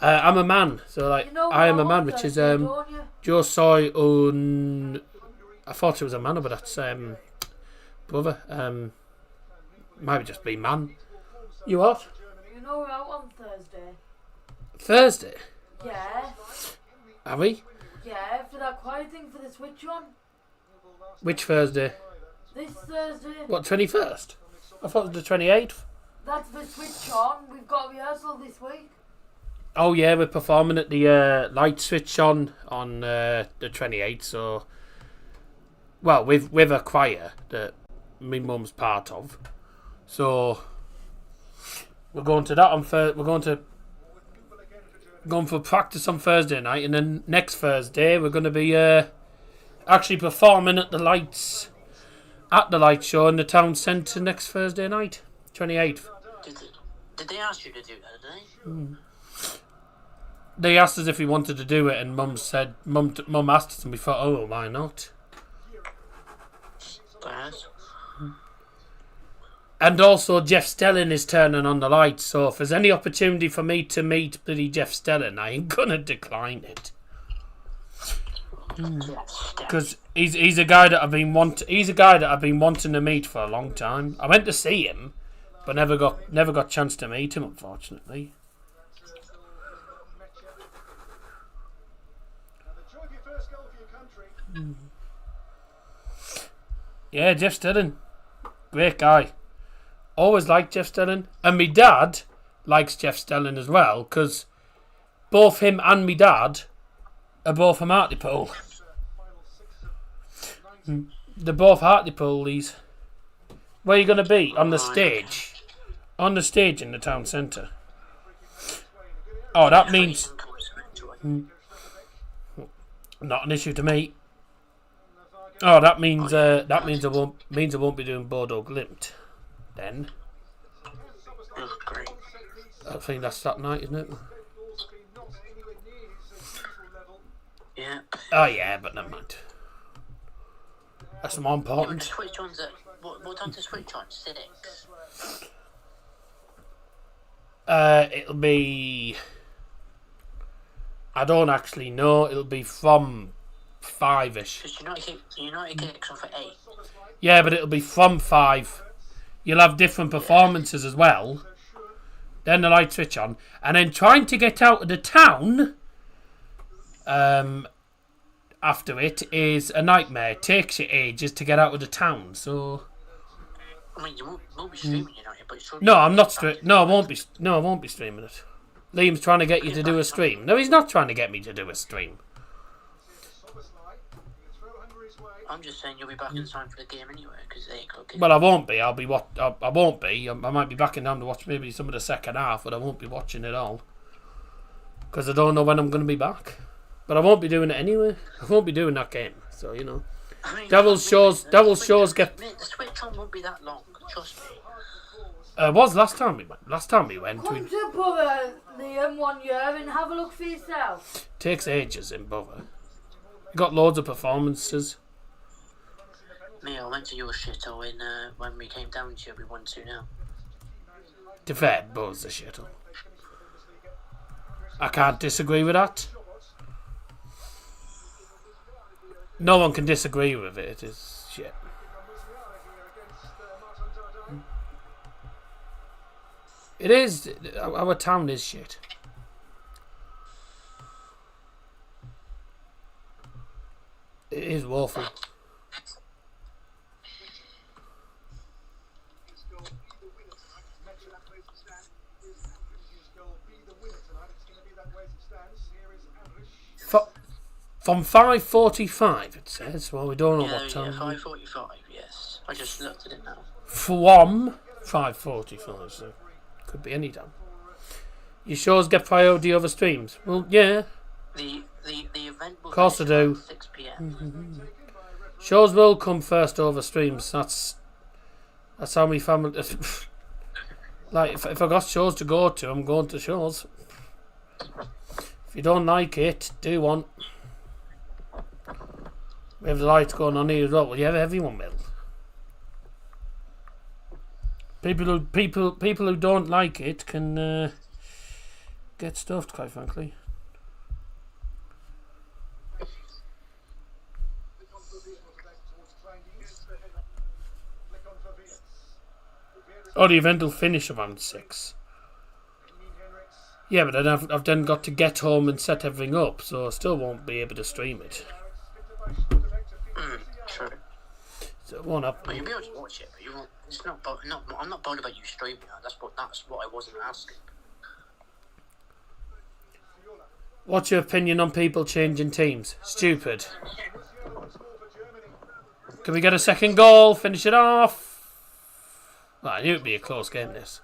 S1: I'm a man, so like, you know, I am a man, which is yo soy un. I thought it was a man, but that's brother. Might just be man. You what?
S4: You know we're out on Thursday.
S1: Thursday?
S4: Yeah.
S1: Are we?
S4: Yeah, for that quiet thing for the Switch on.
S1: Which Thursday?
S4: This Thursday.
S1: What, 21st? I thought it was the 28th.
S4: That's the Switch on. We've got a rehearsal this week.
S1: Oh yeah, we're performing at the Light Switch on the 28th. So, well, with a choir that my mum's part of. So we're going to that on we're going for practice on Thursday night, and then next Thursday we're going to be actually performing at the Light Show in the town centre next Thursday night, 28th.
S2: Did they ask you to do that, did they?
S1: They asked us if we wanted to do it, and Mum asked us, and we thought, oh, why not?
S2: Perhaps.
S1: And also, Jeff Stelling is turning on the lights, so if there's any opportunity for me to meet bloody Jeff Stelling, I ain't gonna decline it. Because he's a guy that I've been wanting to meet for a long time. I went to see him but never got chance to meet him, unfortunately.
S5: And the joy of your first goal for your country.
S1: Yeah, Jeff Stelling, great guy. Always liked Jeff Stelling, and me dad likes Jeff Stelling as well, because both him and me dad are both from Hartlepool. They're both Hartlepool. These. Where are you going to be? On the stage. On the stage in the town centre. Oh, that means not an issue to me. Oh, that means I won't be doing Bordeaux Glimt then.
S2: Oh, great.
S1: I think that's that night, isn't it?
S2: Yeah.
S1: Oh yeah, but never mind. That's more
S2: Yeah,
S1: important.
S2: the switch on's at what time to switch on? 6.
S1: It'll be. I don't actually know. It'll be from 5ish.
S2: Because United kicks off at 8.
S1: Yeah, but it'll be from 5. You'll have different performances as well. Then the light switch on, and then trying to get out of the town. After it is a nightmare. It takes you ages to get out of the town. So.
S2: I mean, you won't be streaming United, but it's
S1: No, I'm not No, I won't be. No, I won't be streaming it. Liam's trying to get you to do a stream. No, he's not trying to get me to do a stream.
S2: I'm just saying you'll be back in time for the game anyway, because 8 o'clock.
S1: Well, I won't be. I'll be what? I won't be. I might be back in time to watch maybe some of the second half, but I won't be watching it all because I don't know when I'm going to be back. But I won't be doing it anyway. I won't be doing that game. So you know,
S2: I mean,
S1: Devil's shows get.
S2: Mate, the switch on won't be that long. Trust me.
S1: Was last time we went. Last time we went.
S4: Come to Borough, Liam, 1 year and have a look for yourself.
S1: Takes ages in Bother. Got loads of performances.
S2: Me, I went to your shithole when we came down to you. We won 2-0.
S1: To fair, Buzz the shittle. I can't disagree with that. No one can disagree with it. It is shit. It is. Our town is shit. It is woeful. From 5:45 it says. Well, we don't know what time.
S2: Yeah, 5:45. Yes, I just looked at it now.
S1: From 5:45, so could be any time. Your shows get priority over streams. Well, yeah.
S2: The event will
S1: Of course I do.
S2: 6 p.m.
S1: Shows will come first over streams. That's how my family. Like if I got shows to go to, I'm going to shows. If you don't like it, do one. We have the lights going on here as well. Well, yeah, everyone will. People who don't like it can get stuffed, quite frankly. Oh, the event will finish around 6. Yeah, but then I've then got to get home and set everything up, so I still won't be able to stream it.
S2: True.
S1: So it won't happen.
S2: But you'll be able to watch it, but you won't. It's not. I'm not bothered about you streaming that. That's what I wasn't asking.
S1: What's your opinion on people changing teams? Stupid. Can we get a second goal? Finish it off. Well, I knew it'd be a close game, this.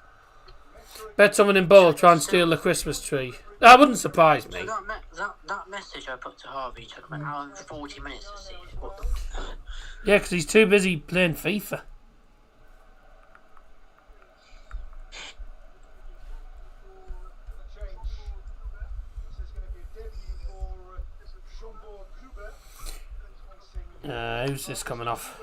S1: Bet someone in Bowl try and steal the Christmas tree. That wouldn't surprise me.
S2: So that message I put to Harvey took about an hour and 40 minutes to see. What the...
S1: Yeah, because he's too busy playing FIFA. Who's this coming off?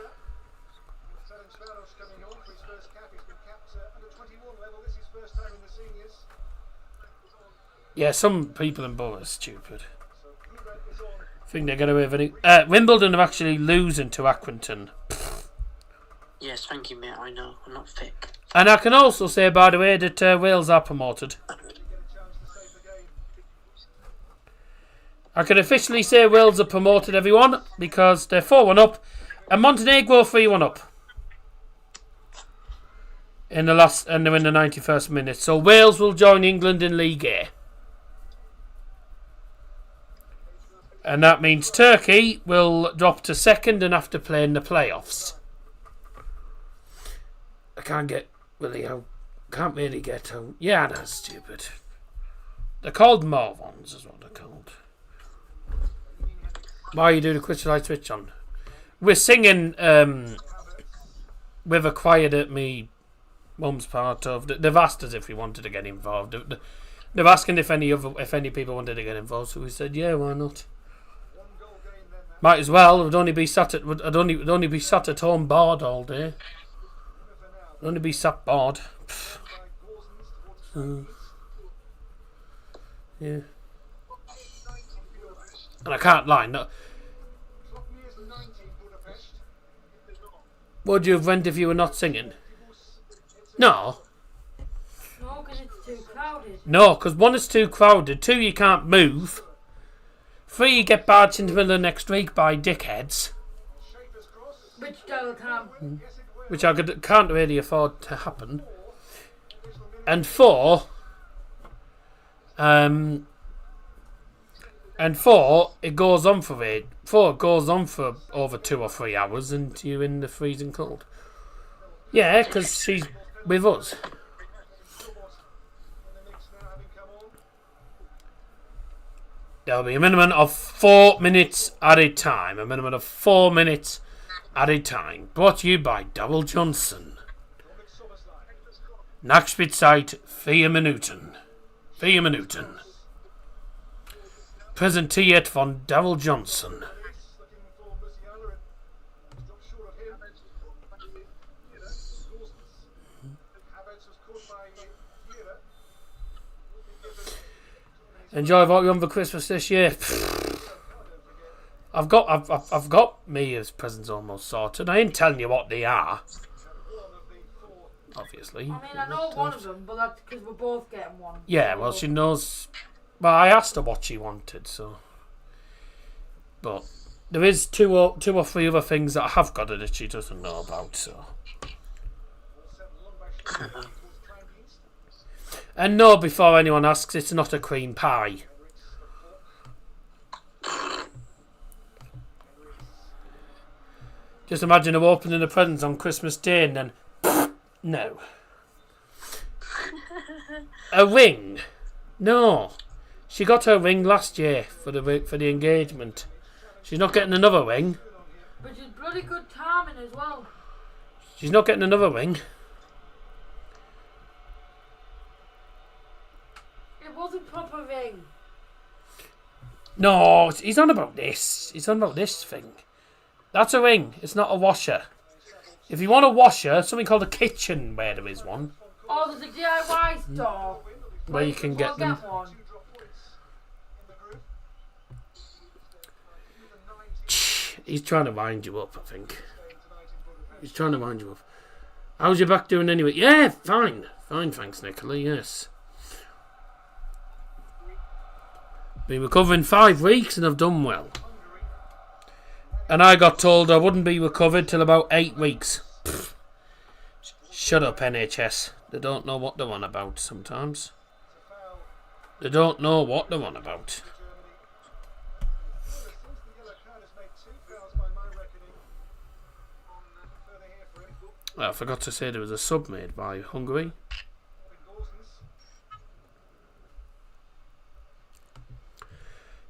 S1: Yeah, some people in Borough are stupid. Think they're going to have any... Wimbledon are actually losing to Accrington.
S2: Yes, thank you, mate. I know. I'm not thick.
S1: And I can also say, by the way, that Wales are promoted. I can officially say Wales are promoted, everyone, because they're 4-1 up, and Montenegro 3-1 up in the last, and they're in the 91st minute. So Wales will join England in League A, and that means Turkey will drop to second and have to play in the playoffs. I can't get really out. Can't really get out. Yeah, that's stupid. They're called morons, is what they're called. Why are you doing a crystallised switch on? We're singing. We've acquired at me mum's part of. They've asked us if we wanted to get involved. They've asking if any people wanted to get involved. So we said, yeah, why not? Might as well. I'd only be sat at home bored all day. I'd only be sat bored. Yeah. And I can't lie. No. Would you have went if you were not singing? No.
S4: No, because it's too crowded.
S1: No, because 1, it's too crowded. 2, you can't move. 3, you get barged into the middle of next week by dickheads.
S4: Which still can't.
S1: Which I can't really afford to happen. And 4, it goes on for 8. 4 goes on for over 2 or 3 hours, and you're in the freezing cold. Yeah, because she's with us. There'll be a minimum of 4 minutes at a time. A minimum of 4 minutes at a time. Brought to you by Double Johnson. Nachspielzeit 4 Minuten. 4 Minuten. Präsentiert von Double Johnson. Enjoy what you want for Christmas this year. I've got me as presents almost sorted. I ain't telling you what they are. Obviously.
S4: I mean, I know one of them, but that's because we're both getting one.
S1: Yeah, well, she knows. Well, I asked her what she wanted, so. But there is two or 3 other things that I have got her that she doesn't know about, so. And no, before anyone asks, it's not a cream pie. Just imagine her opening the presents on Christmas Day and then, no. A ring? No. She got her ring last year for the engagement. She's not getting another ring.
S4: But she's bloody good timing as well.
S1: She's not getting another ring.
S4: It wasn't proper ring.
S1: No, he's on about this. He's on about this thing. That's a ring. It's not a washer. If you want a washer, something called a kitchenware, there is one.
S4: Oh, there's a DIY store.
S1: Where you can get them.
S4: One.
S1: He's trying to wind you up, I think. He's trying to wind you up. How's your back doing anyway? Yeah, fine. Fine, thanks, Nicola, yes. Been recovering 5 weeks and I've done well. And I got told I wouldn't be recovered till about 8 weeks. Pfft. Shut up, NHS. They don't know what they're on about sometimes. They don't know what they're on about. Well, I forgot to say there was a sub made by Hungary.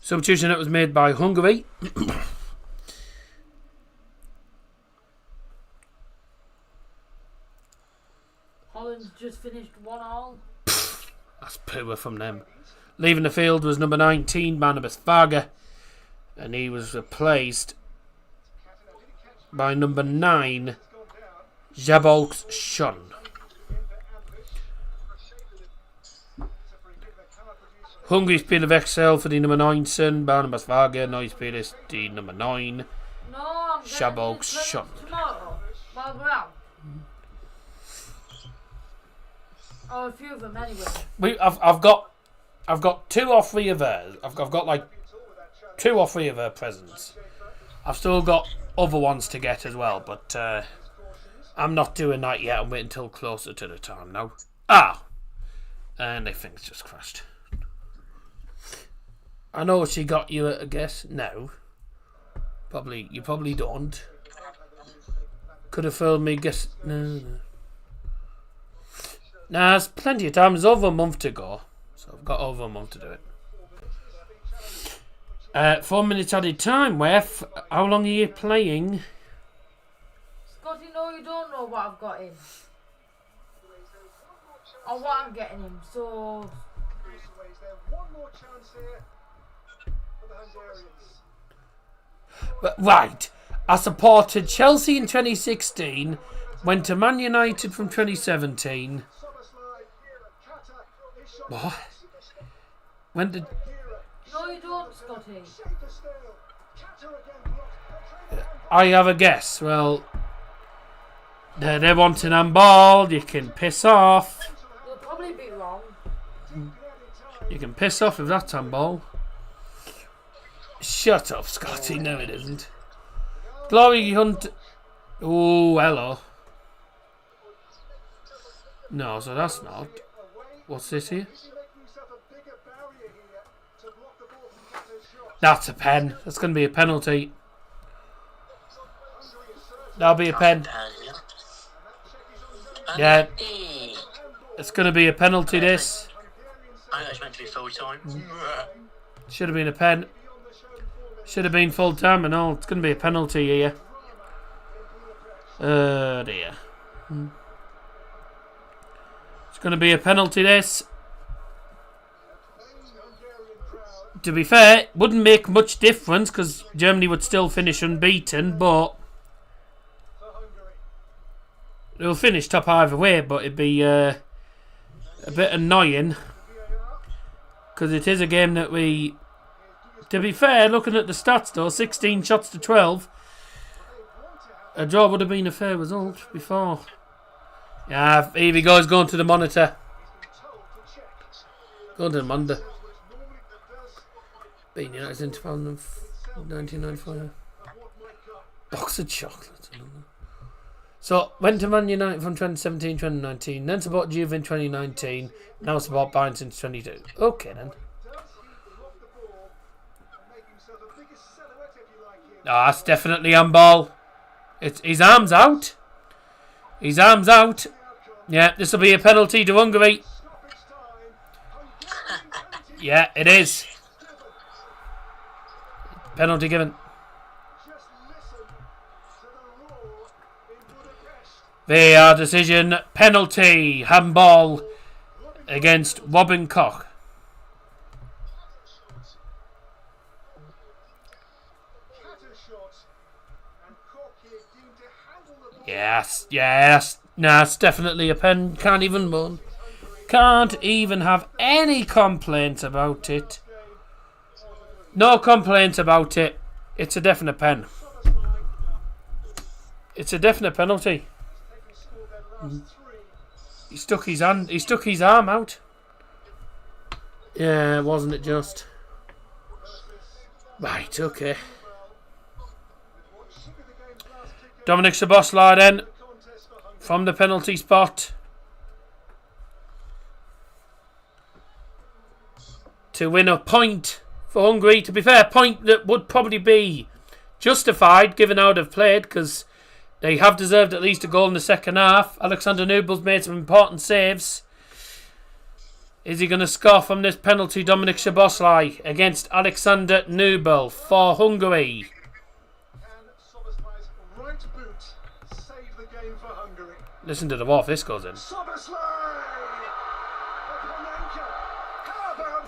S1: Substitution that was made by Hungary.
S4: Holland's just finished 1-1.
S1: That's poor from them. Leaving the field was number 19, Barnabas Varga, and he was replaced by number 9, Jabolks Shun. Hungary spelar växel för din nummer 19, Barnabas Varga. Norge spelar din nummer 9,
S4: No, I'm
S1: Jabolks Shun.
S4: tomorrow. While we're out. Oh, a few of them anyway.
S1: I've got 2 or 3 of hers. I've got like 2 or 3 of her presents. I've still got other ones to get as well, but I'm not doing that yet. I'm waiting until closer to the time now. And the thing's just crashed. I know she got you at a guess. No. You probably don't. Could have fooled me. Guess. No. Nah, there's plenty of time. There's over a month to go. So I've got over a month to do it. 4 minutes added time. Wef, how long are you playing?
S4: Scotty, no, you don't know what I've got in. Or what I'm getting him, so...
S5: One more chance here for the Hungarians.
S1: But, right. I supported Chelsea in 2016. Went to Man United from 2017. What? When did...
S4: No, you don't, Scotty.
S1: I have a guess. Well, they're wanting handball. You can piss off.
S4: You'll probably be wrong.
S1: You can piss off if that's handball. Shut up, Scotty. No, it isn't. Glory Hunt. Oh, hello. No, so that's not. What's this here? That's a pen. That's going to be a penalty. That'll be a pen. Yeah. It's going to be a penalty, this.
S2: I know it's meant to be full time.
S1: Should have been a pen. Should have been full time and all. It's going to be a penalty here. Oh dear. It's going to be a penalty, this. To be fair, wouldn't make much difference because Germany would still finish unbeaten, but they'll finish top either way, but it'd be a bit annoying because it is a game that we... To be fair, looking at the stats though, 16 shots to 12. A draw would have been a fair result before. Yeah, here he goes, going to the monitor. Going to the monitor. Being United in 1995. Box of chocolates. So, went to Man United from 2017-2019. Then support Juve in 2019. Now support Bayern since 22. Okay then. That's definitely handball. It's his arms out. His arms out. Yeah, this will be a penalty to Hungary. Yeah, it is. Penalty given. VAR decision. Penalty. Handball against Robin Koch. Yes. Nah, it's definitely a pen. Can't even moan. Can't even have any complaints about it. No complaints about it. It's a definite pen. It's a definite penalty. He stuck his hand. He stuck his arm out. Yeah, wasn't it just? Right. Okay. Dominic Szoboszlai then from the penalty spot to win a point for Hungary. To be fair, a point that would probably be justified given how they've played because they have deserved at least a goal in the second half. Alexander Nubel's made some important saves. Is he going to score from this penalty? Dominic Szoboszlai against Alexander Nubel for Hungary. Listen to the wall if this goes in.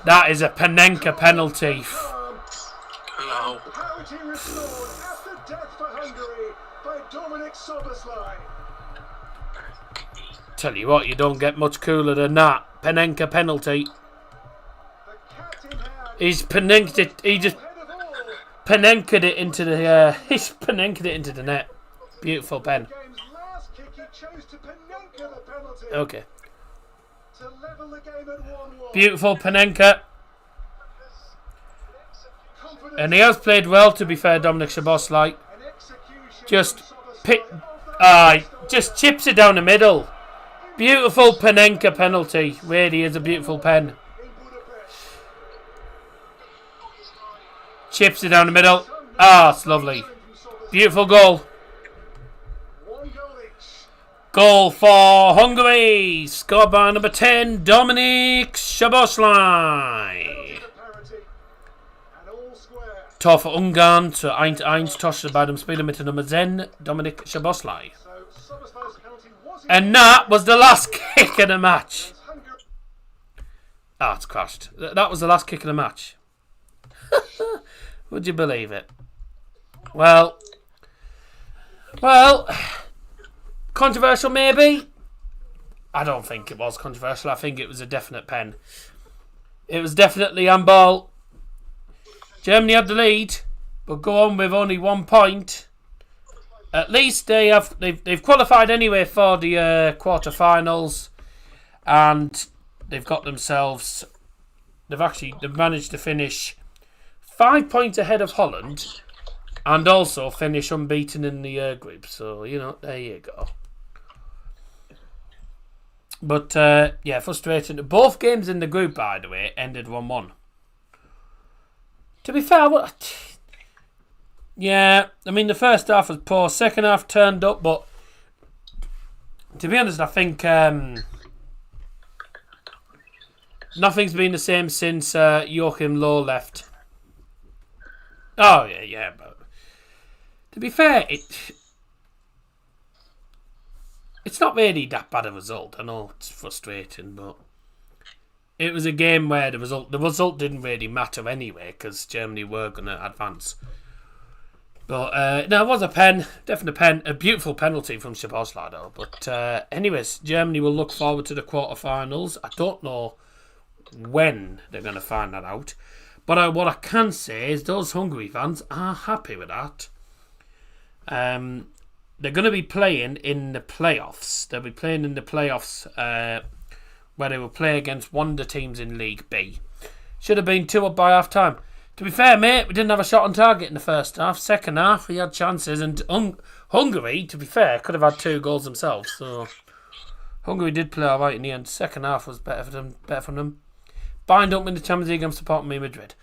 S1: That is a Panenka penalty.
S2: Oh.
S1: Tell you what, you don't get much cooler than that. Panenka penalty. He's Panenked it. He just Panenked it into the. He's Panenked it into the net. Beautiful pen. Okay.
S5: to level the game at 1-1.
S1: Beautiful Panenka.
S5: Confidence
S1: And he has played well, to be fair, Dominic Szoboszlai.
S5: and execution
S1: Just
S5: from
S1: pick,
S5: Szoboszlai.
S1: just chips it down the middle. Beautiful Panenka penalty. Really is a beautiful pen.
S5: In Budapest.
S1: Chips it down the middle. Ah, it's lovely. Beautiful goal.
S5: One goal each.
S1: Goal for Hungary. Scored by number 10, Dominic Szoboszlai.
S5: The parity. And all square.
S1: Tor für Ungarn zu 1-1. Tosche bei dem Spieler mit der Nummer 10, Dominic Szoboszlai.
S5: So Szoboszlai's penalty was in
S1: And that was the last kick of the match.
S5: Hungary.
S1: Ah, it's crashed. That was the last kick of the match. Would you believe it? Well, controversial maybe. I don't think it was controversial. I think it was a definite pen. It was definitely handball. Germany had the lead, but go on with only 1 point. At least they've qualified anyway for the quarter-finals, and they've got themselves. They've managed to finish 5 points ahead of Holland, and also finish unbeaten in the group. So, there you go. But, yeah, frustrating. Both games in the group, by the way, ended 1-1. To be fair, yeah, I mean, the first half was poor. Second half turned up, but to be honest, I think nothing's been the same since Joachim Low left. Oh, yeah, but to be fair, it's not really that bad a result. I know it's frustrating, but it was a game where the result didn't really matter anyway, because Germany were going to advance. But no, it was a pen, definitely a pen, a beautiful penalty from Szoboszlai though. But anyways, Germany will look forward to the quarterfinals. I don't know when they're going to find that out. But what I can say is those Hungary fans are happy with that. They're going to be playing in the playoffs. They'll be playing in the playoffs where they will play against one of the teams in League B. Should have been 2 up by half time. To be fair, mate, we didn't have a shot on target in the first half. Second half, we had chances. And Hungary, to be fair, could have had 2 goals themselves. So Hungary did play alright in the end. Second half was better for them. Bayern don't win the Champions League. I'm supporting Real Madrid.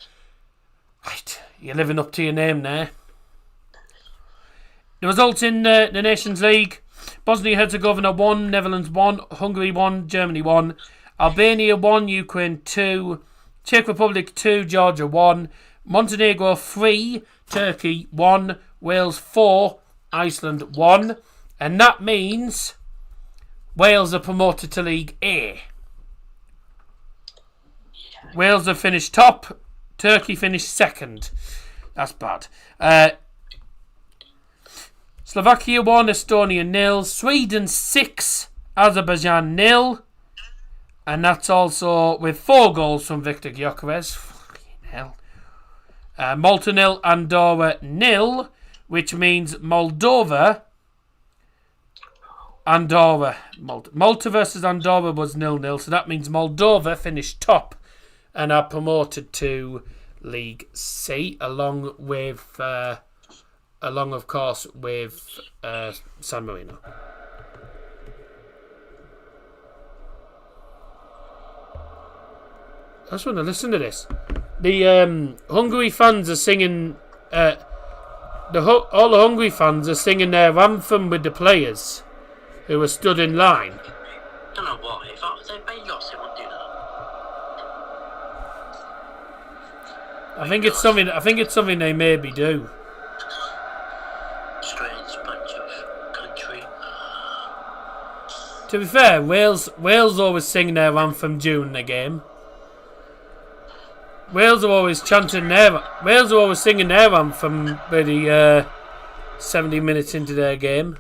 S1: Right, you're living up to your name there. The results in the Nations League: Bosnia-Herzegovina 1, Netherlands 1, Hungary 1, Germany 1, Albania 1, Ukraine 2, Czech Republic 2, Georgia 1, Montenegro 3, Turkey 1, Wales 4, Iceland 1, and that means Wales are promoted to League A. Wales have finished top. Turkey finished second. That's bad. Slovakia 1, Estonia 0, Sweden 6, Azerbaijan 0. And that's also with 4 goals from Viktor Gyökeres. Fucking hell. Malta 0, Andorra 0, which means Malta versus Andorra was 0-0. So that means Moldova finished top and are promoted to League C, along of course with San Marino. I just want to listen to this. The Hungary fans are singing. All the Hungary fans are singing their anthem with the players who are stood in line.
S2: I don't know why. If they made lost, they wouldn't do that.
S1: I think it's something they maybe do.
S2: Strange bunch of country.
S1: To be fair, Wales always sing their anthem during the game. Wales are always singing their anthem maybe 70 minutes into their game.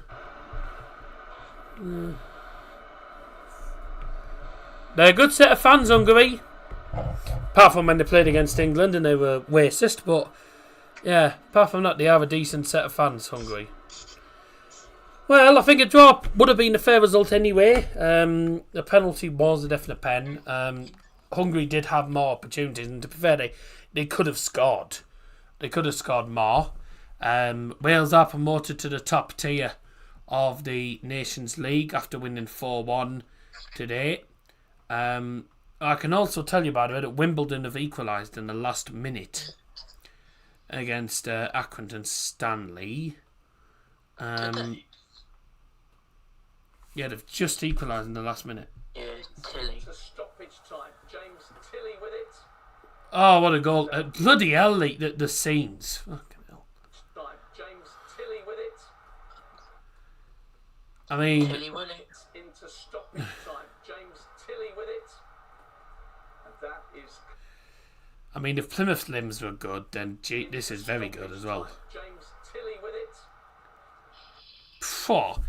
S1: They're a good set of fans, Hungary. Apart from when they played against England and they were racist, but yeah, apart from that, they are a decent set of fans, Hungary. Well, I think a draw would have been a fair result anyway. The penalty was a definite pen. Hungary did have more opportunities, and to be fair, they could have scored. They could have scored more. Wales are promoted to the top tier of the Nations League after winning 4-1 today. I can also tell you, by the way, that Wimbledon have equalised in the last minute against Accrington Stanley. Yeah, they've just equalised in the last minute.
S2: Yeah, Tilly.
S5: To stoppage time. James Tilly with it.
S1: Oh, what a goal. Bloody hell, the scenes. Fucking hell.
S5: James Tilly with it.
S1: I mean...
S2: Tilly won it.
S5: Into stoppage time. James Tilly with it. And that is...
S1: I mean, if Plymouth limbs were good, then this is very good as well.
S5: James Tilly with it.
S1: Phew.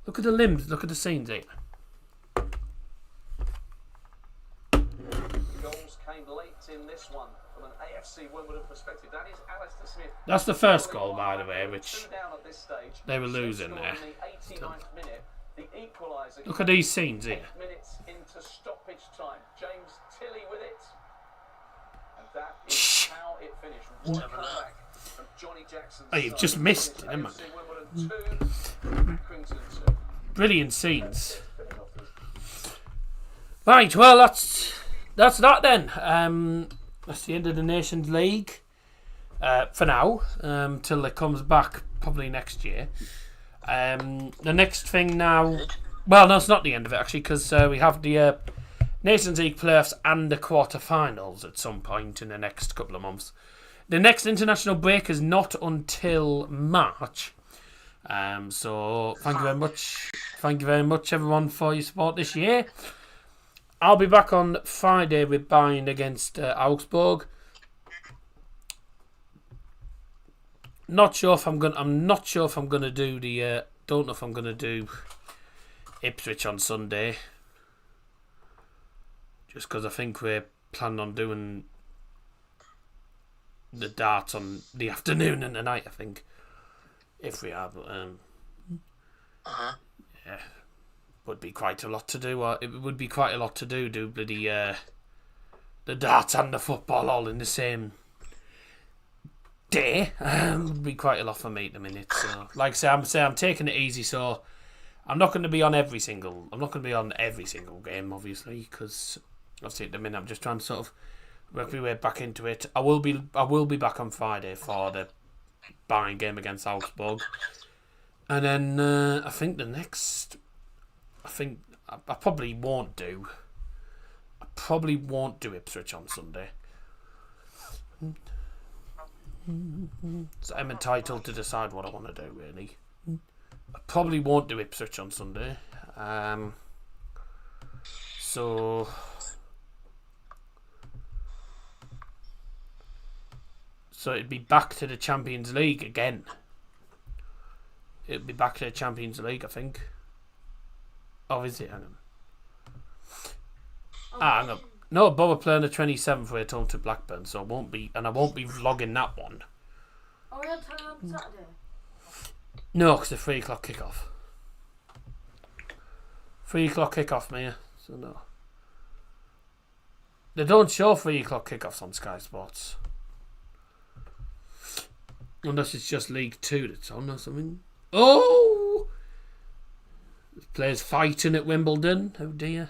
S1: Look at the limbs, look at the scenes here.
S5: Goals came late in this one from an AFC Wimbledon perspective. That is Alistair Smith.
S1: That's the first goal, by the way, which
S5: 2 down at this stage.
S1: they were losing there.
S5: In the 89th minute, the equaliser.
S1: Look at these scenes here.
S5: 8 minutes into stoppage time. James Tilly with it. And that is how it finished. What a comeback from Johnny Jackson.
S1: Oh, you've just missed it, haven't
S5: AFC
S1: you?
S5: Wimbledon 2, Accrington 2.
S1: Brilliant scenes. Right, well, that's that then. That's the end of the Nations League for now, till it comes back probably next year. The next thing now... Well, no, it's not the end of it, actually, because we have the Nations League playoffs and the quarter-finals at some point in the next couple of months. The next international break is not until March. So thank you very much. Thank you very much, everyone, for your support this year. I'll be back on Friday with Bayern against Augsburg. I'm not sure if I'm gonna do the. Don't know if I'm gonna do Ipswich on Sunday. Just because I think we're planning on doing the darts on the afternoon and the night. I think. If we are, but yeah, would be quite a lot to do. It would be quite a lot to do the darts and the football all in the same day. Would be quite a lot for me at the minute. So, like I say, I'm taking it easy. So, I'm not going to be on every single. I'm not going to be on every single game, obviously, because obviously at the minute I'm just trying to sort of work my way back into it. I will be back on Friday for the Bayern game against Augsburg, and then I think the next, I probably won't do Ipswich on Sunday. So I'm entitled to decide what I want to do, really. I probably won't do Ipswich on Sunday. So it'd be back to the Champions League again. It'd be back to the Champions League, I think. Oh, is it? Hang on. Hang on. No, but we're playing the 27th way home to Blackburn, so I won't be vlogging that one.
S4: Oh, we had time on Saturday?
S1: No, because it's 3 o'clock kickoff. 3 o'clock kickoff, Mia. So no. They don't show 3 o'clock kickoffs on Sky Sports. Unless it's just League 2 that's on or something. Oh! Players fighting at Wimbledon. Oh dear.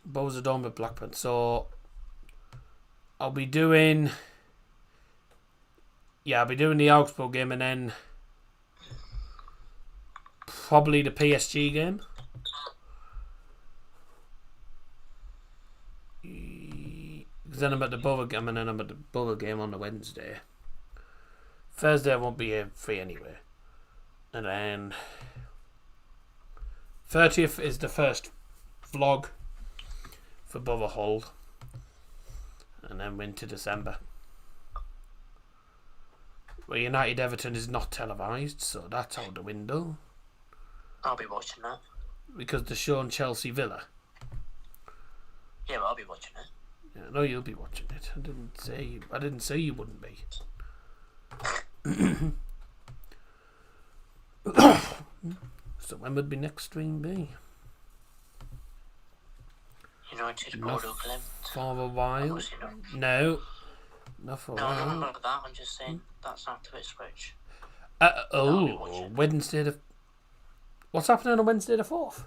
S1: Bows are done with Blackburn. So I'll be doing the Augsburg game and then probably the PSG game. Then I'm at the Borough game, and then I'm at the Borough game on the Wednesday. Thursday I won't be free anyway. And then 30th is the first vlog for Borough Hull. And then we're into December. Well, United Everton is not televised, so that's out the window.
S2: I'll be watching that.
S1: Because they're showing Chelsea Villa.
S2: Yeah, well, I'll be watching it.
S1: Yeah, I know you'll be watching it. I didn't say you wouldn't be. So when would be next stream be?
S2: United
S1: Not
S2: Bordeaux Clement.
S1: for a while.
S2: Obviously not.
S1: No, not for a
S2: No,
S1: while.
S2: not that. I'm just saying that's after Ipswich.
S1: Wednesday the... What's happening on Wednesday the 4th?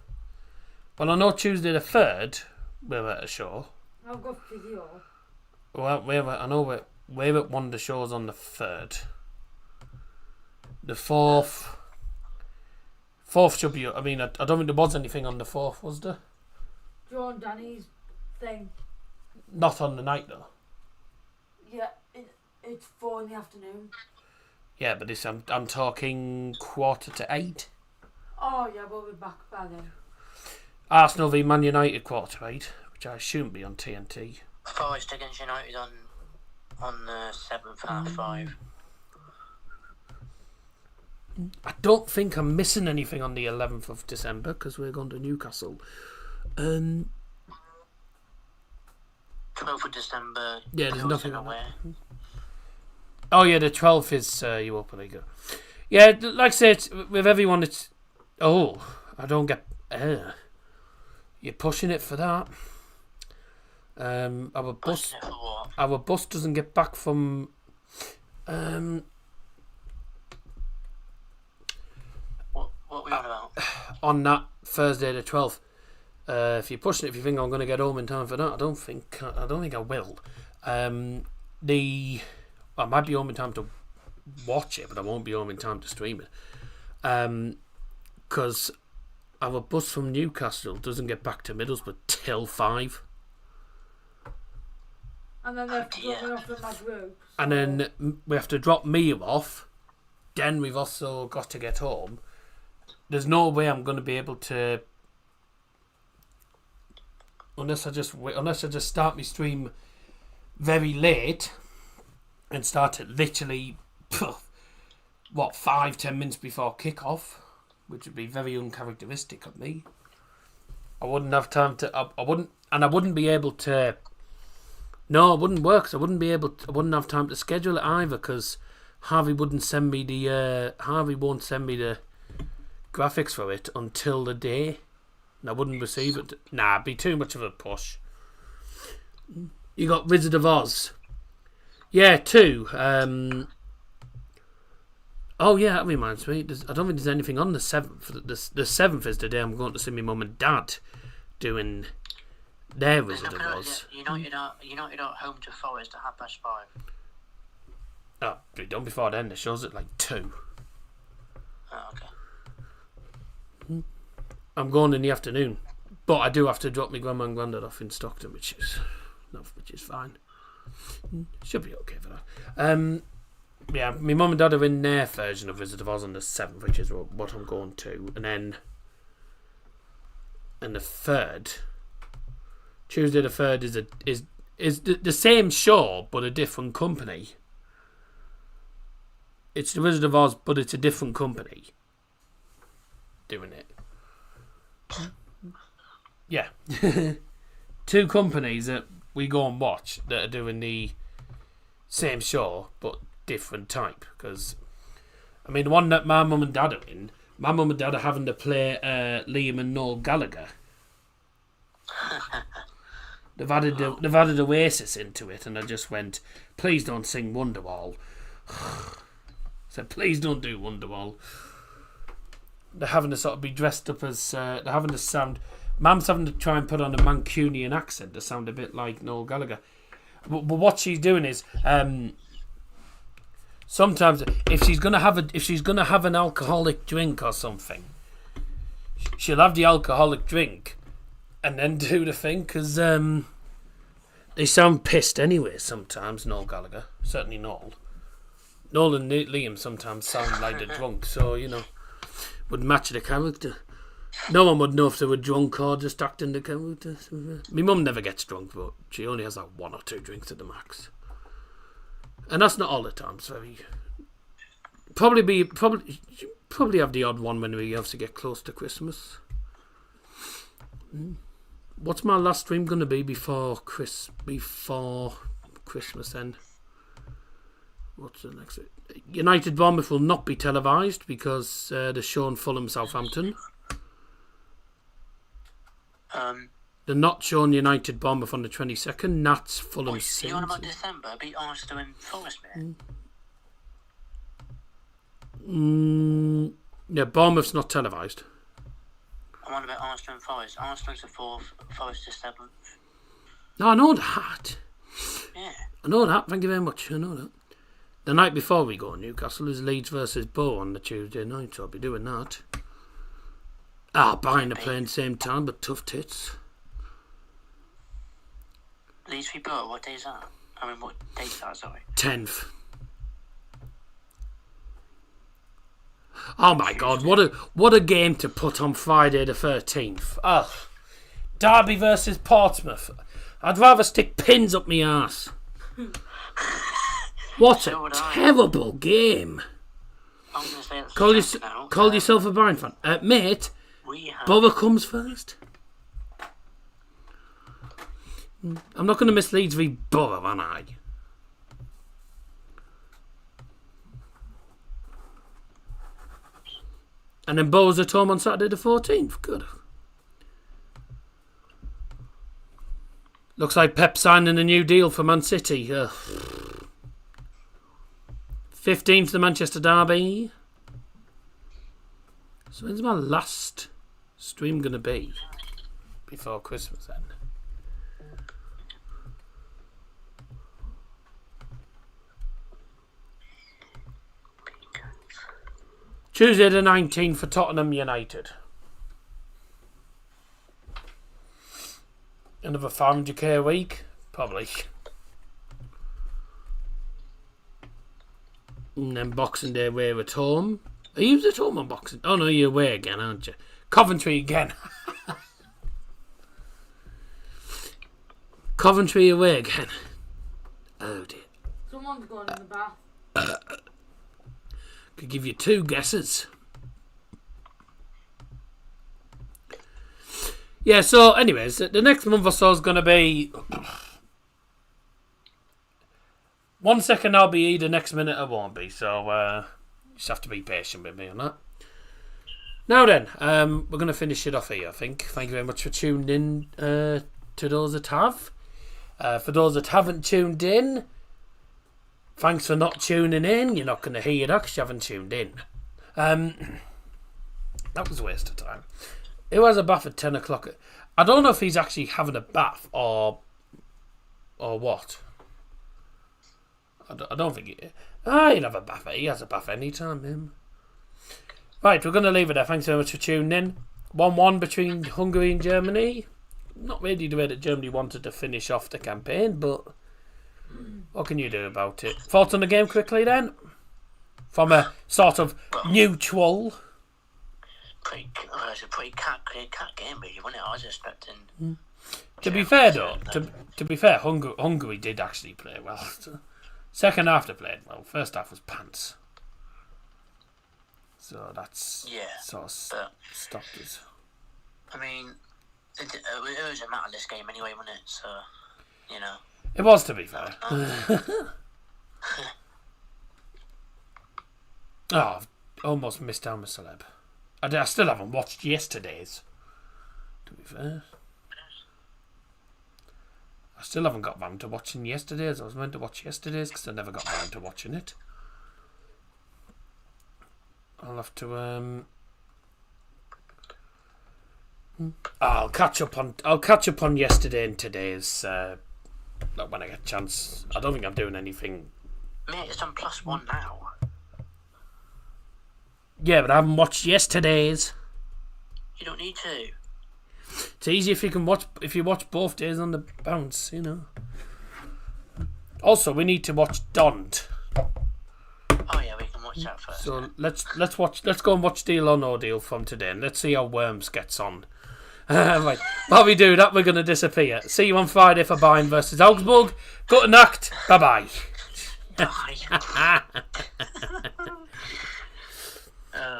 S1: Well, I know Tuesday the 3rd we're at a show.
S4: I've got physio.
S1: Well, I know we're at one of the shows on the 3rd. The 4th... 4th should be... I mean, I don't think there was anything on the 4th, was there?
S4: Joe and Danny's thing.
S1: Not on the night, though.
S4: Yeah, it's 4 in the afternoon.
S1: Yeah, but this I'm talking 7:45.
S4: Oh yeah, we'll be back by then.
S1: Arsenal v Man United 7:45, which I assume will be on TNT.
S2: Forest against United on the 7th, 5:30.
S1: I don't think I'm missing anything on the 11th of December because we're going to Newcastle.
S2: 12th of December.
S1: Yeah, there's nothing on
S2: away.
S1: Oh yeah, the 12th is Europa League. Yeah, like I said, with everyone, it's... Oh, I don't get... you're pushing it for that. Our bus...
S2: Pushing it for what?
S1: Our bus doesn't get back from...
S2: What are we on about?
S1: on that Thursday the 12th. If you're pushing it, if you think I'm going to get home in time for that, I don't think I will. I might be home in time to watch it, but I won't be home in time to stream it. Because our bus from Newcastle doesn't get back to Middlesbrough till 5.
S4: And then they have to drop me off at my group.
S1: And then we have to drop Mia off. Then we've also got to get home. There's no way I'm going to be able to... Unless I just start my stream very late and start it literally 5-10 minutes before kick-off, which would be very uncharacteristic of me. I wouldn't have time to... I wouldn't be able to... No, it wouldn't work. 'Cause I wouldn't have time to schedule it either because Harvey wouldn't send me the... Harvey won't send me the graphics for it until the day. And I wouldn't receive it. Nah, it'd be too much of a push. You got Wizard of Oz. Yeah, 2. Oh yeah, that reminds me. I don't think there's anything on the 7th. The 7th is the day I'm going to see my mum and dad doing their Wizard of Oz.
S2: United are home to Forest at 5:30.
S1: Oh, be done before then. The show's at like 2.
S2: Oh, okay.
S1: I'm going in the afternoon, but I do have to drop my grandma and granddad off in Stockton, which is fine. Should be okay for that. Yeah, my mum and dad are in their version of Wizard of Oz on the 7th, which is what I'm going to, and the 3rd, Tuesday the 3rd is the same show but a different company. It's the Wizard of Oz, but it's a different company doing it. Yeah. 2 companies that we go and watch that are doing the same show but different type. Because, I mean, the one that my mum and dad are in, my mum and dad are having to play Liam and Noel Gallagher. They've added Oasis into it, and I just went, please don't sing Wonderwall. Said, please don't do Wonderwall. They're having to sort of be dressed up as... they're having to sound... Mum's having to try and put on a Mancunian accent to sound a bit like Noel Gallagher. But what she's doing is... sometimes, if she's gonna have an alcoholic drink or something, she'll have the alcoholic drink and then do the thing, because they sound pissed anyway sometimes, Noel Gallagher. Certainly Noel. Noel and Liam sometimes sound like they're drunk, so, you know... would match the character. No one would know if they were drunk or just acting the character. My mum never gets drunk, but she only has like 1 or 2 drinks at the max. And that's not all the time. So probably have the odd one when we have to get close to Christmas. What's my last stream going to be before Christmas then? What's the next? United Bournemouth will not be televised because they're showing Fulham Southampton. They're not showing United Bournemouth on the 22nd. Nats Fulham Saints.
S2: You on about December? Beat Arsenal and Forest, mate.
S1: Yeah, Bournemouth's not televised.
S2: I'm on about Arsenal and Forest. Arsenal's the 4th, Forest the 7th.
S1: No, I know that.
S2: Yeah.
S1: I know that. Thank you very much. I know that. The night before we go, Newcastle is Leeds versus Bow on the Tuesday night, so I'll be doing that. Bayern are playing same time, but tough tits.
S2: Leeds v Bow, what day is that? I mean, what date is that, sorry?
S1: 10th. Oh my God! What a game to put on Friday the 13th. Derby versus Portsmouth. I'd rather stick pins up my arse. What a terrible game.
S2: I'm going to say that's
S1: Call yourself a Bayern fan, mate. Borough comes first. I'm not going to miss Leeds v Borough, am I? And then Borough's at home on Saturday the 14th. Good. Looks like Pep signing a new deal for Man City. 15th, the Manchester Derby. So when's my last stream going to be? Before Christmas then. Tuesday the 19th for Tottenham United. Another 500k a week? Probably. And then Boxing Day we're at home. Are you at home on Boxing? Oh no, you're away again, aren't you? Coventry again. Coventry away again. Oh dear.
S4: Someone's going in the bath.
S1: Could give you 2 guesses. Yeah, so anyways, the next month or so is going to be... 1 second I'll be here, the next minute I won't be. So just have to be patient with me on that. Now then, we're going to finish it off here, I think. Thank you very much for tuning in to those that have. For those that haven't tuned in, thanks for not tuning in. You're not going to hear that because you haven't tuned in. That was a waste of time. Who has a bath at 10 o'clock? I don't know if he's actually having a bath or what. I don't think he'll have a bath. He has a bath anytime, him. Right, we're going to leave it there. Thanks very much for tuning in. 1-1 between Hungary and Germany. Not really the way that Germany wanted to finish off the campaign, but what can you do about it? Thoughts on the game quickly then? From a sort of neutral...
S2: It was a pretty cat game, really, wasn't it? I was expecting...
S1: To be fair, though, to be fair, Hungary did actually play well. Second half they played well. First half was pants. So that's sort of stopped us.
S2: I mean, it was a matterless game anyway, wasn't it? So, you know.
S1: It was, to be fair. I've almost missed out my celeb. I still haven't watched yesterday's, to be fair. I still haven't got round to watching yesterday's. I was meant to watch yesterday's because I never got round to watching it. I'll have to I'll catch up on yesterday and today's when I get a chance. I don't think I'm doing anything.
S2: Mate, it's on +1 now.
S1: Yeah, but I haven't watched yesterday's.
S2: You don't need to.
S1: It's easy if you watch both days on the bounce, you know. Also, we need to watch Donned.
S2: Oh yeah, we can watch that first.
S1: So let's go and watch Deal or No Deal from today, and let's see how Worms gets on. Right, while we do that, we're going to disappear. See you on Friday for Bayern versus Augsburg. Good night. Bye bye.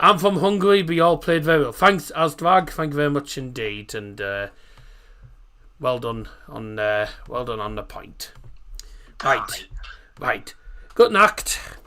S1: I'm from Hungary. We all played very well. Thanks, Asdrag. Thank you very much indeed, and well done on the point. Right. Good night.